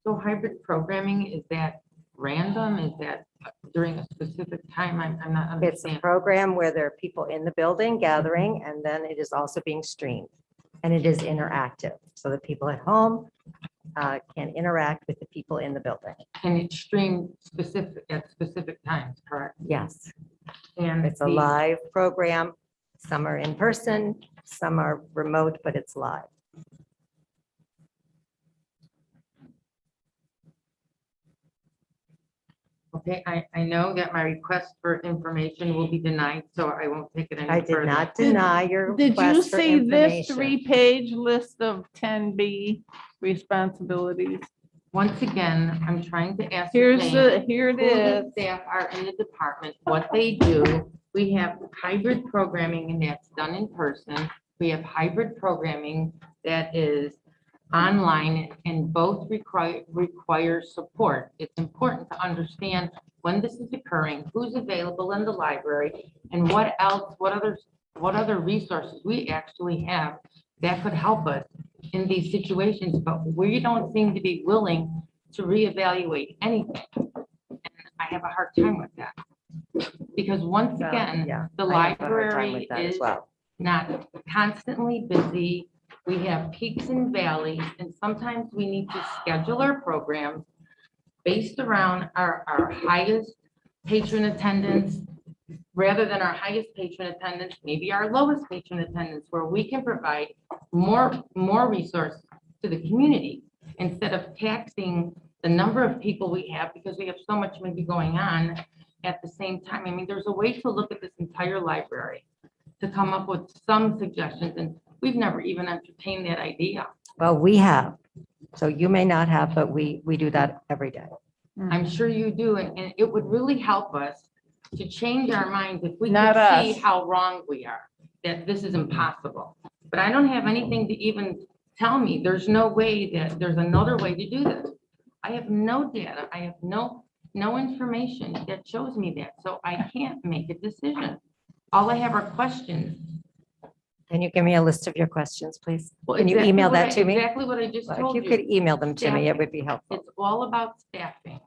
So hybrid programming, is that random? Is that during a specific time? I'm not It's a understanding. program where there are people in the building gathering, and then it is also being streamed. And it is interactive, so that people at home can interact with the people in the building. And it's streamed at specific times, correct? Yes, And it's a the- live program. Some are in person, some are remote, but it's live. Okay, I know that my request for information will be denied, so I won't take it any I further. did not deny your Did you request for see this information. 3-page list of 10B responsibilities? Once again, I'm trying to ask. Here it Who the is. staff are in the department, what they do. We have hybrid programming and that's done in person. We have hybrid programming that is online and both require support. It's important to understand when this is occurring, who's available in the library, and what else, what other resources we actually have that could help us in these situations, but we don't seem to be willing to reevaluate anything. And I have a hard time with that. Because once So, again, yeah, the I have a hard time library with that as is well. not constantly busy. We have peaks and valleys, and sometimes we need to schedule our programs based around our highest patron attendance, rather than our highest patron attendance, maybe our lowest patron attendance, where we can provide more resources to the community instead of taxing the number of people we have because we have so much maybe going on at the same time. I mean, there's a way to look at this entire library to come up with some suggestions, and we've never even entertained that idea. Well, we have. So you may not have, but we do that every day. I'm sure you do, and it would really help us to change our minds if we could Not see us. how wrong we are, that this is impossible. But I don't have anything to even tell me, there's no way that there's another way to do this. I have no data, I have no information that shows me that, so I can't make a decision. All I have are questions. Can you give me a list of your questions, please? Well, Can you exactly email what that I- to me? Exactly what I just Well, If told you you. could email them to me, it would be helpful. It's all about staffing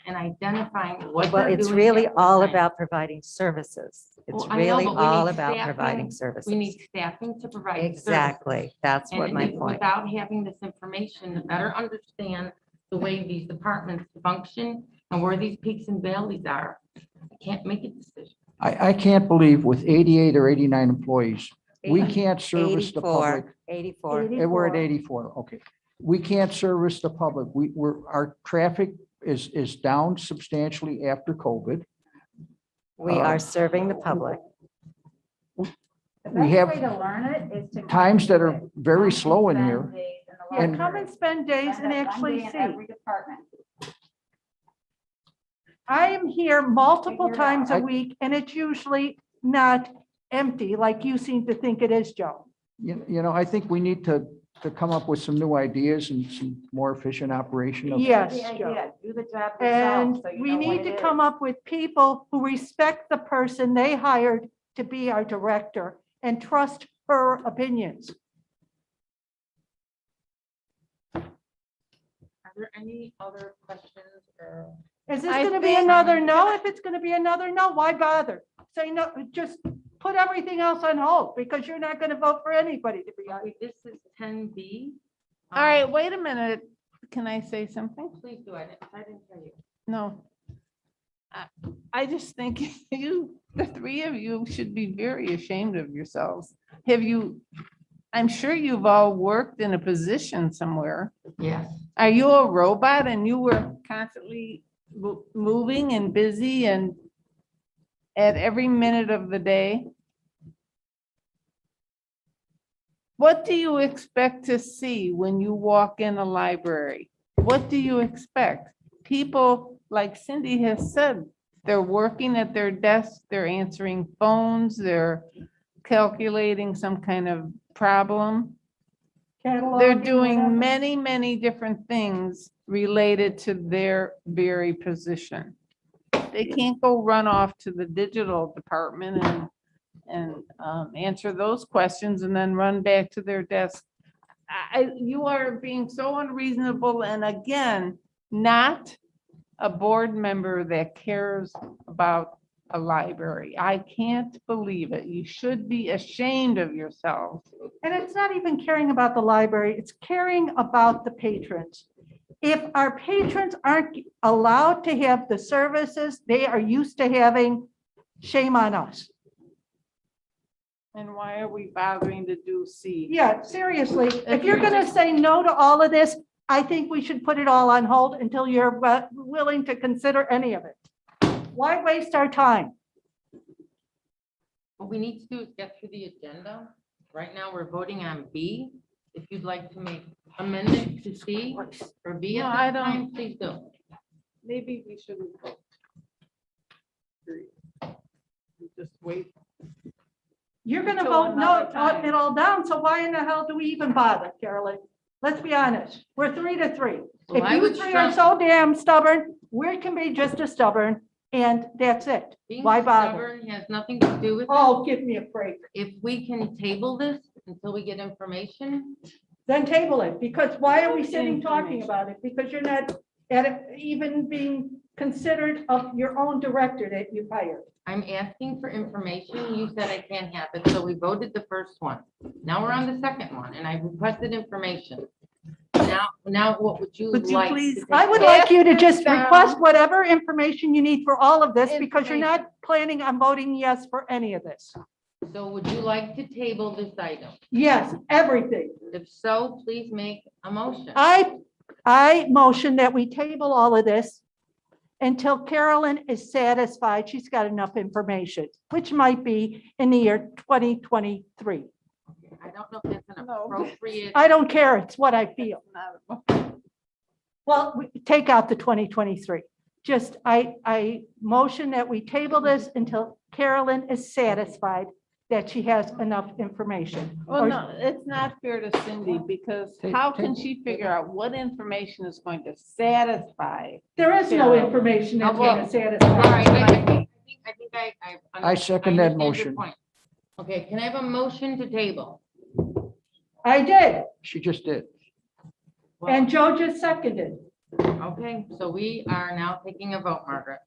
and identifying what Well, they're it's doing really at the all time. about providing services. It's Well, I know, really but we all need about staffing. providing services. We need staffing to provide. services. Exactly. That's what And my if- point. without having this information to better understand the way these departments function and where these peaks and valleys are, I can't make a decision. I can't believe with 88 or 89 employees, we 80, can't service the public. 84. And we're at 84, okay. We can't service the public. Our traffic is down substantially after COVID. We are serving the public. The We best have way to learn it is to. times that are very slow in here. Yeah, And- come and spend days and Spend one actually day in see. Every department. I am here multiple Figure it out. times a week and it's usually not empty like you seem to think it is, Joe. You know, I think we need to come up with some new ideas and some more efficient operation of. Yes, The Joe. idea, do the job And yourself. so you we know what need it to come is. up with people who respect the person they hired to be our director and trust her opinions. Are there any other questions or? Is this I gonna be think- another no? If it's gonna be another no, why bother? Say no, just put everything else on hold because you're not gonna vote for anybody to be on. Okay, this is 10B. All right, wait a minute. Can I say something? Please do, I didn't hear you. No. I just think you, the three of you should be very ashamed of yourselves. Have you I'm sure you've all worked in a position somewhere. Yes. Are you a robot and you were constantly moving and busy and at every minute of the day? What do you expect to see when you walk in a library? What do you expect? People, like Cindy has said, they're working at their desks, they're answering phones, they're calculating some kind of problem. They're Cataloging, doing whatever. many, many different things related to their very position. They can't go run off to the digital department and answer those questions and then run back to their desk. You are being so unreasonable, and again, not a board member that cares about a library. I can't believe it. You should be ashamed of yourselves. And it's not even caring about the library, it's caring about the patrons. If our patrons aren't allowed to have the services they are used to having, shame on us. And why are we bothering to do C? Yeah, seriously, if you're gonna say no to all of this, I think we should put it all on hold until you're willing to consider any of it. Why waste our time? What we need to do is get through the agenda. Right now, we're voting on B. If you'd like to make amendment to C or B No, at I this don't. time, please do. Maybe we shouldn't vote. Just wait. You're gonna Until vote no, another time. it all down, so why in the hell do we even bother, Carolyn? Let's be honest, we're 3-3. Well, I If you would three are stress- so damn stubborn, we can be just as stubborn, and that's it. Being Why bother? stubborn has nothing to do with it. Oh, give me a break. If we can table this until we get information, Then table it, because why are we sitting talking Information. about it? Because you're not at it, even being considered of your own director that you hired. I'm asking for information. You said I can't have it, so we voted the first one. Now we're on the second one, and I requested information. Now what would you Would you like? please- to I take would place? like you to just down. request whatever information you need for all of this, because you're Information. not planning on voting yes for any of this. So would you like to table this item? Yes, everything. If so, please make a motion. I motion that we table all of this until Carolyn is satisfied she's got enough information, which might be in the year 2023. I don't know if that's an No. appropriate. I don't care, it's what I feel. Not a- Well, take out the 2023. Just, I motion that we table this until Carolyn is satisfied that she has enough information. Well, Or- no, it's not fair to Cindy, because how can she figure out what information is going to satisfy? There is no Carolyn. information that's going to All satisfy. right, I think I second that understand your motion. point. Okay, can I have a motion to table? I did, She just did. Well, and Joe just seconded. Okay, so we are now taking a vote, Margaret.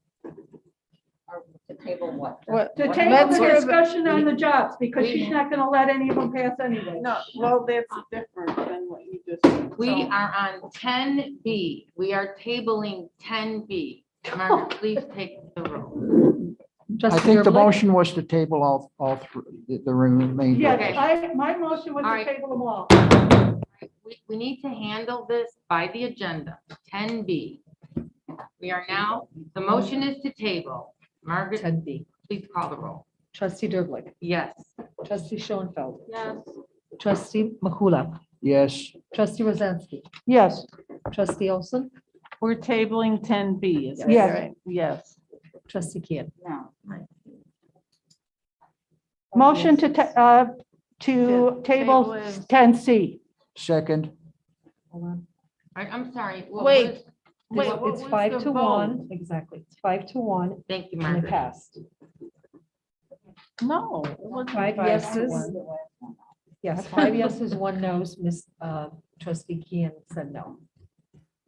To table what? What? To table Let's the hear discussion on the jobs, because we- she's not going to let any of them pass anyway. No, well, that's different than what you just said. We So- are on 10B. We are tabling 10B. Margaret, please take the roll. I think the motion was to table all three, the remainder. Yes, my motion was All to right. table them all. We need to handle this by the agenda, 10B. We are now, the motion is to table. Margaret, 10B. please call the roll. Trustee Derblick, Yes. trustee Schoenfeld, Yes. trustee Makula, Yes, trustee Rosansky, Yes, trustee Olson, We're tabling 10B, is that Yes. right? Yes. trustee Kian. No. motion to Table table is- 10C. second, Hold on. I'm sorry. what Wait. was- Wait, It's what it's was 5 the to vote? 1, exactly. It's 5 to 1, Thank you, and it Margaret. passed. No. it wasn't 5 5 to yeses. 1. Yes, 5 yeses, 1 noes. Miss trustee Kian said no.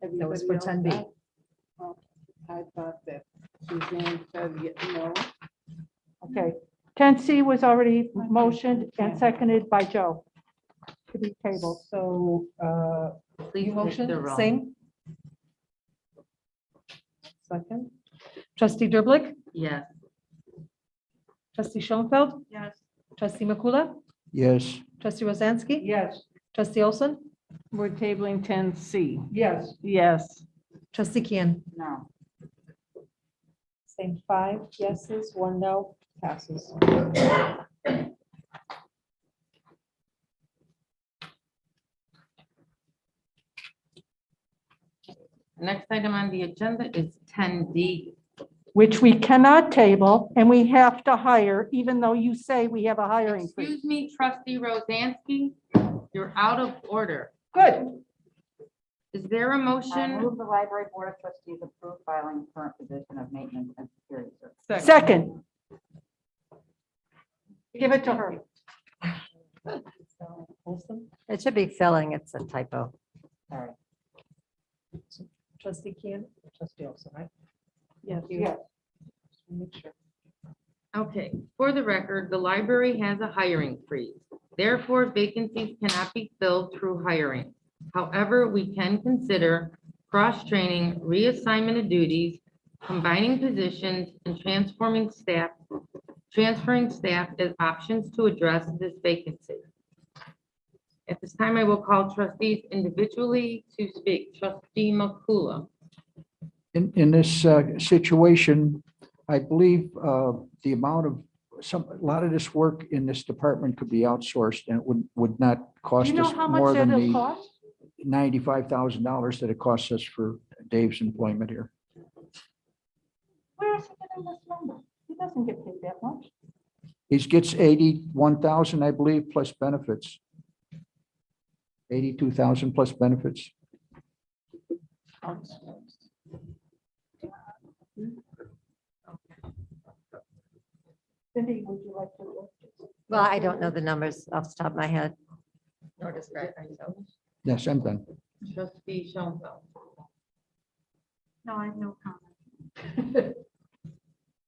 That was for 10B. I thought that Suzanne said no. Okay, 10C was already motioned and seconded by Joe to be tabled. So Please you take the motion, roll. same? Second. Trustee Derblick, Yes. trustee Schoenfeld, Yes. trustee Makula, Yes. Trustee Rozansky? Yes. Trustee Olson? We're tabling 10C. Yes. Yes. Trustee Kian? No. Same 5 yeses, 1 no, passes. The next item on the agenda is 10D. Which we cannot table and we have to hire, even though you say we have a hiring freeze. Excuse me, trustee Rozansky, you're out of order. Good. Is there a I motion? move the Library Board of Trustees approve filing current position of Maintenance and Security Supervisor. Second. Give it to her. Olson? It should be filling. It's a typo. Sorry. Trustee Kian? Trustee Olson, right? Yes. Yes. Make sure. Okay, for the record, the library has a hiring freeze. Therefore, vacancies cannot be filled through hiring. However, we can consider cross-training, reassignment of duties, combining positions, and transferring staff as options to address this vacancy. At this time, I will call trustees individually to speak. Trustee Makula. In this situation, I believe the amount of a lot of this work in this department could be outsourced and it would not Do cost you know us how more much than that'll the cost? $95,000 that it costs us for Dave's employment here. Where is he getting this number? He doesn't get paid that much. He gets 81,000, I believe, plus benefits. 82,000 plus benefits. Cindy, would you like to look? Well, I don't know the numbers off the top of my head. Nor does Brett myself. Yes, I'm done. Trustee Schoenfeld. No, I have no comment.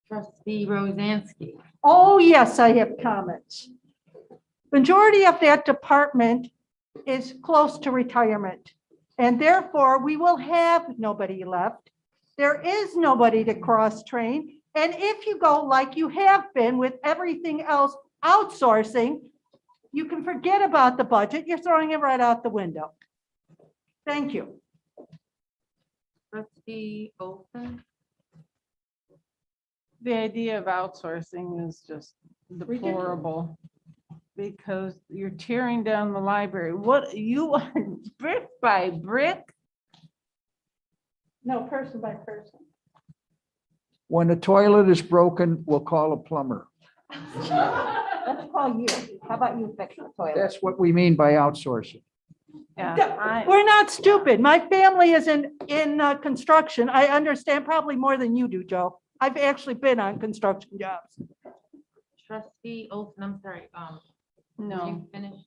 Trustee Rozansky. Oh, yes, I have comments. Majority of that department is close to retirement. And therefore, we will have nobody left. There is nobody to cross-train. And if you go like you have been with everything else outsourcing, you can forget about the budget. You're throwing it right out the window. Thank you. Trustee Olson. The idea of outsourcing is just deplorable because you're tearing down the library. What you are brick by brick. No, person by person. When the toilet is broken, we'll call a plumber. Let's call you. How about you fix the toilet? That's what we mean by outsourcing. Yeah, We're not stupid. My family is in construction. I understand probably more than you do, Joe. I've actually been on construction jobs. Trustee Olson, I'm sorry. No, You finished?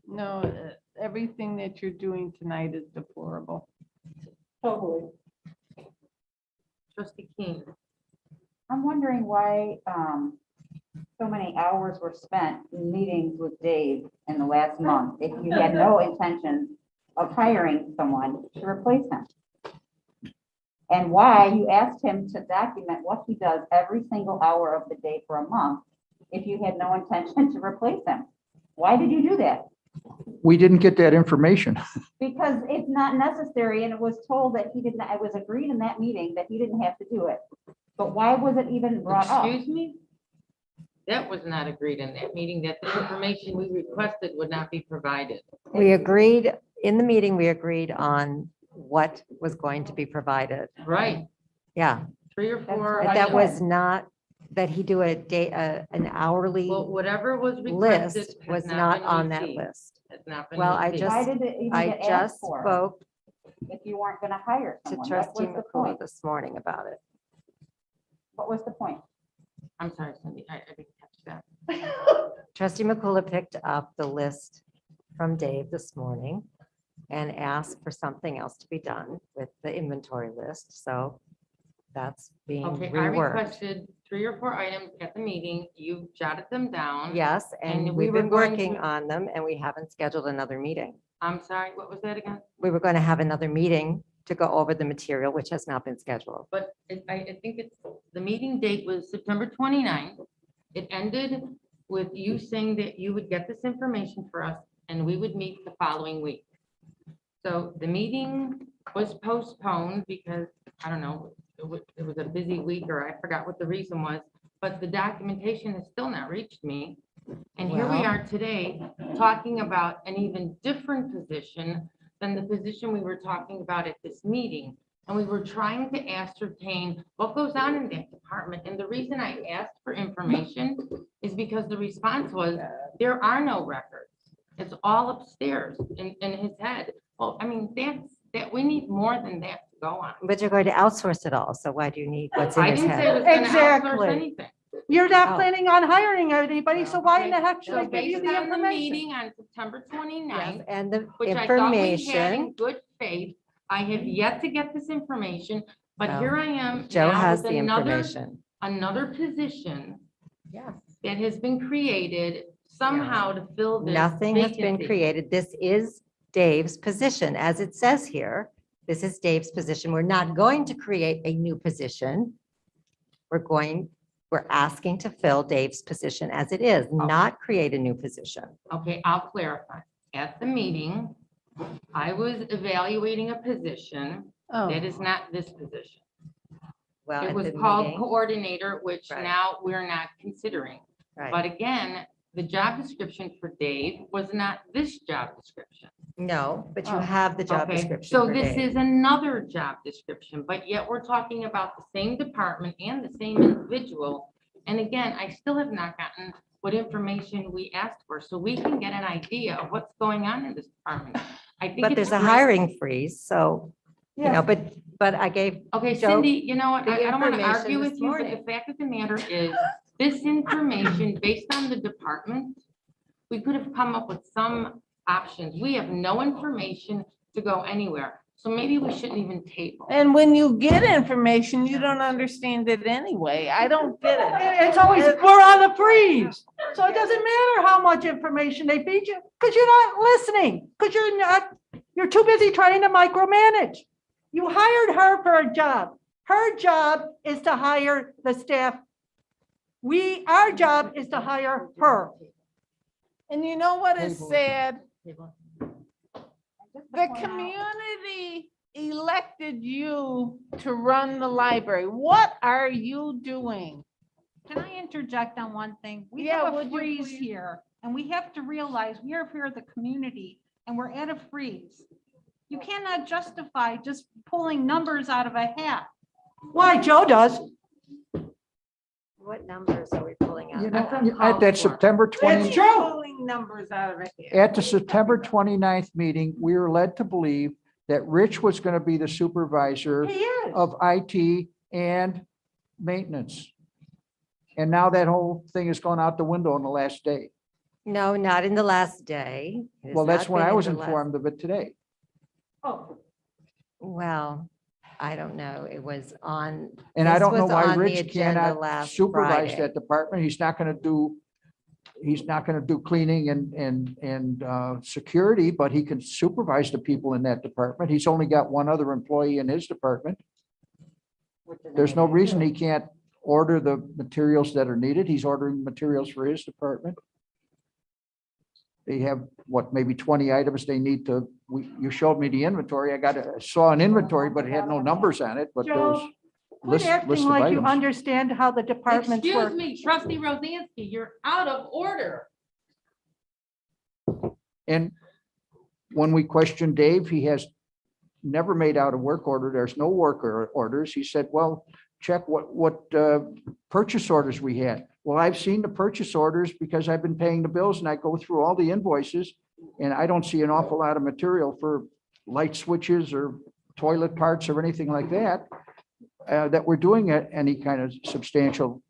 no, everything that you're doing tonight is deplorable. Totally. Trustee King. I'm wondering why so many hours were spent in meetings with Dave in the last month if you had no intention of hiring someone to replace him. And why you asked him to document what he does every single hour of the day for a month if you had no intention to replace him. Why did you do that? We didn't get that information. Because it's not necessary, and it was told that he didn't, it was agreed in that meeting that he didn't have to do it. But why was it even brought up? Excuse me? That was not agreed in that meeting, that the information we requested would not be provided. We agreed, in the meeting, we agreed on what was going to be provided. Right, Yeah, 3 or 4. but that items. was not, that he do a day, an hourly Well, whatever was requested. list has was not been on that received. list. Has not been Well, I received. Why just- did it even I get just asked for spoke if you weren't gonna hire to someone? What trustee was the McCool point? this morning about it. What was the point? I'm sorry, Cindy, I didn't catch that. Trustee McCullough picked up the list from Dave this morning and asked for something else to be done with the inventory list. So that's being Okay, I reworked. requested 3 or 4 items at the meeting. You jotted them down. Yes, And and we we've were been going working to- on them and we haven't scheduled another meeting. I'm sorry, what was that again? We were going to have another meeting to go over the material, which has not been scheduled. But I think it's, the meeting date was September 29th. It ended with you saying that you would get this information for us and we would meet the following week. So the meeting was postponed because, I don't know, it was a busy week, or I forgot what the reason was, but the documentation has still not reached me. And here we Well. are today talking about an even different position than the position we were talking about at this meeting. And we were trying to ascertain what goes on in that department. And the reason I asked for information is because the response was, there are no records. It's all upstairs in his head. Well, I mean, we need more than that to go on. But you're going to outsource it all, so why do you need what's in I his didn't say it head? was gonna Exactly. outsource anything. You're not Oh. planning on hiring anybody, so why in the heck should I So give you based the on the information? meeting on September 29th, Yes, and the which I thought we had in information, good faith, I have yet to get this information, but No. here I am Joe now has with the another information. position Yes. that has been created somehow to fill this Nothing has been vacancy. created. This is Dave's position, as it says here. This is Dave's position. We're not going to create a new position. We're asking to fill Dave's position as it is, not create a new position. Okay, I'll clarify. At the meeting, I was evaluating a position Oh, that is not this position. Well, It at was the called meeting, coordinator, which Right. now we're not considering. right. But again, the job description for Dave was not this job description. No, but you Oh, have the job Okay, description so for this Dave. is another job description, but yet we're talking about the same department and the same individual. And again, I still have not gotten what information we asked for, so we can get an idea of what's going on in this department. I think But it's there's a great- hiring freeze, so, you know, but I gave, Okay, Joe, Cindy, you know what, the I don't want to information argue this with you, but the morning. fact of the matter is, this information, based on the department, we could have come up with some options. We have no information to go anywhere, so maybe we shouldn't even table. and when you get information, you don't understand it anyway. I don't get it. It's always, we're on a freeze. So it doesn't matter how much information they feed you, because you're not listening, because you're too busy trying to micromanage. You hired her for a job. Her job is to hire the staff. Our job is to hire her. And you know what is Table. sad? Just to The point out- community elected you to run the library. What are you doing? Can I interject on one thing? We Yeah, have a would you freeze please? here, and we have to realize we are here, the community, and we're at a freeze. You cannot justify just pulling numbers out of a hat. Why, Joe does. what numbers are we pulling You out? know, That's at uncalled that for. September 20, It's pulling numbers out of a hat. at the September 29th meeting, we were led to believe that Rich was going to be the supervisor He is. of IT and maintenance. And now that whole thing has gone out the window on the last day. No, not in the last day. It has Well, that's not when been I in was the last- informed of it today. Oh, Well, I don't know. It was on. And I this don't know was why on the Rich agenda cannot last supervise Friday. that department. He's not going to do cleaning and security, but he can supervise the people in that department. He's only got one other employee in his department. There's no reason he can't order the materials that are needed. He's ordering materials for his department. They have, what, maybe 20 items they need to, you showed me the inventory. I saw an inventory, but it had no numbers on it, but there was Joe, quit list acting of like you items. understand how the departments Excuse work. me, trustee Rosansky, you're out of order. And when we questioned Dave, he has never made out a work order. There's no work orders. He said, well, check what purchase orders we had. Well, I've seen the purchase orders because I've been paying the bills and I go through all the invoices and I don't see an awful lot of material for light switches or toilet parts or anything like that, that we're doing at any kind of substantial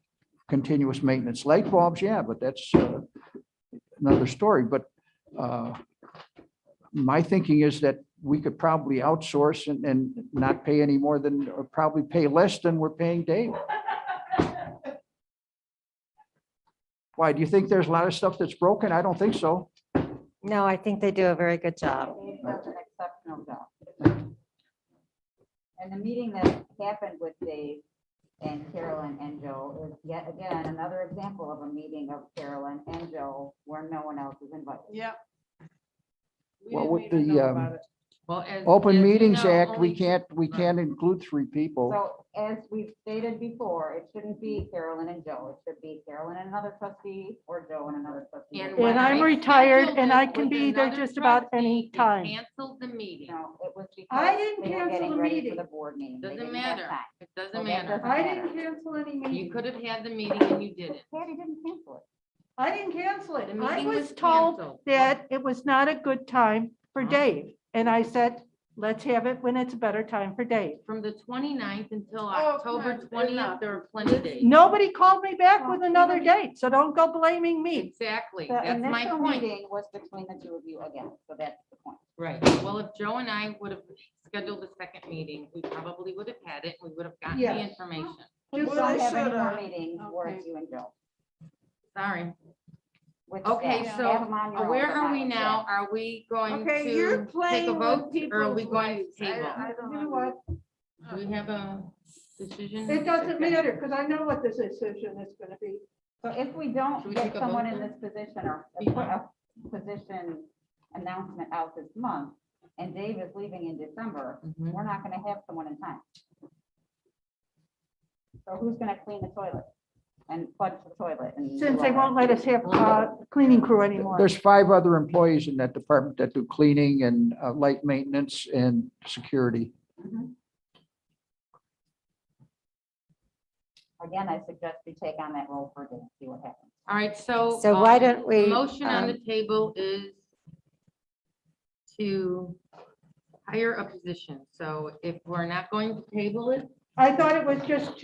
continuous maintenance. Light bulbs, yeah, but that's another story. But my thinking is that we could probably outsource and not pay any more than, or probably pay less than we're paying Dave. Why, do you think there's a lot of stuff that's broken? I don't think so. No, I think they do a very good job. Dave does an exceptional job. And the meeting that happened with Dave, And Carolyn and Joe is yet again another example of a meeting of Carolyn and Joe where no one else is invited. Yep. We Well, didn't with even the, know about it. Well, as Open you Meetings know, Act, only we can't include 3 people. So as we've stated before, it shouldn't be Carolyn and Joe. It should be Carolyn and another trustee or Joe and another trustee. And And when I'm I retired scheduled and it I can with be there another just about any trustee, they time. Canceled the meeting. No, it was because I didn't they were cancel getting the ready meeting. for the board meeting. They Doesn't didn't have matter. time. It doesn't Well, that matter. doesn't- I didn't cancel any You meeting. could have had the meeting and you didn't. Patty didn't cancel it. I didn't cancel it. The I meeting was was told canceled. that it was not a good time for Huh? Dave. And I said, let's have it when it's a better time for Dave. From the 29th until Oh, October come on, 20th, enough. there were plenty of days. Nobody called me back with another date, so don't go blaming me. Exactly. The That's my initial point. meeting was between the two of you again, so that's the point. Right. Well, if Joe and I would have scheduled the second meeting, we probably would have had it. We would have gotten the Yes. information. We Well, don't they have any more should've. meetings where it's Okay. you and Joe. Sorry. With Okay, staff. so Have 'em on your own, where but are not we with now? staff. Are we going Okay, you're to take a playing vote with or are we people's going lives. to table? I don't You know what? Do we have a decision? It doesn't matter because I know what this decision is going to be. So if we Should don't we get take a someone vote in then? this position or Yeah. put a position announcement out this month, and Dave is leaving in December, Mhm. we're not gonna have someone in time. So who's gonna clean the toilet and flush the toilet? And Since do they all won't that? let us have cleaning crew anymore. There's 5 other employees in that department that do cleaning and light maintenance and security. Again, I suggest we take on that role for Dave, see what happens. All right, so. So why don't the we, Motion on the table is to hire a position. So if we're not going to table it, I thought it was just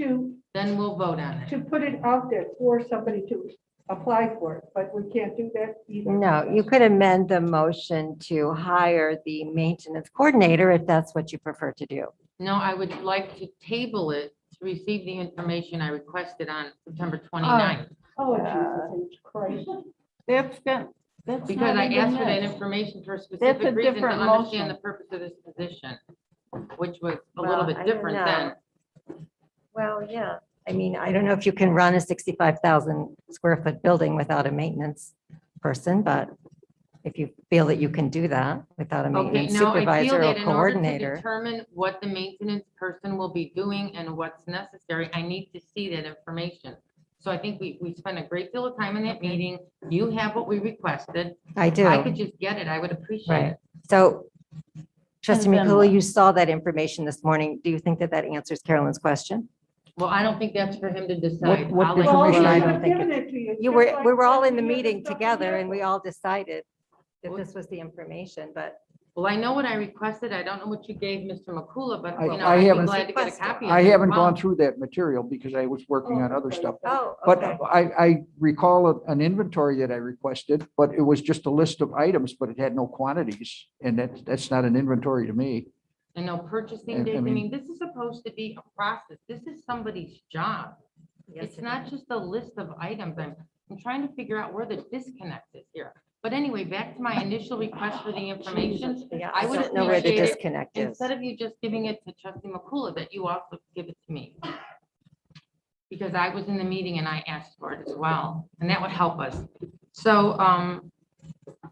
then we'll vote on it. to put it out there for somebody to apply for it, but we can't do that either. No, you could amend the motion to hire the maintenance coordinator if that's what you prefer to do. No, I would like to table it to receive the information I requested on September 29th. Oh, Jesus Christ. That's good. That's Because not I even asked for that this. information for a That's a specific reason to different understand motion. the purpose of this position, which was a Well, little I bit don't different than. know. Well, yeah, I mean, I don't know if you can run a 65,000 square foot building without a maintenance person, but if you feel that you can do that without a Okay, maintenance no, I feel supervisor or that in order to coordinator. determine what the maintenance person will be doing and what's necessary, I need to see that information. So I think we spent a great deal of time in that meeting. You have what we requested. I do. I could just get it. I would appreciate Right. it. So trustee then McCullough, what? you saw that information this morning. Do you think that that answers Carolyn's question? Well, I don't think that's for him to decide. what I'll let Well, you information- we I should don't have think given it to you. You just were, like we were all when in the we had meeting stuff in together the and we airport. all decided that this was the information, but Well, I know what I requested. I don't know what you gave Mr. McCullough, but I- you know, I I'd be haven't- glad to get a copy. of I it as haven't well. gone through that material because I was working on other stuff. oh, But okay. I recall an inventory that I requested, but it was just a list of items, but it had no quantities. And that's not an inventory to me. And no purchasing I dates. I mean- mean, this is supposed to be a process. This is somebody's job. Yes, It's it not is. just a list of items. I'm trying to figure out where the disconnect is here. But anyway, back to my initial request for the information. Yeah, I I would don't know where the appreciate it disconnect is. Instead of you just giving it to trustee McCullough, that you also give it to me. Because I was in the meeting and I asked for it as well, and that would help us. So,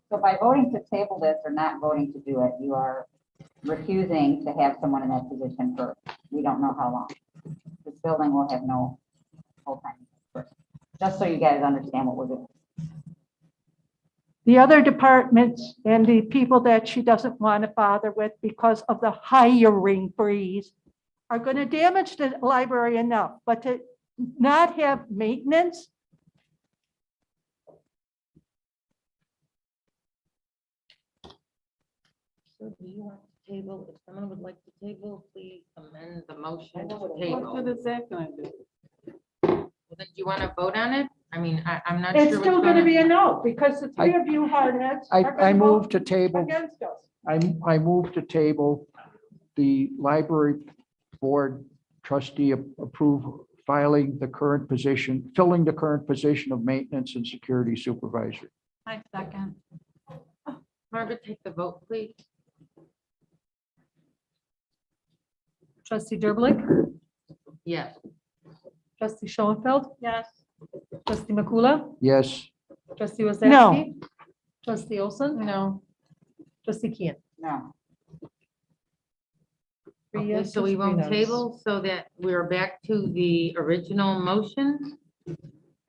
So by voting to table this or not voting to do it, you are refusing to have someone in that position for, we don't know how long. This building will have no full-time person. Just so you guys understand what we're doing. The other departments and the people that she doesn't want to bother with because of the hiring freeze are going to damage the library enough, but to not have maintenance. so do you want to table, if someone would like to table, please amend the motion to What table. good is that gonna do? Well, then do you want to vote on it? I mean, I'm not It's sure. still what's going to be a gonna- no because the three of you hardheads are I going to move vote to table, against us. I move to table the library board trustee approve filing the current position, filling the current position of maintenance and security supervisor. I second. Margaret, take the vote, please. Trustee Derblick, Yes. Trustee Schoenfeld, Yes. trustee Makula, Yes, trustee No. Rosansky. Trustee Olson, No, trustee Kian. No. Three Okay, yeses, so we three won't noes. table so that we're back to the original motion,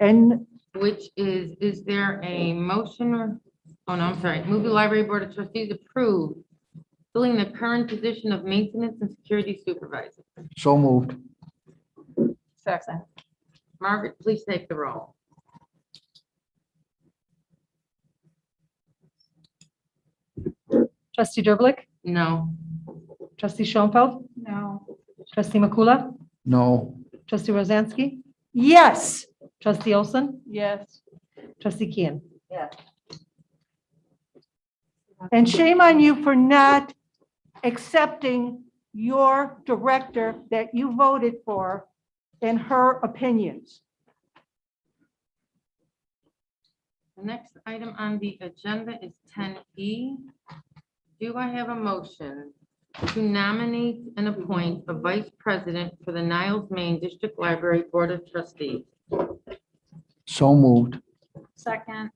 And which is there a motion or, oh no, I'm sorry, move the Library Board of Trustees approve filling the current position of Maintenance and Security Supervisor. so moved. second. Margaret, please take the roll. Trustee Derblick, No. trustee Schoenfeld, No. trustee Makula, No, trustee Rosansky, yes, trustee Olson, Yes, trustee Kian. and shame on you for not accepting your director that you voted for and her opinions. The next item on the agenda is 10E. Do I have a motion to nominate and appoint a vice president for the Niles-Maine District Library Board of Trustees? so moved. Second.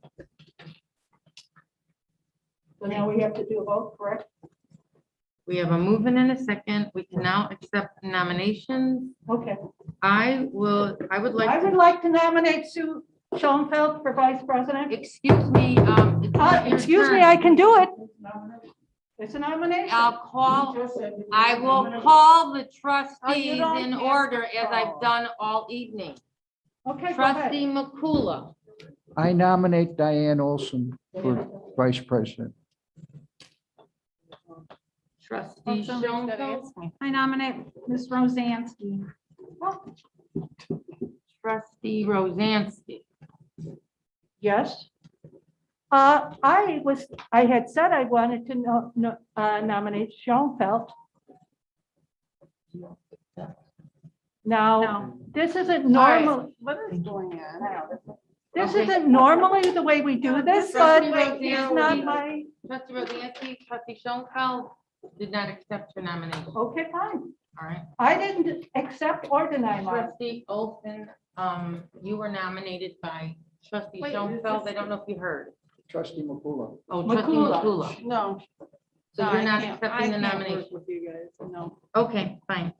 So now we have to do a vote, correct? We have a movement and a second. We can now accept nominations. Okay. I would I like would to, like to nominate Sue Schoenfeld for vice president. excuse me, it's not your Excuse me, turn. I can do it. It's a nomination. I will call the trustees don't in have to order as I've call. done all evening. Okay, go ahead. Trustee Makula, I nominate Diane Olson for vice president. trustee Schoenfeld, I nominate Ms. Rosansky. trustee Rosansky. Yes. I had said I wanted to nominate Schoenfeld. Now, No. this isn't normal, what is going on? this Okay. isn't normally the way we do this, but Trustee it's not Rosansky. my, Trustee Rosansky, trustee Schoenfeld did not accept your nomination. okay, fine. All right. I didn't accept or deny mine. Trustee Olson, you were nominated by trustee Wait, is Schoenfeld. I this- don't know if you heard. Trustee Makula. Oh, trustee Makula. Makula. No. So No, you're I not can't- accepting the I can't work nomination? with you guys, no. Okay, fine.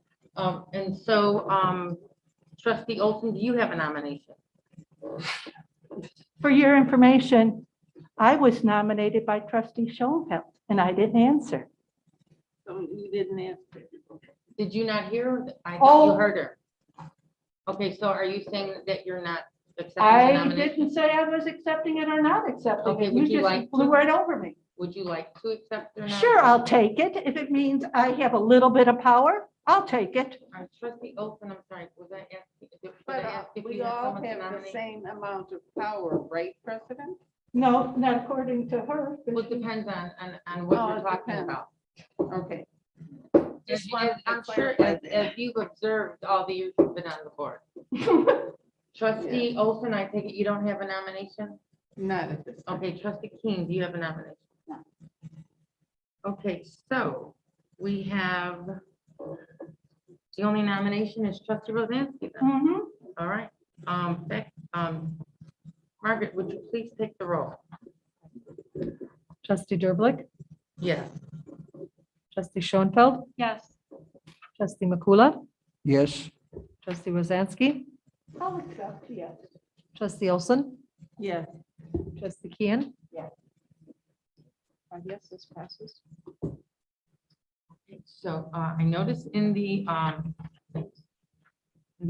And so, trustee Olson, do you have a nomination? For your information, I was nominated by trustee Schoenfeld and I didn't answer. So you didn't answer. Did you not hear? I thought you Oh. heard her. Okay, so are you saying that you're not accepting the I nomination? didn't say I was accepting it or not accepting Okay, it. would You you just like flew to? right over me. Would you like to accept or not? Sure, I'll take it. If it means I have a little bit of power, I'll take it. Trustee Olson, I'm sorry, was I asking? But if we you had all someone to have the nominate? same amount of power, right, President? No, not according to her. Well, it depends on what Oh, you're it talking depends. about. Okay. As, Just wanted to I'm sure clarify as, that. as you've observed all the years you've been on the board. Trustee Olson, I take it you don't have a nomination? Not at this time. Okay, trustee King, do you have a nomination? No. Okay, so we have, the only nomination is trustee Rosansky then. Mhm. All right, Margaret, would you please take the roll? Trustee Derblick, Yes. trustee Schoenfeld, Yes. trustee Makula, Yes, trustee Rosansky, I'll accept, yes. trustee Olson, Yes. trustee Kian. Yes, this passes. So I noticed in the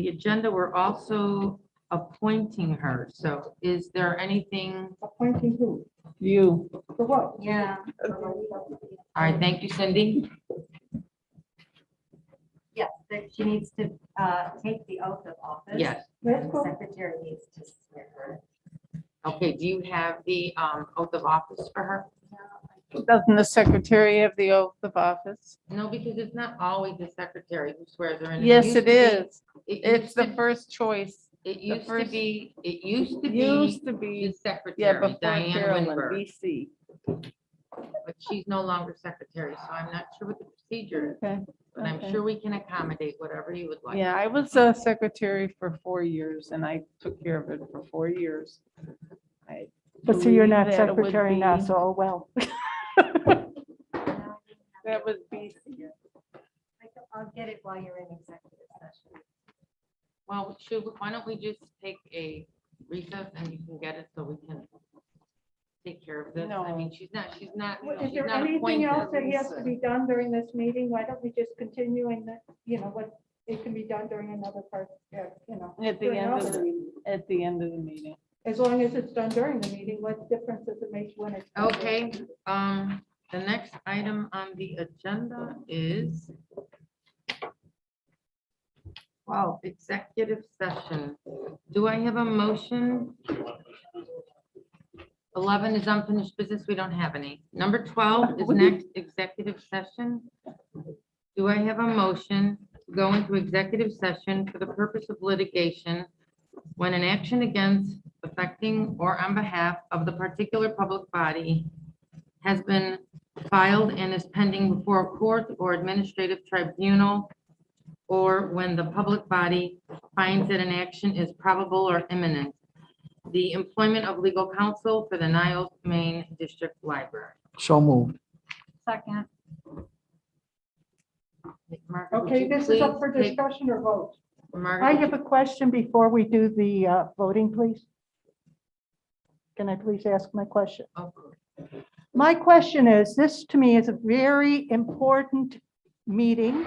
agenda, we're also appointing her. So is there anything? Appointing who? You. For what? Yeah. All right, thank you, Cindy. Yes, that she needs to take the oath of office. Yes. That's The cool. secretary needs to swear her. Okay, do you have the oath of office for her? Doesn't the secretary have the oath of office? No, because it's not always the secretary who swears her in. Yes, used it to be- is. it It's used the to- first choice. It used to first- be, Used to the be, yeah, secretary, before Diane Carolyn, Winberg. BC. but she's no longer secretary, so I'm not sure what the procedure is. Okay. But I'm Okay. sure we can accommodate whatever you would like. Yeah, I was a secretary for 4 years and I took care of it for 4 years. I But see, you're not believe that it would secretary now, be- so oh well. That would be, I'll get it while you're in executive session. Well, why don't we just take a recess and you can get it so we can take care of this? I mean, she's not, Is she's there not anything else appointed. that has to be done during this meeting? Why don't we just continue in the, what, it can be done during another part, at the end of the meeting. as long as it's done during the meeting, what difference does it make when it's? done? Okay, the next item on the agenda is executive session. Do I have a motion? 11 is unfinished business. We don't have any. Number 12 is next executive session. Do I have a motion to go into executive session for the purpose of litigation when an action against, affecting, or on behalf of the particular public body has been filed and is pending before a court or administrative tribunal, or when the public body finds that an action is probable or imminent? The employment of legal counsel for the Niles-Maine District Library. So moved. Second. Margaret, would Okay, you this is up please for take- discussion or vote. Margaret, I would have a question before we do the voting, please. Can I please ask my question? you- of course. My question is, this to me is a very important meeting,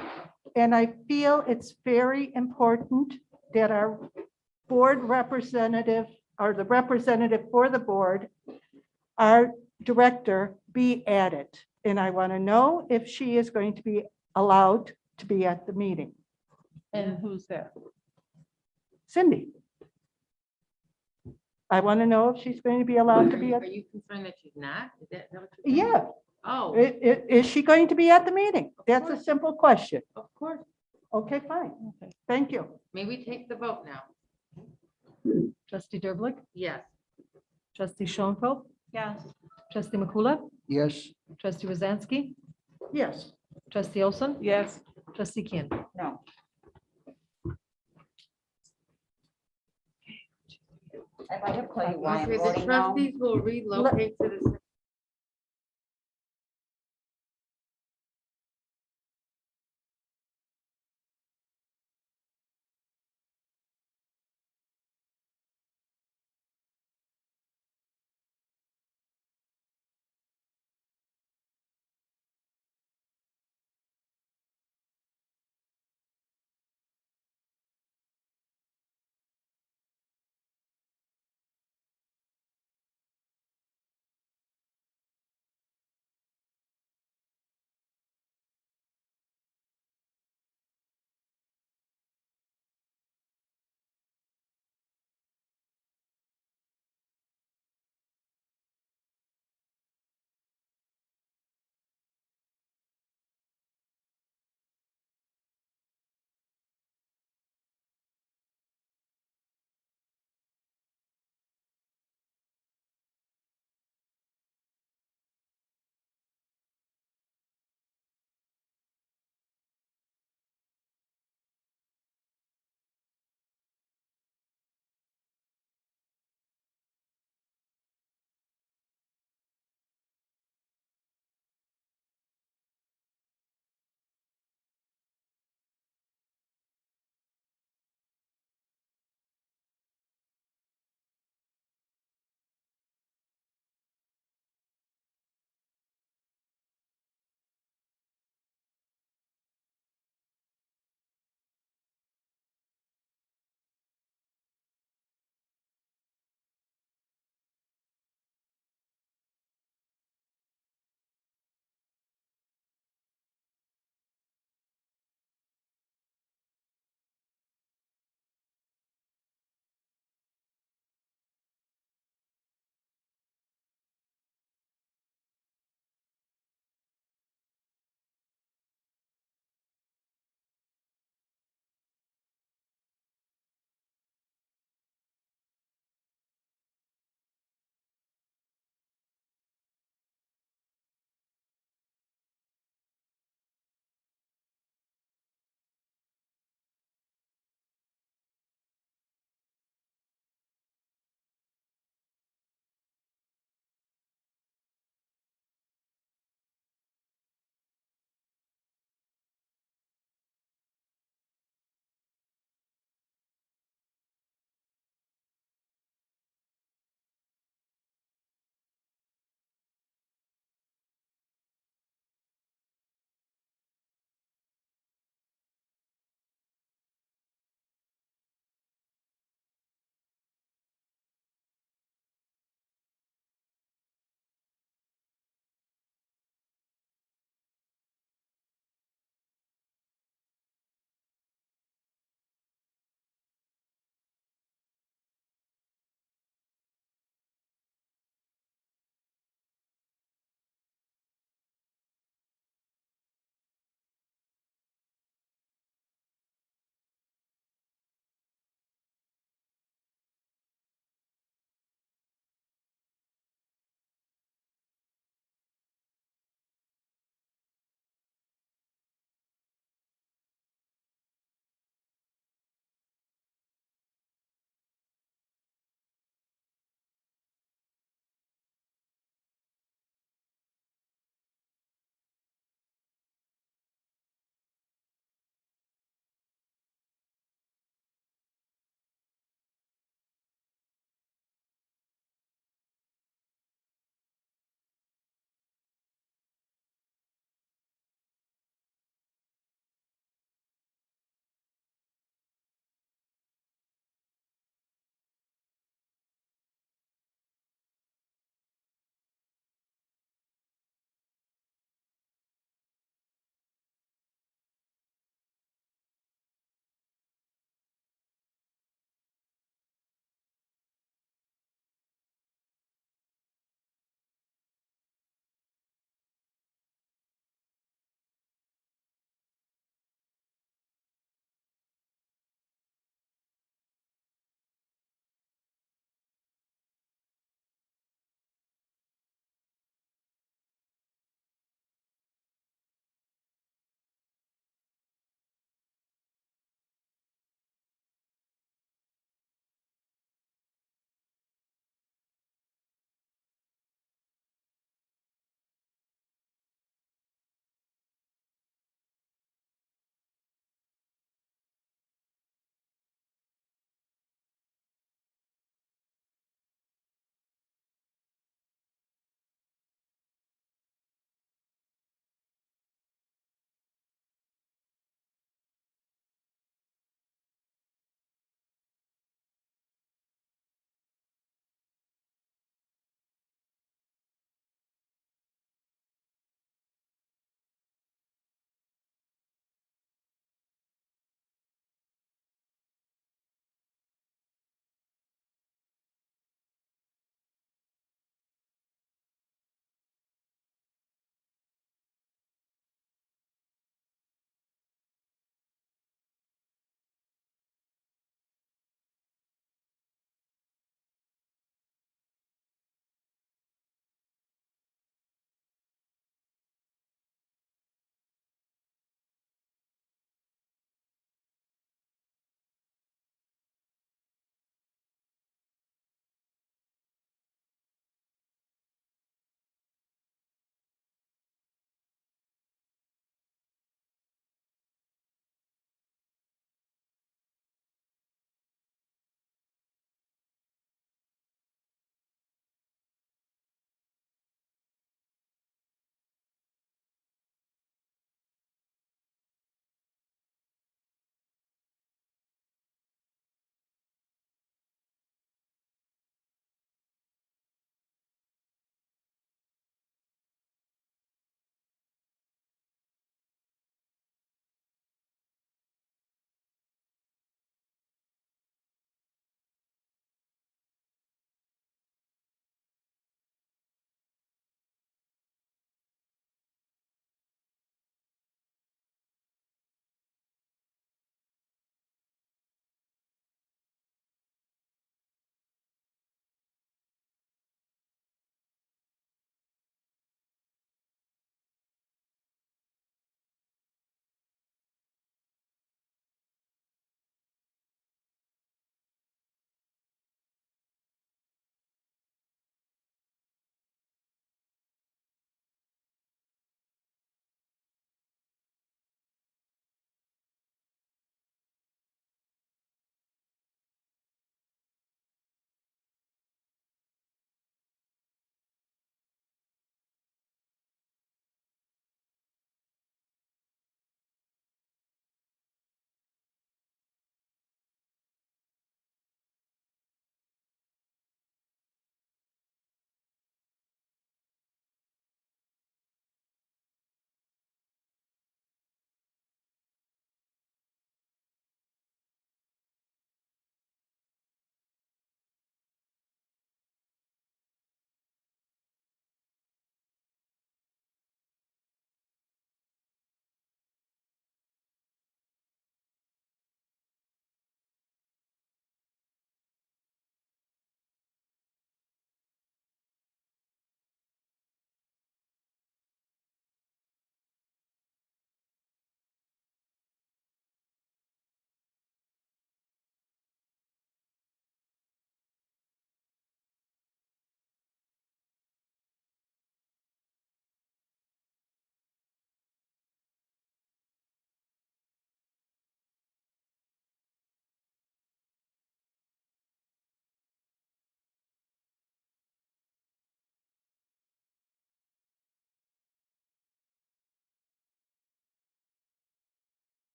and I feel it's very important that our board representative, or the representative for the board, our director, be added. And I want to know if she is going to be allowed to be at the meeting. And who's that? Cindy. I want to know if she's going to be allowed to Are be you- at, are you concerned that she's not? Is that what you're saying? yeah, Oh, is she going to be at the meeting? That's a simple question. of course. Okay, fine. Thank you. May we take the vote now? Trustee Derblick, Yes. trustee Schoenfeld, Yes. trustee Makula, Yes. trustee Rozansky, Yes. trustee Olson, Yes. trustee Ken. No. If I could tell you why I'm Okay, the voting no. trustees will relocate to the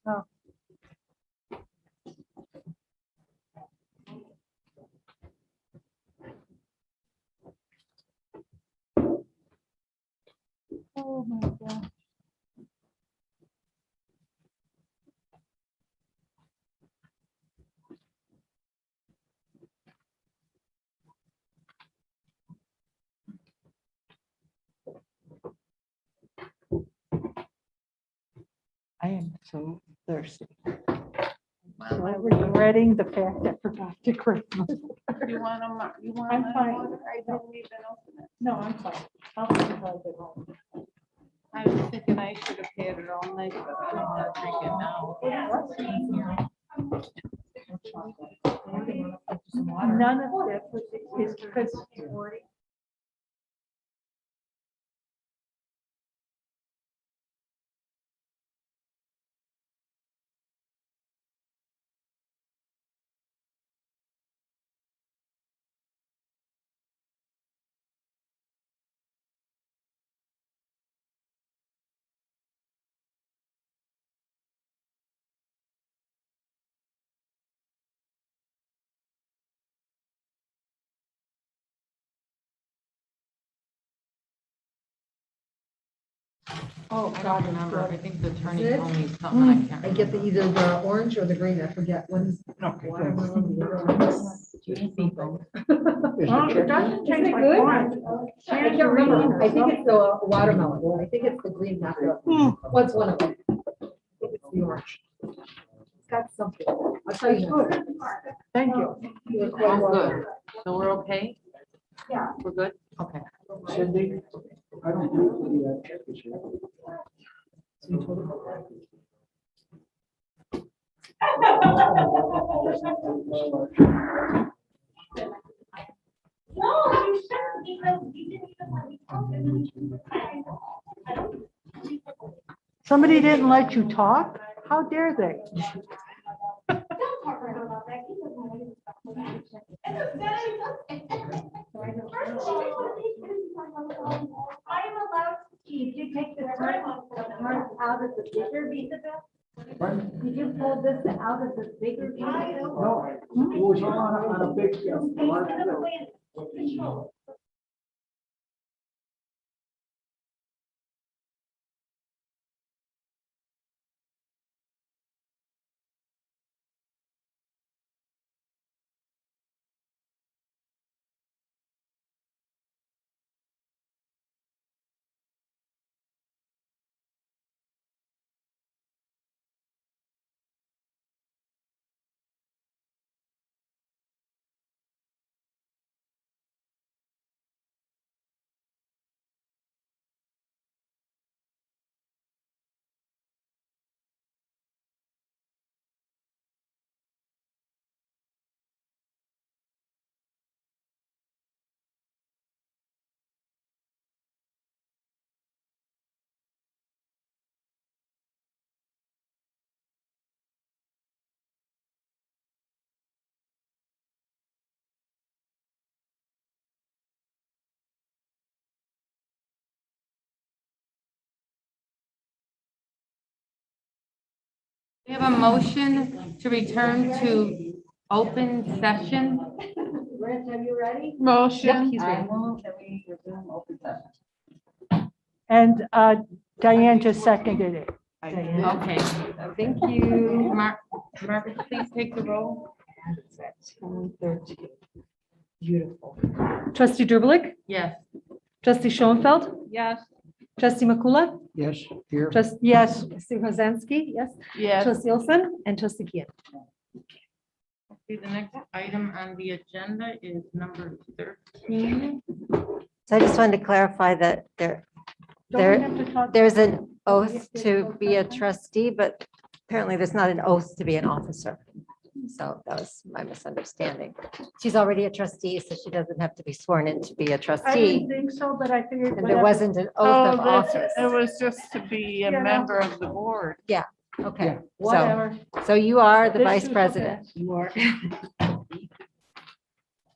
Oh, my God. I am so thirsty. I'm regretting the fact that I forgot to Christmas. You want them, you want I'm them? fine. I didn't even open it. No, I'm fine. I'll drink it when I get home. I was thinking I should have had it all night, but I don't want to drink it now. None of this is because Oh, I God, don't remember. I think the attorney Is it? told me something. I can't I get the remember. either the orange or the green, I forget one's. watermelon, the other one's something. well, it doesn't Is taste it like good? wine. I can't remember, I think it's the watermelon, I think it's the green, not the, what's one of them? I think it's the orange. It's got something, I'll tell you. next time. Thank you. You're quite I'm welcome. good. So we're okay? Yeah. We're good? Okay. Cindy, I don't believe the check is here. Somebody didn't let you talk? How dare they? I am allowed to keep, you take the part out of the bigger piece of it? Did you pull this out of the bigger piece? No, it was on a big scale. We have a motion to return to open session. Rich, are you ready? Motion. I move that we resume open session. And Diane just seconded it. Okay. Thank you. Margaret, please take the roll. Beautiful. Trustee Drublik, Yes. trustee Schoenfeld, Yes. trustee Makula, Yes, here. Yes, trustee Rozansky, yes, Yes. trustee Olson, and trustee Kian. Okay, the next item on the agenda is number 13. So I just wanted to clarify that don't we there, have to talk? there's an oath to be a trustee, but apparently there's not an oath to be an officer. So that was my misunderstanding. She's already a trustee, so she doesn't have to be sworn in to be a I trustee. didn't think so, but I figured. And there whatever. wasn't an oath of office. It was just to be a Yeah. member of the board. Okay, so, Whatever. so you are the This vice is okay. president. You are. Yeah,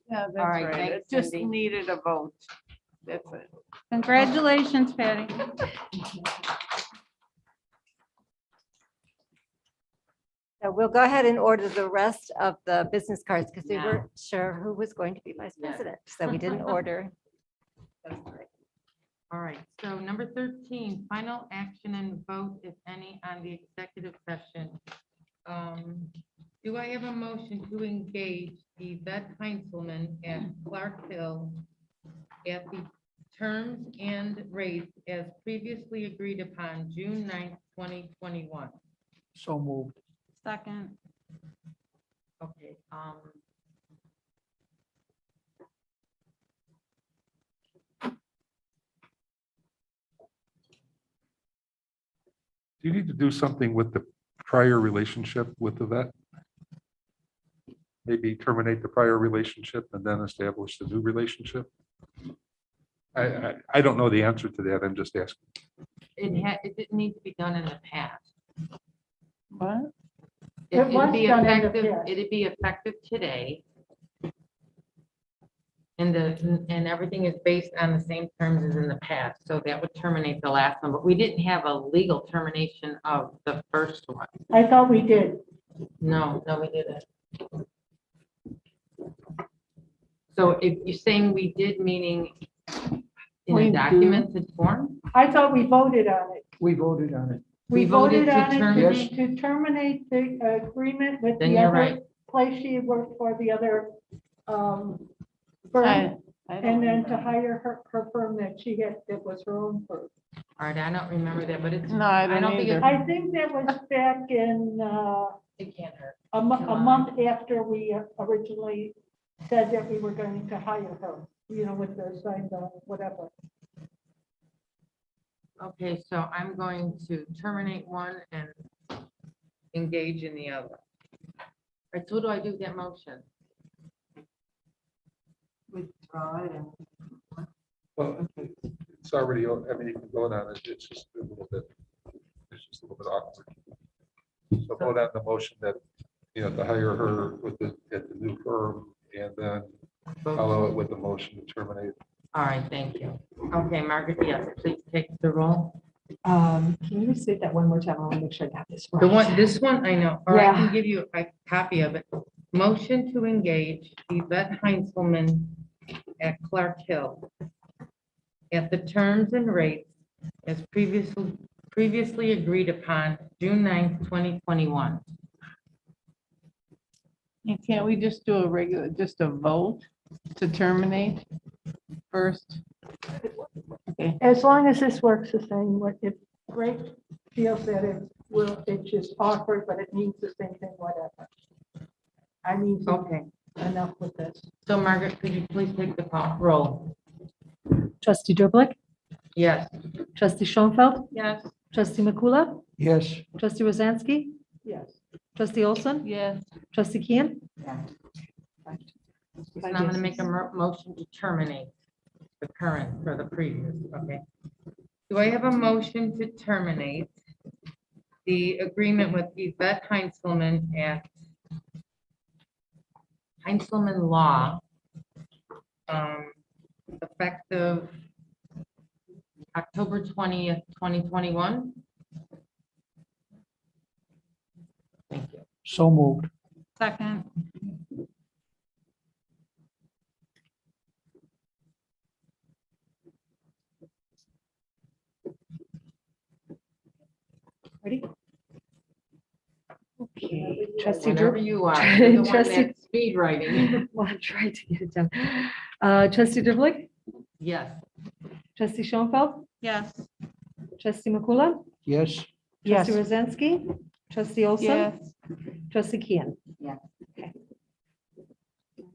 that's All right, right. It thanks, just Cindy. needed a vote. That's it. Congratulations, Patty. So we'll go ahead and order the rest of the business cards because we Yeah. weren't sure who was going to be vice Yeah. president. So we didn't order. those three. All right, so number 13, final action and vote, if any, on the executive session. Do I have a motion to engage Yvette Heinzelman at Clark Hill at the terms and rates as previously agreed upon June 9th, 2021? So moved. Second. Okay, Do you need to do something with the prior relationship with the vet? Maybe terminate the prior relationship and then establish the new relationship? I don't know the answer to that. I'm just asking. it didn't need to be done in the past. What? It was It'd be done in the effective, past. it'd be effective today. And everything is based on the same terms as in the past, so that would terminate the last one, but we didn't have a legal termination of the first one. I thought we did. No, we didn't. So if you're saying we did, meaning in We a do. documented form? I thought we voted on it. We voted on it. We voted to on it terminate? to terminate the agreement with Then the you're other right. place she worked for, the other firm, I don't and then to remember. hire her firm that she had, that was her own firm. All right, I don't remember that, but it's. No, I don't think either. I think that was back in It can't hurt. a month after we originally said that we were going to hire her, with the signed, whatever. Okay, so I'm going to terminate one and engage in the other. All right, so what do I do with that motion? Withdraw it and. Well, it's already, I mean, you can vote on it. It's just a little bit awkward. So vote on the motion that, to hire her at the new firm and then follow it with the motion to terminate. All right, thank you. Okay, Margaret, yes, please take the roll. Can you restate that one more time? I want to make sure I got this right. This one I know, or I Yeah. can give you a copy of it. Motion to engage Yvette Heinzelman at Clark Hill at the terms and rates as previously agreed upon June 9th, 2021. And can't we just do just a vote to terminate first? Okay, As long as this works the same way, if Greg feels that it's just awkward, but it means the same thing, whatever. I mean, Okay, enough with this. so Margaret, could you please take the roll? Trustee Drblick, Yes. trustee Schoenfeld, Yes. trustee Makula, Yes. trustee Rozansky, Yes. trustee Olson, yes, trustee Kean. So I'm going to make a motion to terminate the current for the previous, okay? Do I have a motion to terminate the agreement with Yvette Heinzelman at Heinzelman Law, effective October 20th, 2021? Thank you. So moved. Second. Ready? Okay, trustee Whenever Drblick. you are, you're the one Trustee- that's speed writing. Well, I'm trying to get it done. Trustee Drblick, Yes. trustee Schoenfeld, Yes. trustee Makula, Yes. Yes. trustee Rozansky, trustee Olson, yes. trustee Kean. Yeah. Okay.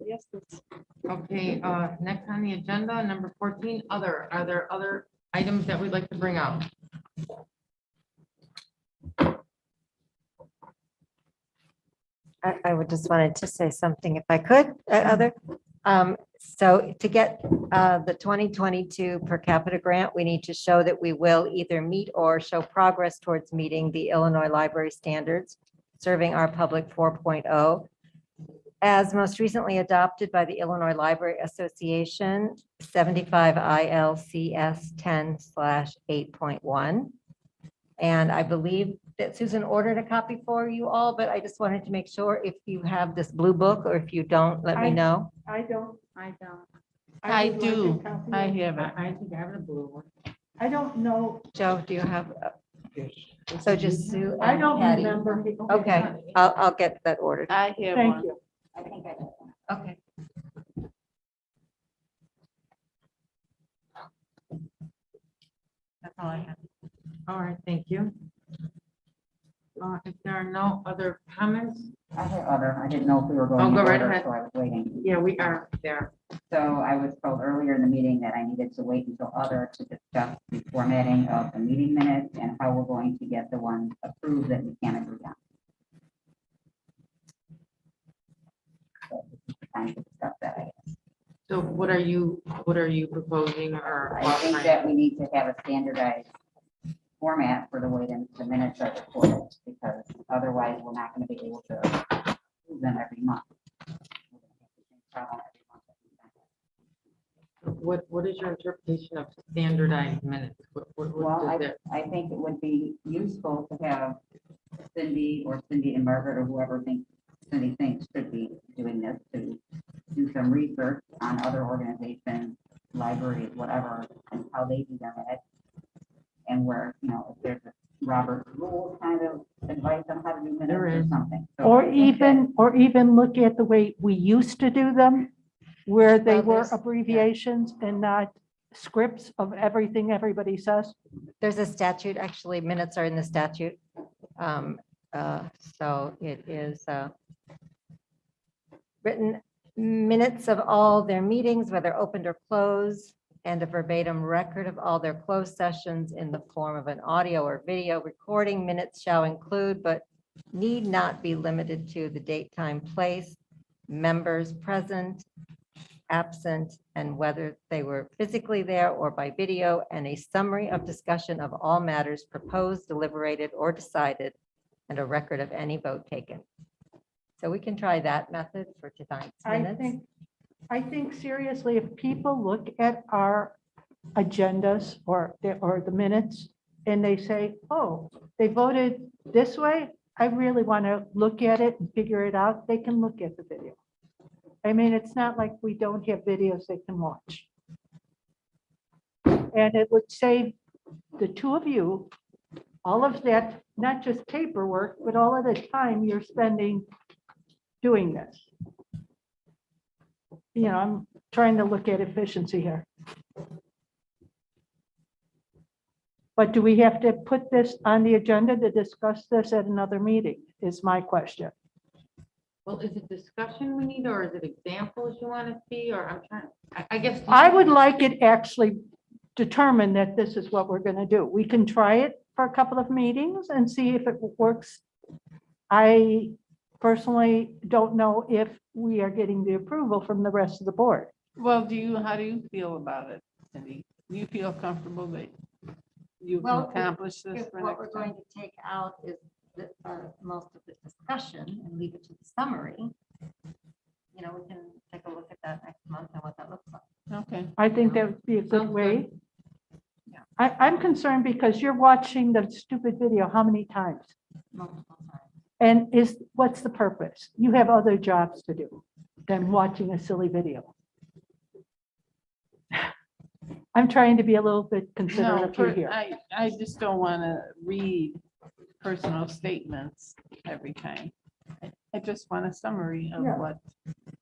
Yes, that's- Okay, next on the agenda, number 14, other. Are there other items that we'd like to bring up? I would just wanted to say something if I could, other. So to get the 2022 per capita grant, we need to show that we will either meet or show progress towards meeting the Illinois Library Standards, serving our public 4.0. As most recently adopted by the Illinois Library Association, 75 ILCS 10/8.1. And I believe that Susan ordered a copy for you all, but I just wanted to make sure if you have this blue book, or if you don't, let me know. I don't. I don't. I would like a do. copy I of- have it. I think I have a blue one. I don't know. Joe, do you have? So just Sue I and don't Patty. remember. Okay, I'll get that ordered. I have Thank one. you. I think I did. Okay. That's all I have. All right, thank you. If there are no other comments, I had other, I didn't know if we were Oh, going in go right order, ahead. so I was waiting. yeah, we are there. So I was told earlier in the meeting that I needed to wait until other to discuss the formatting of the meeting minutes and how we're going to get the ones approved that we can agree on. So this is the time to discuss that, I guess. So what are you proposing or I think offering? that we need to have a standardized format for the way that the minutes are recorded, because otherwise we're not going to be able to approve them every month. We're gonna have the same problem every month. What is your interpretation of standardized minutes? What Well, does that? I think it would be useful to have Cindy and Margaret or whoever Cindy thinks should be doing this, to do some research on other organizations, libraries, whatever, and how they do their minutes. And where, if there's a Robert's rule kind of advice on how to do minutes or something. So Or I think that- even look at the way we used to do them, where they Well, were there's- abbreviations and not scripts of everything everybody says. There's a statute, actually, minutes are in the statute. So it is written minutes of all their meetings, whether opened or closed, and a verbatim record of all their closed sessions in the form of an audio or video recording. Minutes shall include, but need not be limited to, the date, time, place, members present, absent, and whether they were physically there or by video, and a summary of discussion of all matters proposed, deliberated, or decided, and a record of any vote taken. So we can try that method for tonight's minutes. I think seriously, if people look at our agendas or the minutes and they say, oh, they voted this way, I really want to look at it and figure it out, they can look at the video. I mean, it's not like we don't have videos they can watch. And it would save the two of you all of that, not just paperwork, but all of the time you're spending doing this. I'm trying to look at efficiency here. But do we have to put this on the agenda to discuss this at another meeting, is my question. Well, is it discussion we need, or is it examples you want to see, or I'm trying, I guess. I would like it actually determined that this is what we're going to do. We can try it for a couple of meetings and see if it works. I personally don't know if we are getting the approval from the rest of the board. Well, how do you feel about it, Cindy? Do you feel comfortable that you can Well, accomplish this If for what we're next going time? to take out is most of the discussion and leave it to the summary, we can take a look at that next month and what that looks like. Okay. I think that would be a good Sounds way. good. I'm concerned because you're watching the stupid video how many times? Multiple times. And what's the purpose? You have other jobs to do than watching a silly video. I'm trying to be a little bit considerate No, of you here. I just don't want to read personal statements every time. I just want a summary of Yeah. what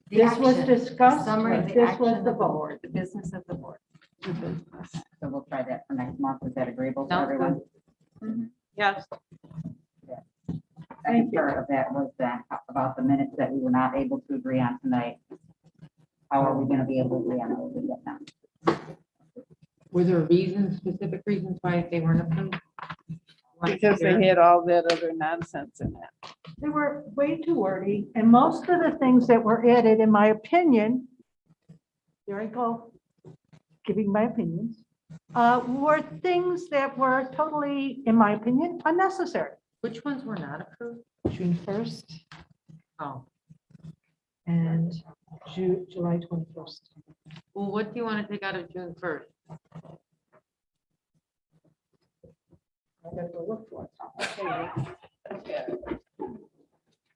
The This was action, discussed, Summary of the this action was of the the vote. board, the business of the board. the business. So we'll try that for next month. Is that agreeable to Sounds everyone? Yes. Second part of that was that about the minutes that we were not able to agree on tonight. How are we going to be able to agree on those and get them? Were there reasons, specific reasons why they weren't approved? Because they had all that other nonsense in it. They were way too wordy, and most of the things that were added, in my opinion, here I go, giving my opinions, were things that were totally, in my opinion, unnecessary. Which ones were not approved? June 1st Oh, and July 21st. well, what do you want to take out of June 1st? I gotta go look for it.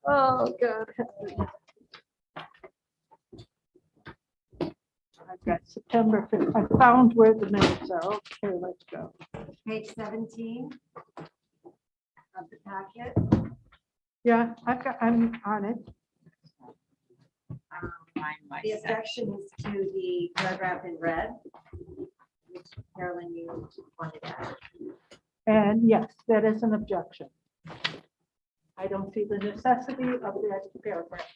Oh, God. I've got September 5th. I found where the minutes are. Okay, let's go. Page 17 of the packet. Yeah, I'm on it. The objection is to the paragraph in red, which Carolyn, you pointed out. And yes, that is an objection. I don't see the necessity of that paragraph.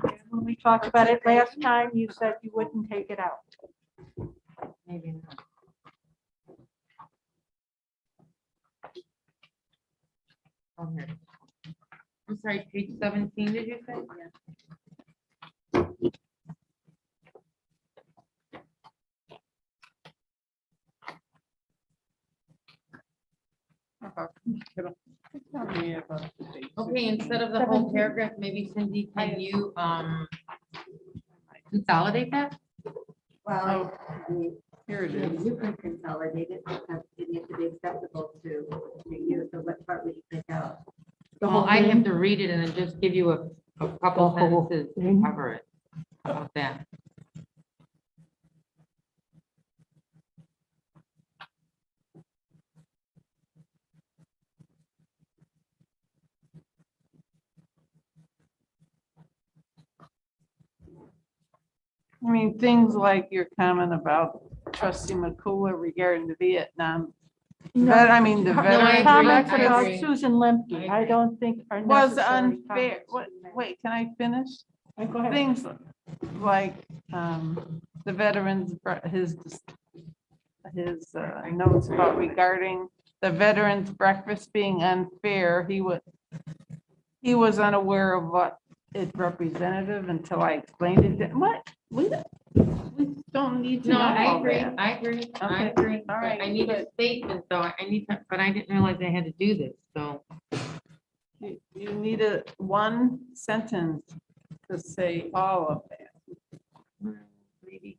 And when we talked about it last time, you said you wouldn't take it out. Maybe not. Okay. I'm sorry, page 17, did you say? Tell me about the dates. Okay, instead of the whole 17. paragraph, maybe Cindy, can you consolidate that? Well, Here it is. you can consolidate it because it needs to be acceptable to you. So what part would you take out? The Well, whole I have thing? to read it and then just give you a couple The whole sentences to thing? cover it. How about that? I mean, things like your comment about trustee McCullough regarding the Vietnam. Vet, I mean, the Her No, I veteran agree. comments I about agree. Susan Lemke, I I agree. don't think are was necessary unfair. comments. What, wait, can I finish? Go ahead. Things like the veterans, his notes about regarding the veterans breakfast being unfair. He was unaware of what it represented until I explained it. What? We don't need to know No, I all agree, that. I agree, I Okay, agree. all But right, I need a but- statement though, I need to, but I didn't realize I had to do this, so. You need one sentence to say all of that. Maybe.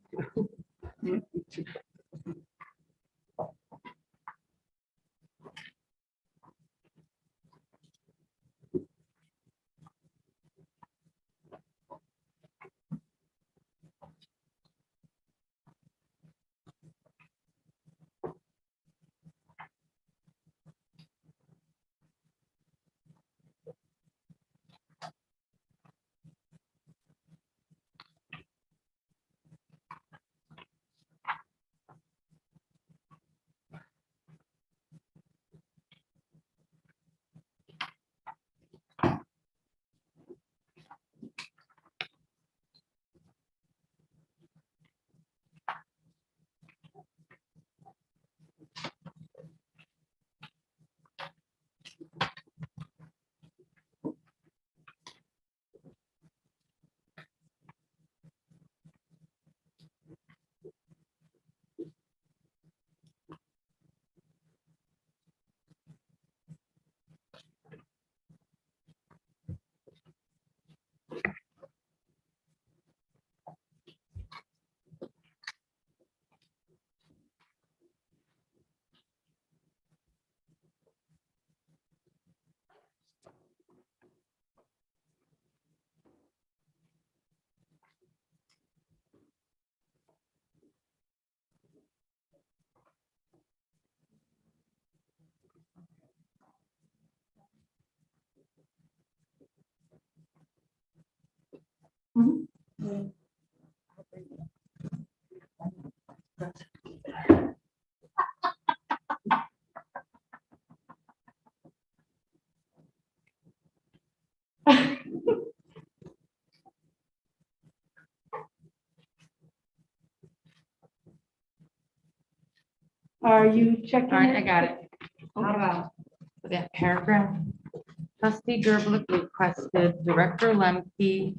Are you checking? All right, I it? got it. How about that paragraph? Trustee Derblick requested Director Lemke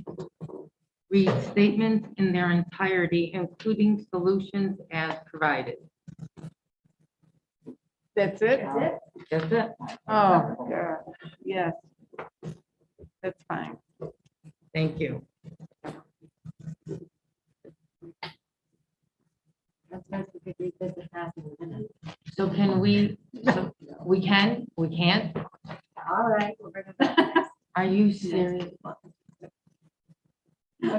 read statements in their entirety, including solutions as provided. That's it? That's it. Oh, God, yes. That's fine. Thank you. That's nice we could revisit So can we, we can't? All right. we're gonna- Are you serious?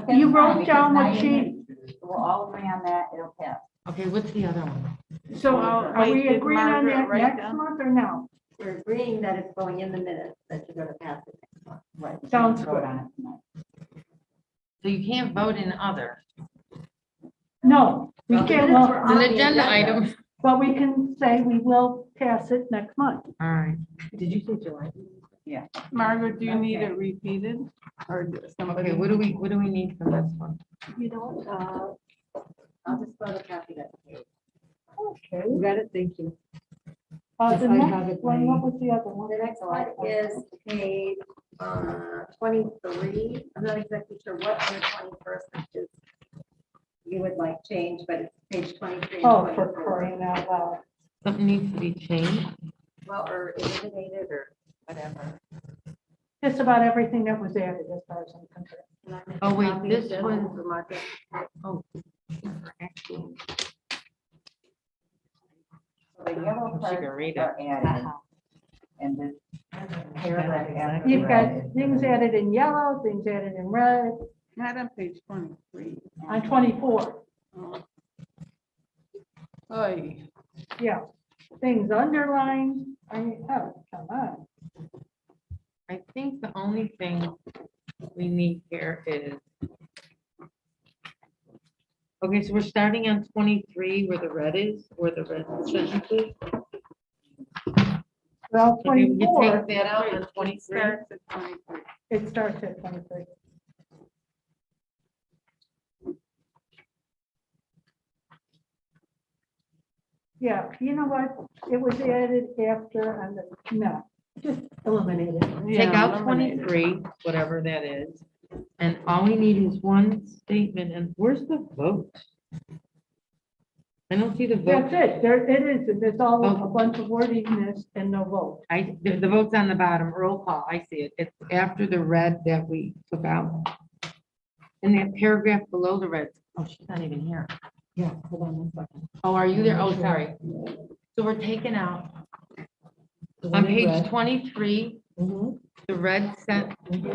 You wrote down what she, We'll all agree on that, it'll pass. Okay, what's the other one? so are Wait, we did agreeing on Margaret that write next down? month or now? We're agreeing that it's going in the minutes, that you're gonna pass it next month. Right. Sounds Vote good. on it tonight. So you can't vote in other. No, we Well, the can't, minutes were It's well, an on the agenda item. but we can say we will pass it next month. All right. Did you say July? Margaret, do you need it repeated? Or somebody? Okay, what do we need from this one? You know, I'll just put a copy that. Okay. You got it, thank you. The Yes, I have next it, one, Diane. what was the other one? The next one is page 23. I'm not exactly sure what on the 21st is you would like change, but it's page 23. and Oh, for 24. crying out loud. Something needs to be changed. Well, or eliminated or whatever. Just about everything that was added as far as I'm concerned. Can I make Oh, a wait, copy this of this one- for Margaret? Oh. Actually, So the yellow She parts can read it. are added. And this paragraph after You've red got is- things added in yellow, things added in red, Not on page 23. on 24. Oy. Yeah, things underlined. Oh, come on. I think the only thing we need here is. Okay, so we're starting on 23 where the red is, where the red sentence is. Well, So you 24, take that out on 23. Starts at 23. it starts at 23. Yeah, you know what? It was added after on the, no, just eliminate it. Take Yeah, out eliminate it. 23, whatever that is. And all we need is one statement. And where's the vote? I don't see the vote. That's it. There it is. And there's all a bunch of wording in this and no vote. The vote's on the bottom, roll call, I see it. It's after the red that we took out. And that paragraph below the red, oh, she's not even here. Yeah, hold on one second. Oh, are you there? Oh, sorry. So we're taking out, The on one in page red. 23, Mhm. the red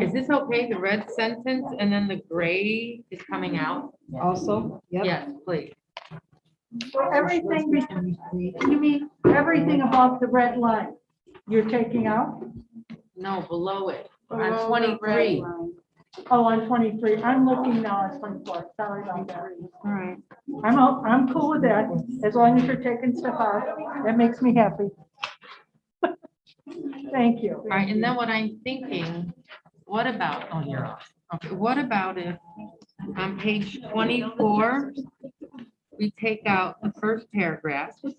is this okay? The red sentence and then the gray is coming out? Also, yep. Yes, please. So everything, you mean everything above the red line, you're taking out? No, below it, Below on the 23. Oh, on 23. I'm looking now at 24. Sorry about that. All right. I'm cool with that, as long as you're taking stuff out. That makes me happy. Thank you. All right, and then what I'm thinking, what about, oh, you're off. Okay, what about if on page 24, we take out the first paragraph, Okay.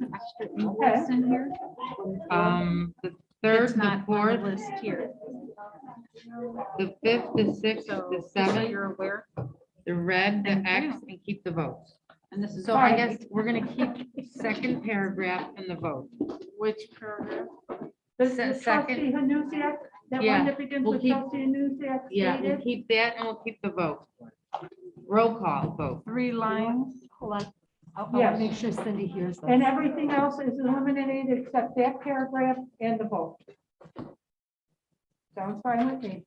the third, It's the not on the fourth, list here. the fifth, the sixth, So the just so seventh, you're aware, the red, the And X, and keep the votes. and this is. So I guess we're gonna keep second paragraph and the vote. Which paragraph? The Se- trustee Hanusiak, that Yeah, one that begins we'll with keep- trustee Hanusiak Yeah, we'll stated. keep that and we'll keep the vote. Roll call vote. 3 lines? Hold on. I Yes. want to make sure Cindy hears this. And everything else is eliminated except that paragraph and the vote. Sounds fine with me.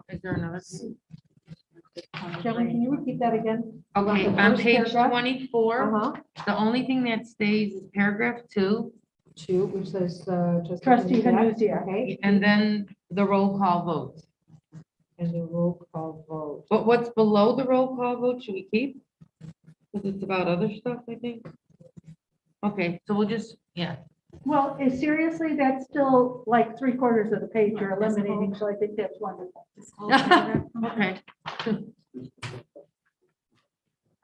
Is there another? Shelley, can you repeat that again? Okay, the on first page paragraph? 24, Uh-huh. the only thing that stays is paragraph 2, Two, which says, Trustee Hanusiak. Okay, and then the roll call vote. and the roll call vote. But what's below the roll call vote, should we keep? Because it's about other stuff, I think. Okay, so we'll just, yeah, Well, seriously, that's still like 3/4 of the page you're eliminating, so I think that's wonderful. okay.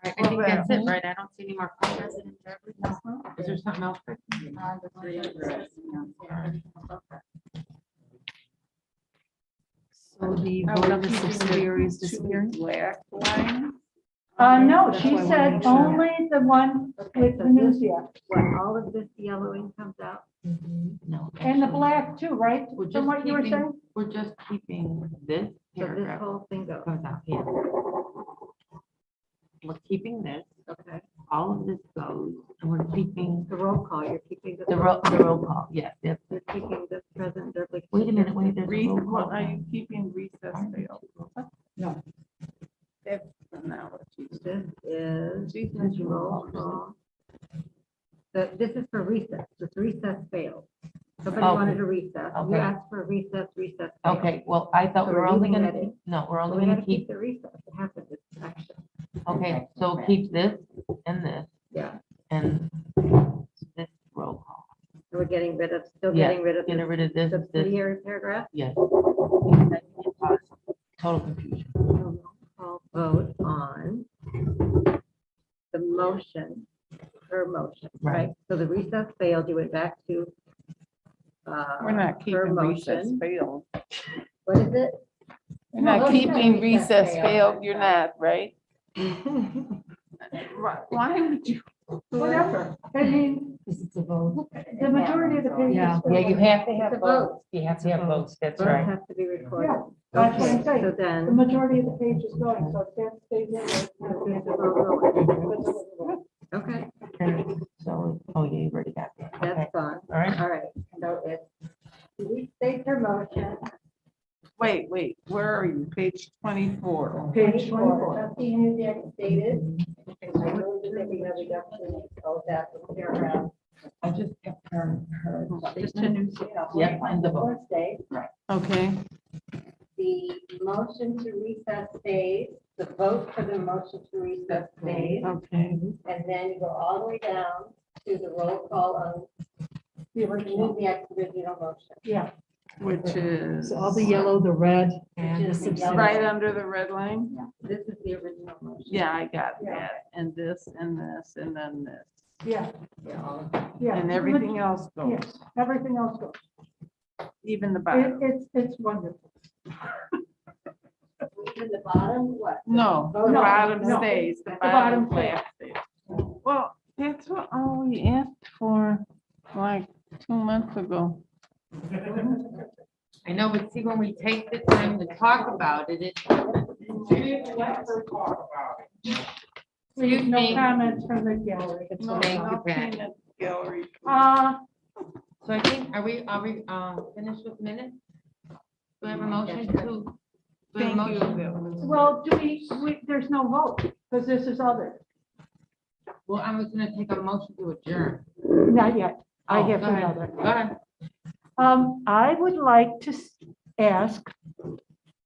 I think that's it, right? I don't see any more comments. Is there something else? So the board of the subsidiaries disappearing? Black line. No, That's she why I wanna said make sure. only the one with Hanusiak. When all of this yellowing comes out? No. And the black too, right? We're From just what you were keeping, saying? we're just keeping this So this paragraph whole thing goes, comes out here. We're keeping this, okay? all of this goes, and we're keeping The roll call, you're keeping the roll call, yes, yes. You're keeping the president. Wait a minute, wait, there's a roll What call. are you keeping recess failed? No. That's not what you This said. is She said you were roll call. This is for recess. This recess failed. Somebody Okay. wanted a recess. You Okay. asked for a recess, recess. failed. Okay, well, I thought So we were we're only leaving gonna, that in. keep- no, we're So only we gonna gotta keep keep, the recess. It happens. It's action. okay, so keep this and this Yeah. and this roll call. So we're getting rid of, still Yeah, getting rid of Get the rid of this, this, subsidiary paragraph. yes. Total confusion. I'll vote on the motion, her motion, right? So the recess failed. You went back to. We're not her keeping recess motion. failed. What is it? You're not No, keeping recess recess failed. failed, you're not, right? Why would you? Whatever. I mean, the majority of the pages. Yeah. Yeah, you have to It's have a votes. vote. You have to have votes, that's Votes right. have to be recorded. Yeah, that's what I'm Okay, saying. so The then. majority of the page is going, so if that stays in there. Okay, And so, oh, yeah, you already got that. Okay, that's fine. all right. All right, so it's, restate her motion. Wait, where are you? Page 24. Page 24. Trustee Huzik stated, I move that we have reduction of that paragraph. I just kept her. Just a new. Yep, and the vote. Thursday, Okay, the motion to recess stays, the vote for the motion to recess stays, okay. and then you go all the way down to the roll call on The original. the original motion. Yeah. Which is So all the yellow, the red. Which is the yellow. right under the red line? This is the original motion. Yeah, I got Yeah. that. And this, and this, and then this. Yeah, Yeah, all of it. yeah. And everything else goes, Yes, everything else goes. even the bottom. It's wonderful. In the bottom, what? No, the No, bottom no. stays, the The bottom bottom flat stays. Well, that's what all we asked for like 2 months ago. I know, but see, when we take the time to talk about it, it's. Excuse No me. comments from the gallery. No, Thank you, no Pat. peanut gallery. So I think, are we finished with minutes? Do we have a motion to? do we have a Thank you. motion? Bill. Well, there's no vote, because this is other. Well, I was gonna take a motion to adjourn. Not yet. I Oh, have go ahead. another. Go ahead. I would like to ask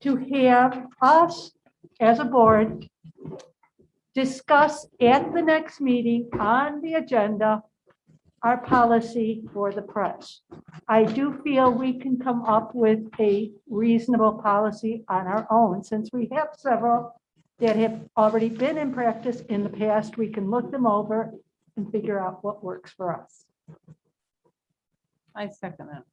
to have us, as a board, discuss at the next meeting on the agenda our policy for the press. I do feel we can come up with a reasonable policy on our own, since we have several that have already been in practice in the past. We can look them over and figure out what works for us. I second it.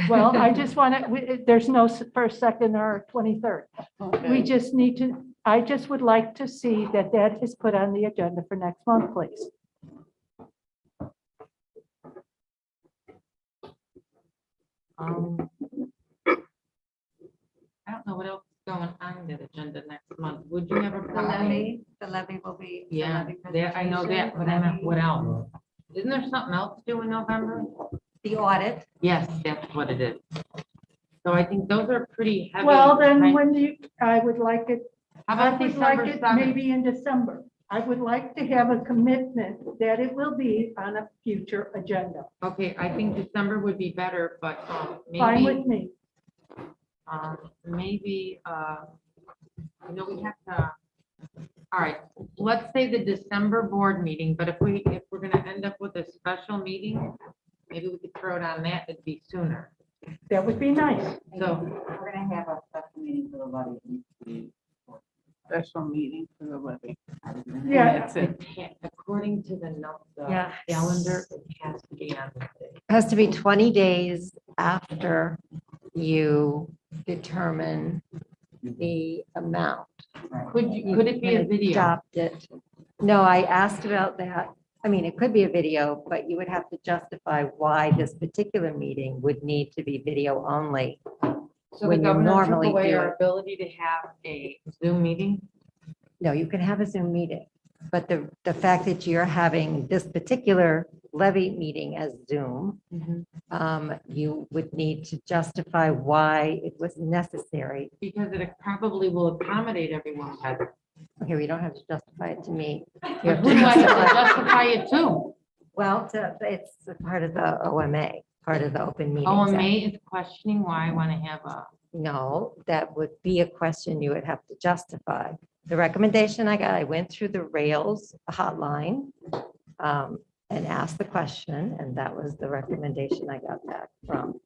Well, I just want to, there's no first, second, or 23rd. We Okay. just need to, I just would like to see that that is put on the agenda for next month, please. I don't know what else is going on that agenda next month. Would you have a The problem? levy will be. the Yeah, levy that, I know that, but I meant what else? Isn't there something else due in November? The audit. Yes, that's what it is. So I think those are pretty heavy. Well, then right? when you, I would like it, How I about would like December it 7th? maybe in December. I would like to have a commitment that it will be on a future agenda. Okay, I think December would be better, but Fine with maybe, me. maybe, you know, we have to, all right, let's say the December board meeting, but if we're gonna end up with a special meeting, maybe we could throw it on that, it'd be sooner. That would be nice. So, We're gonna have a special meeting for the levy. Special meeting for the levy. Yeah, That's it. according to the note, the Yeah. calendar, it has to be on the day. Has to be 20 days after you determine the amount. Could it be a and video? adopt it. No, I asked about that. I mean, it could be a video, but you would have to justify why this particular meeting would need to be video only. So the when you governor took normally away do our it. ability to have a Zoom meeting? No, you can have a Zoom meeting. But the fact that you're having this particular levy meeting as Zoom, you would need to justify why it was necessary. Because it probably will accommodate everyone better. Okay, we don't have to justify it to me. You But have who to do I have to justify- justify it to? Well, it's a part of the OMA, part of the open meetings. OMA Act. is questioning why I want to have a, No, that would be a question you would have to justify. The recommendation I got, I went through the Rails hotline and asked the question, and that was the recommendation I got back from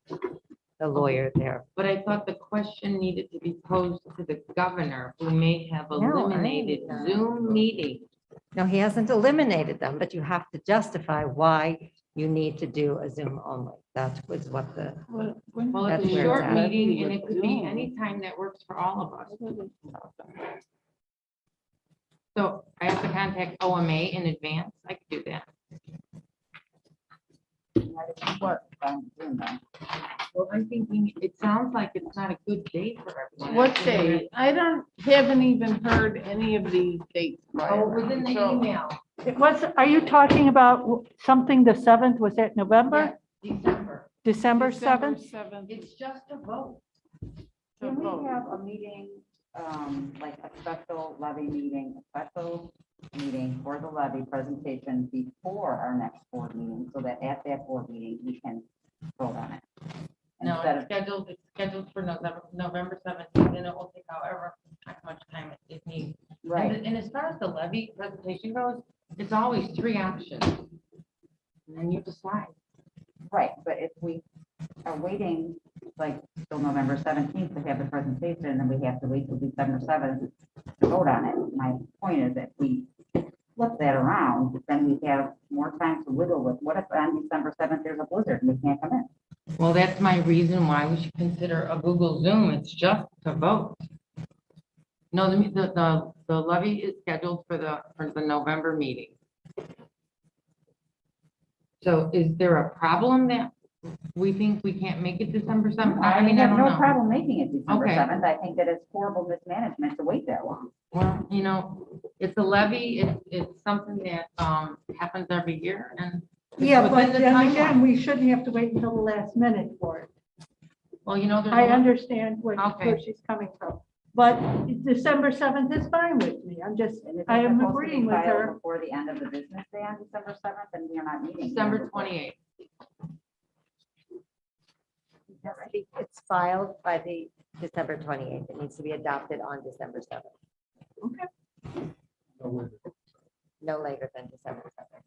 the lawyer there. but I thought the question needed to be posed to the governor, who may have I eliminated know. Zoom meetings. No, he hasn't eliminated them, but you have to justify why you need to do a Zoom only. That was what the, Well, That's it's a where short it's at. meeting and it could be any time that works for all of us. So I have to contact OMA in advance. I could do that. Well, I'm thinking, it sounds like it's not a good day for everyone. What day? Haven't even heard any of these dates. Oh, it was in the So- email. It was, are you talking about something the 7th? Was that November? Yeah, December. December 7th? 7th. It's just a vote. Can we have a meeting, like a special levy meeting, a special meeting for the levy presentation before our next board meeting, so that at that board meeting, we can vote on it? No, Instead it's of, scheduled for November 17th, and it will take however much time it needs. right, And as far as the levy presentation goes, it's always 3 options. And then you decide. right, but if we are waiting, like, till November 17th to have the presentation, and we have to wait till December 7th to vote on it. My point is that we flip that around, then we have more time to whittle with, what if on December 7th there's a blizzard and we can't come in? Well, that's my reason why we should consider a Google Zoom. It's just to vote. No, the levy is scheduled for the November meeting. So is there a problem that we think we can't make it December 7th? I mean, I have don't no know. problem making it December Okay. 7th. I think that it's horrible mismanagement to wait that long. Well, it's a levy. It's something that happens every year and. it's Yeah, within but the then timeline. again, we shouldn't have to wait until the last minute for it. Well, there's. I a lot- understand where Okay. she's coming from. But December 7th is fine with me. And if it's I am supposed to be agreeing with filed her. Before the end of the business day on December 7th, then we are not meeting. December 28th. It's filed by the December 28th. It needs to be adopted on December 7th, no later than December 7th.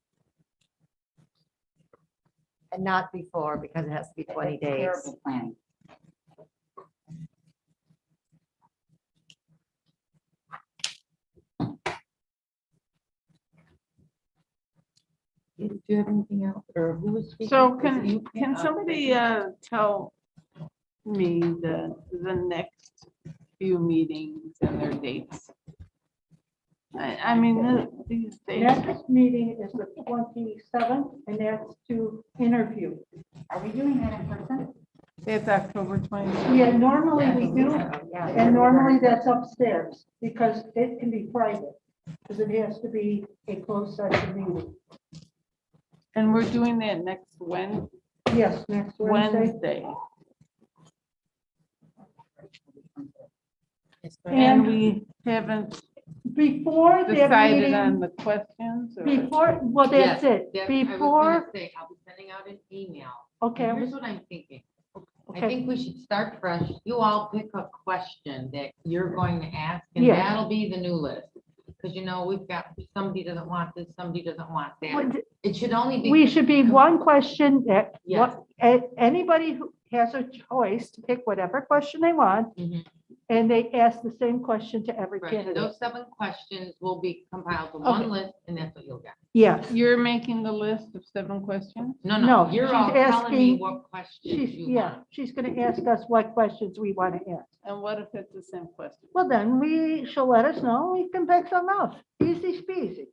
And not before, because it has to be 20 It's days. Terrible planning. Do you have anything else or who is speaking? So Is it you? can somebody tell me the next few meetings and their dates? I mean, these dates. Next meeting is the 27th, and that's to interview. Are we doing that in person? It's October 20th. Yeah, normally we do, Yeah. and normally that's upstairs, because it can be private, because it has to be a closed session meeting. And we're doing that next Yes, next Wednesday. Wednesday. And And we haven't before that decided on meeting, the questions or. well, that's Yes, it. I was Before, gonna say, I'll be sending out an email. okay, And Here's what I'm thinking. I okay, think we should start fresh. You all pick a question that you're going to ask, and Yes. that'll be the new list. Because we've got, somebody doesn't want this, somebody doesn't want that. Well, It should only be. we should be one question that, Yes. anybody who has a choice to pick whatever question they want, Mhm. and they ask the same question to every Right, and candidate. those 7 questions will be compiled to Okay. one list, and that's what you'll get. Yes, You're making the list of 7 questions? No, No, you're she's all telling me asking- what questions she's, you yeah, want. she's gonna ask us what questions we want to ask. And what if it's the same question? Well, then she'll let us know, we can pick some else, easy speasy.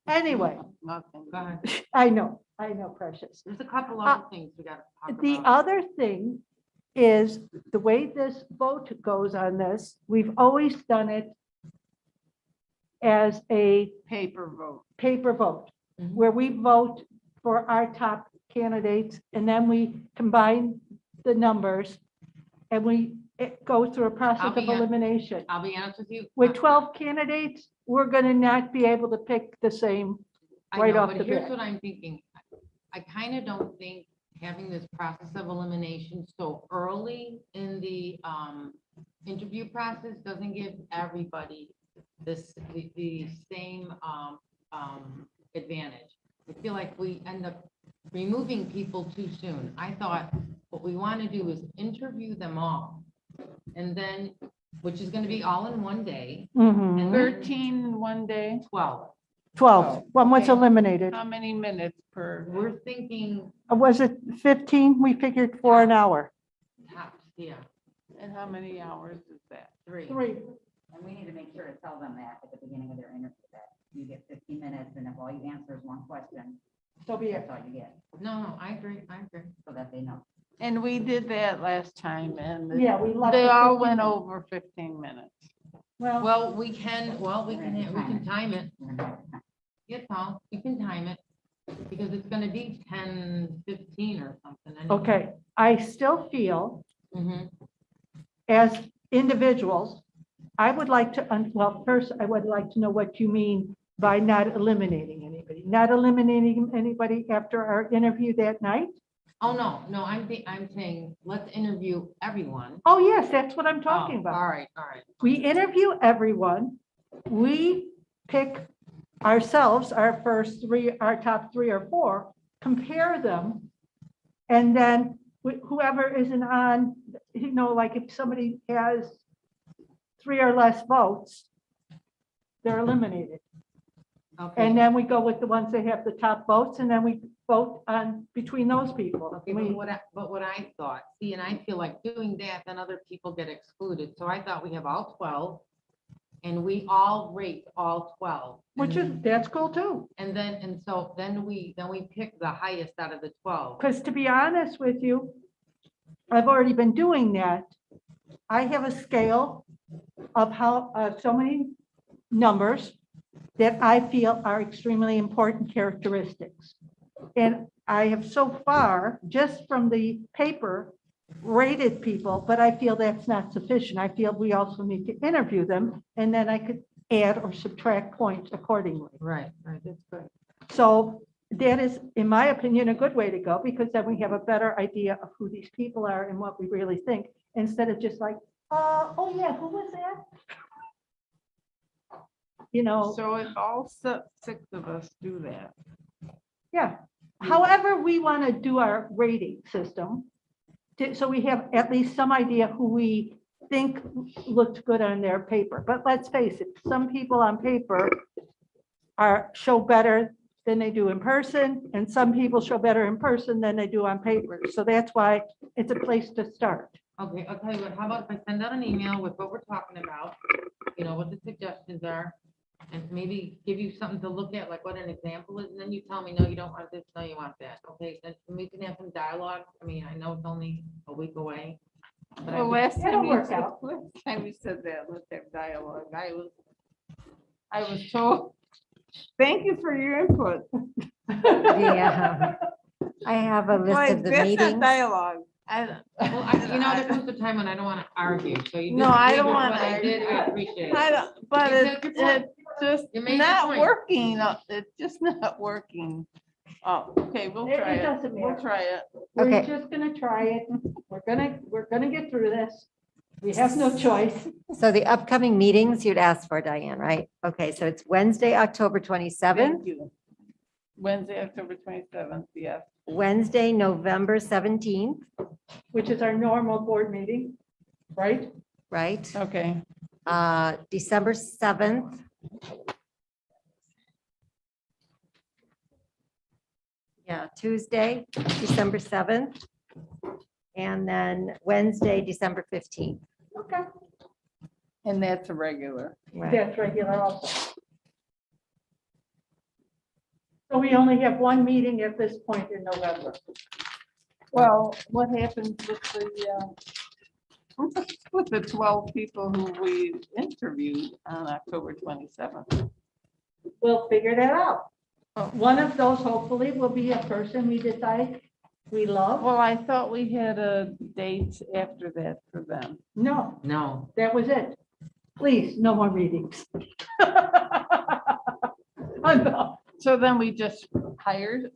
Anyway, Nothing. Go ahead. I know, Precious. There's a couple other things we gotta talk The about. other thing is the way this vote goes on this, we've always done it as a Paper vote. paper vote, Mhm. where we vote for our top candidates, and then we combine the numbers, and it goes through a process I'll of be hon- elimination. I'll be honest with you. With 12 candidates, we're going to not be able to pick the same. I right know, off but the here's bat. what I'm thinking. I kind of don't think having this process of elimination so early in the interview process doesn't give everybody the same advantage. I feel like we end up removing people too soon. I thought what we want to do is interview them all. And then, which is going to be all in one day, Mhm. and 13 in one day. 12. 12, one was Okay. eliminated. How many minutes per? We're thinking Was it 15? We figured for an hour. tops, yeah, And how many hours is that? 3. 3. And we need to make sure to tell them that at the beginning of their interview, that you get 15 minutes, and if all you answer is one question, So be it. that's all you get, No, I agree. so that they know. And we did that last time and Yeah, we left. they it all 15 went minutes. over 15 minutes. Well, Well, we can time it. We're gonna have to time. Yes, Paul, we can time it, because it's gonna be 10:15 or something. anyway. okay, I still feel Mhm. as individuals, I would like to, well, first, I would like to know what you mean by not eliminating anybody. Not eliminating anybody after our interview that night? Oh, no, I'm saying, let's interview everyone. Oh, yes, that's what I'm talking Oh, about. All right. We interview everyone. We pick ourselves, our first 3, our top 3 or 4, compare them. And then whoever isn't on, like if somebody has 3 or less votes, they're eliminated. Okay. And then we go with the ones that have the top votes, and then we vote on between those people. Okay, but what I thought, see, and I feel like doing that, then other people get excluded. So I thought we have all 12, and we all rate all 12. Which is, that's cool too. And then we pick the highest out of the 12. Because to be honest with you, I've already been doing that. I have a scale of how, so many numbers that I feel are extremely important characteristics. And I have so far, just from the paper, rated people, but I feel that's not sufficient. I feel we also need to interview them, and then I could add or subtract points accordingly. Right, that's good. So that is, in my opinion, a good way to go, because then we have a better idea of who these people are and what we really think, instead of just like, oh yeah, who was that? So if all 6 of us do that. Yeah, however we want to do our rating system, so we have at least some idea who we think looked good on their paper. But let's face it, some people on paper show better than they do in person, and some people show better in person than they do on paper. So that's why it's a place to start. Okay, I'll tell you what, how about if I send out an email with what we're talking about, what the suggestions are, and maybe give you something to look at, like what an example is, and then you tell me, no, you don't want this, no, you want that. Okay, then we can have some dialogue. I mean, I know it's only a week away. But Well, last It'll time work out. you said that, let's have dialogue. I was told, thank you for your input. Yeah. I have a list Like, of the that's not meetings. dialogue. There comes a time when I don't want to argue, so you. No, I disagree don't with wanna what I did, I argue. appreciate it. I don't, but You said your point. it's just You made your not point. working. It's just not working. Oh, okay, we'll It try it. doesn't We'll matter. try it. We're Okay. just gonna try it. We're gonna get through this. We have no choice. So the upcoming meetings you'd asked for, Diane, right? Okay, so it's Wednesday, October 27th, Thank you. Wednesday, October 27th, yes. Wednesday, November 17th, Which is our normal board meeting, right? right? Okay. December 7th. Yeah, Tuesday, December 7th. And then Wednesday, December 15th. Okay. And that's a regular. Right. That's regular also. So we only have one meeting at this point in November. Well, what happens with the with the 12 people who we interviewed on October 27th. We'll figure that out. One of those hopefully will be a person we decide we love. Well, I thought we had a date after that for them. No, No. that was it. Please, no more readings. No, So then we just hired,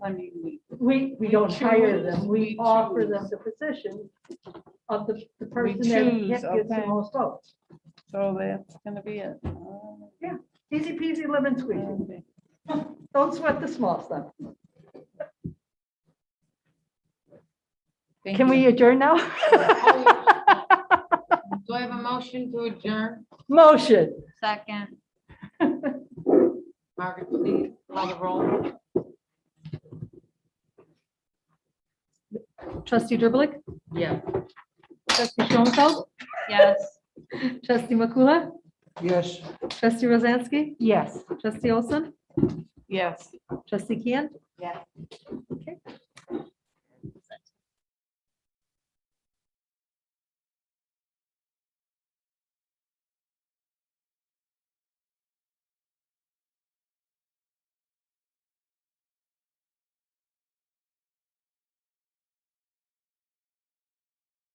we don't hire choose, them. we We offer choose. them the position of the person choose, that gets the okay. most votes. so that's gonna be it. Easy peasy lemon squeezy. Okay. Don't sweat the small stuff. Thank Can you. we adjourn now? Do I have a motion to adjourn? Motion. Second. Margaret, please call the roll. Trustee Dribblick, Yes. trustee Schoenfeld, Yes. trustee Makula, Yes. trustee Rosansky, Yes. trustee Olson, Yes. trustee Kian. Yes. Okay.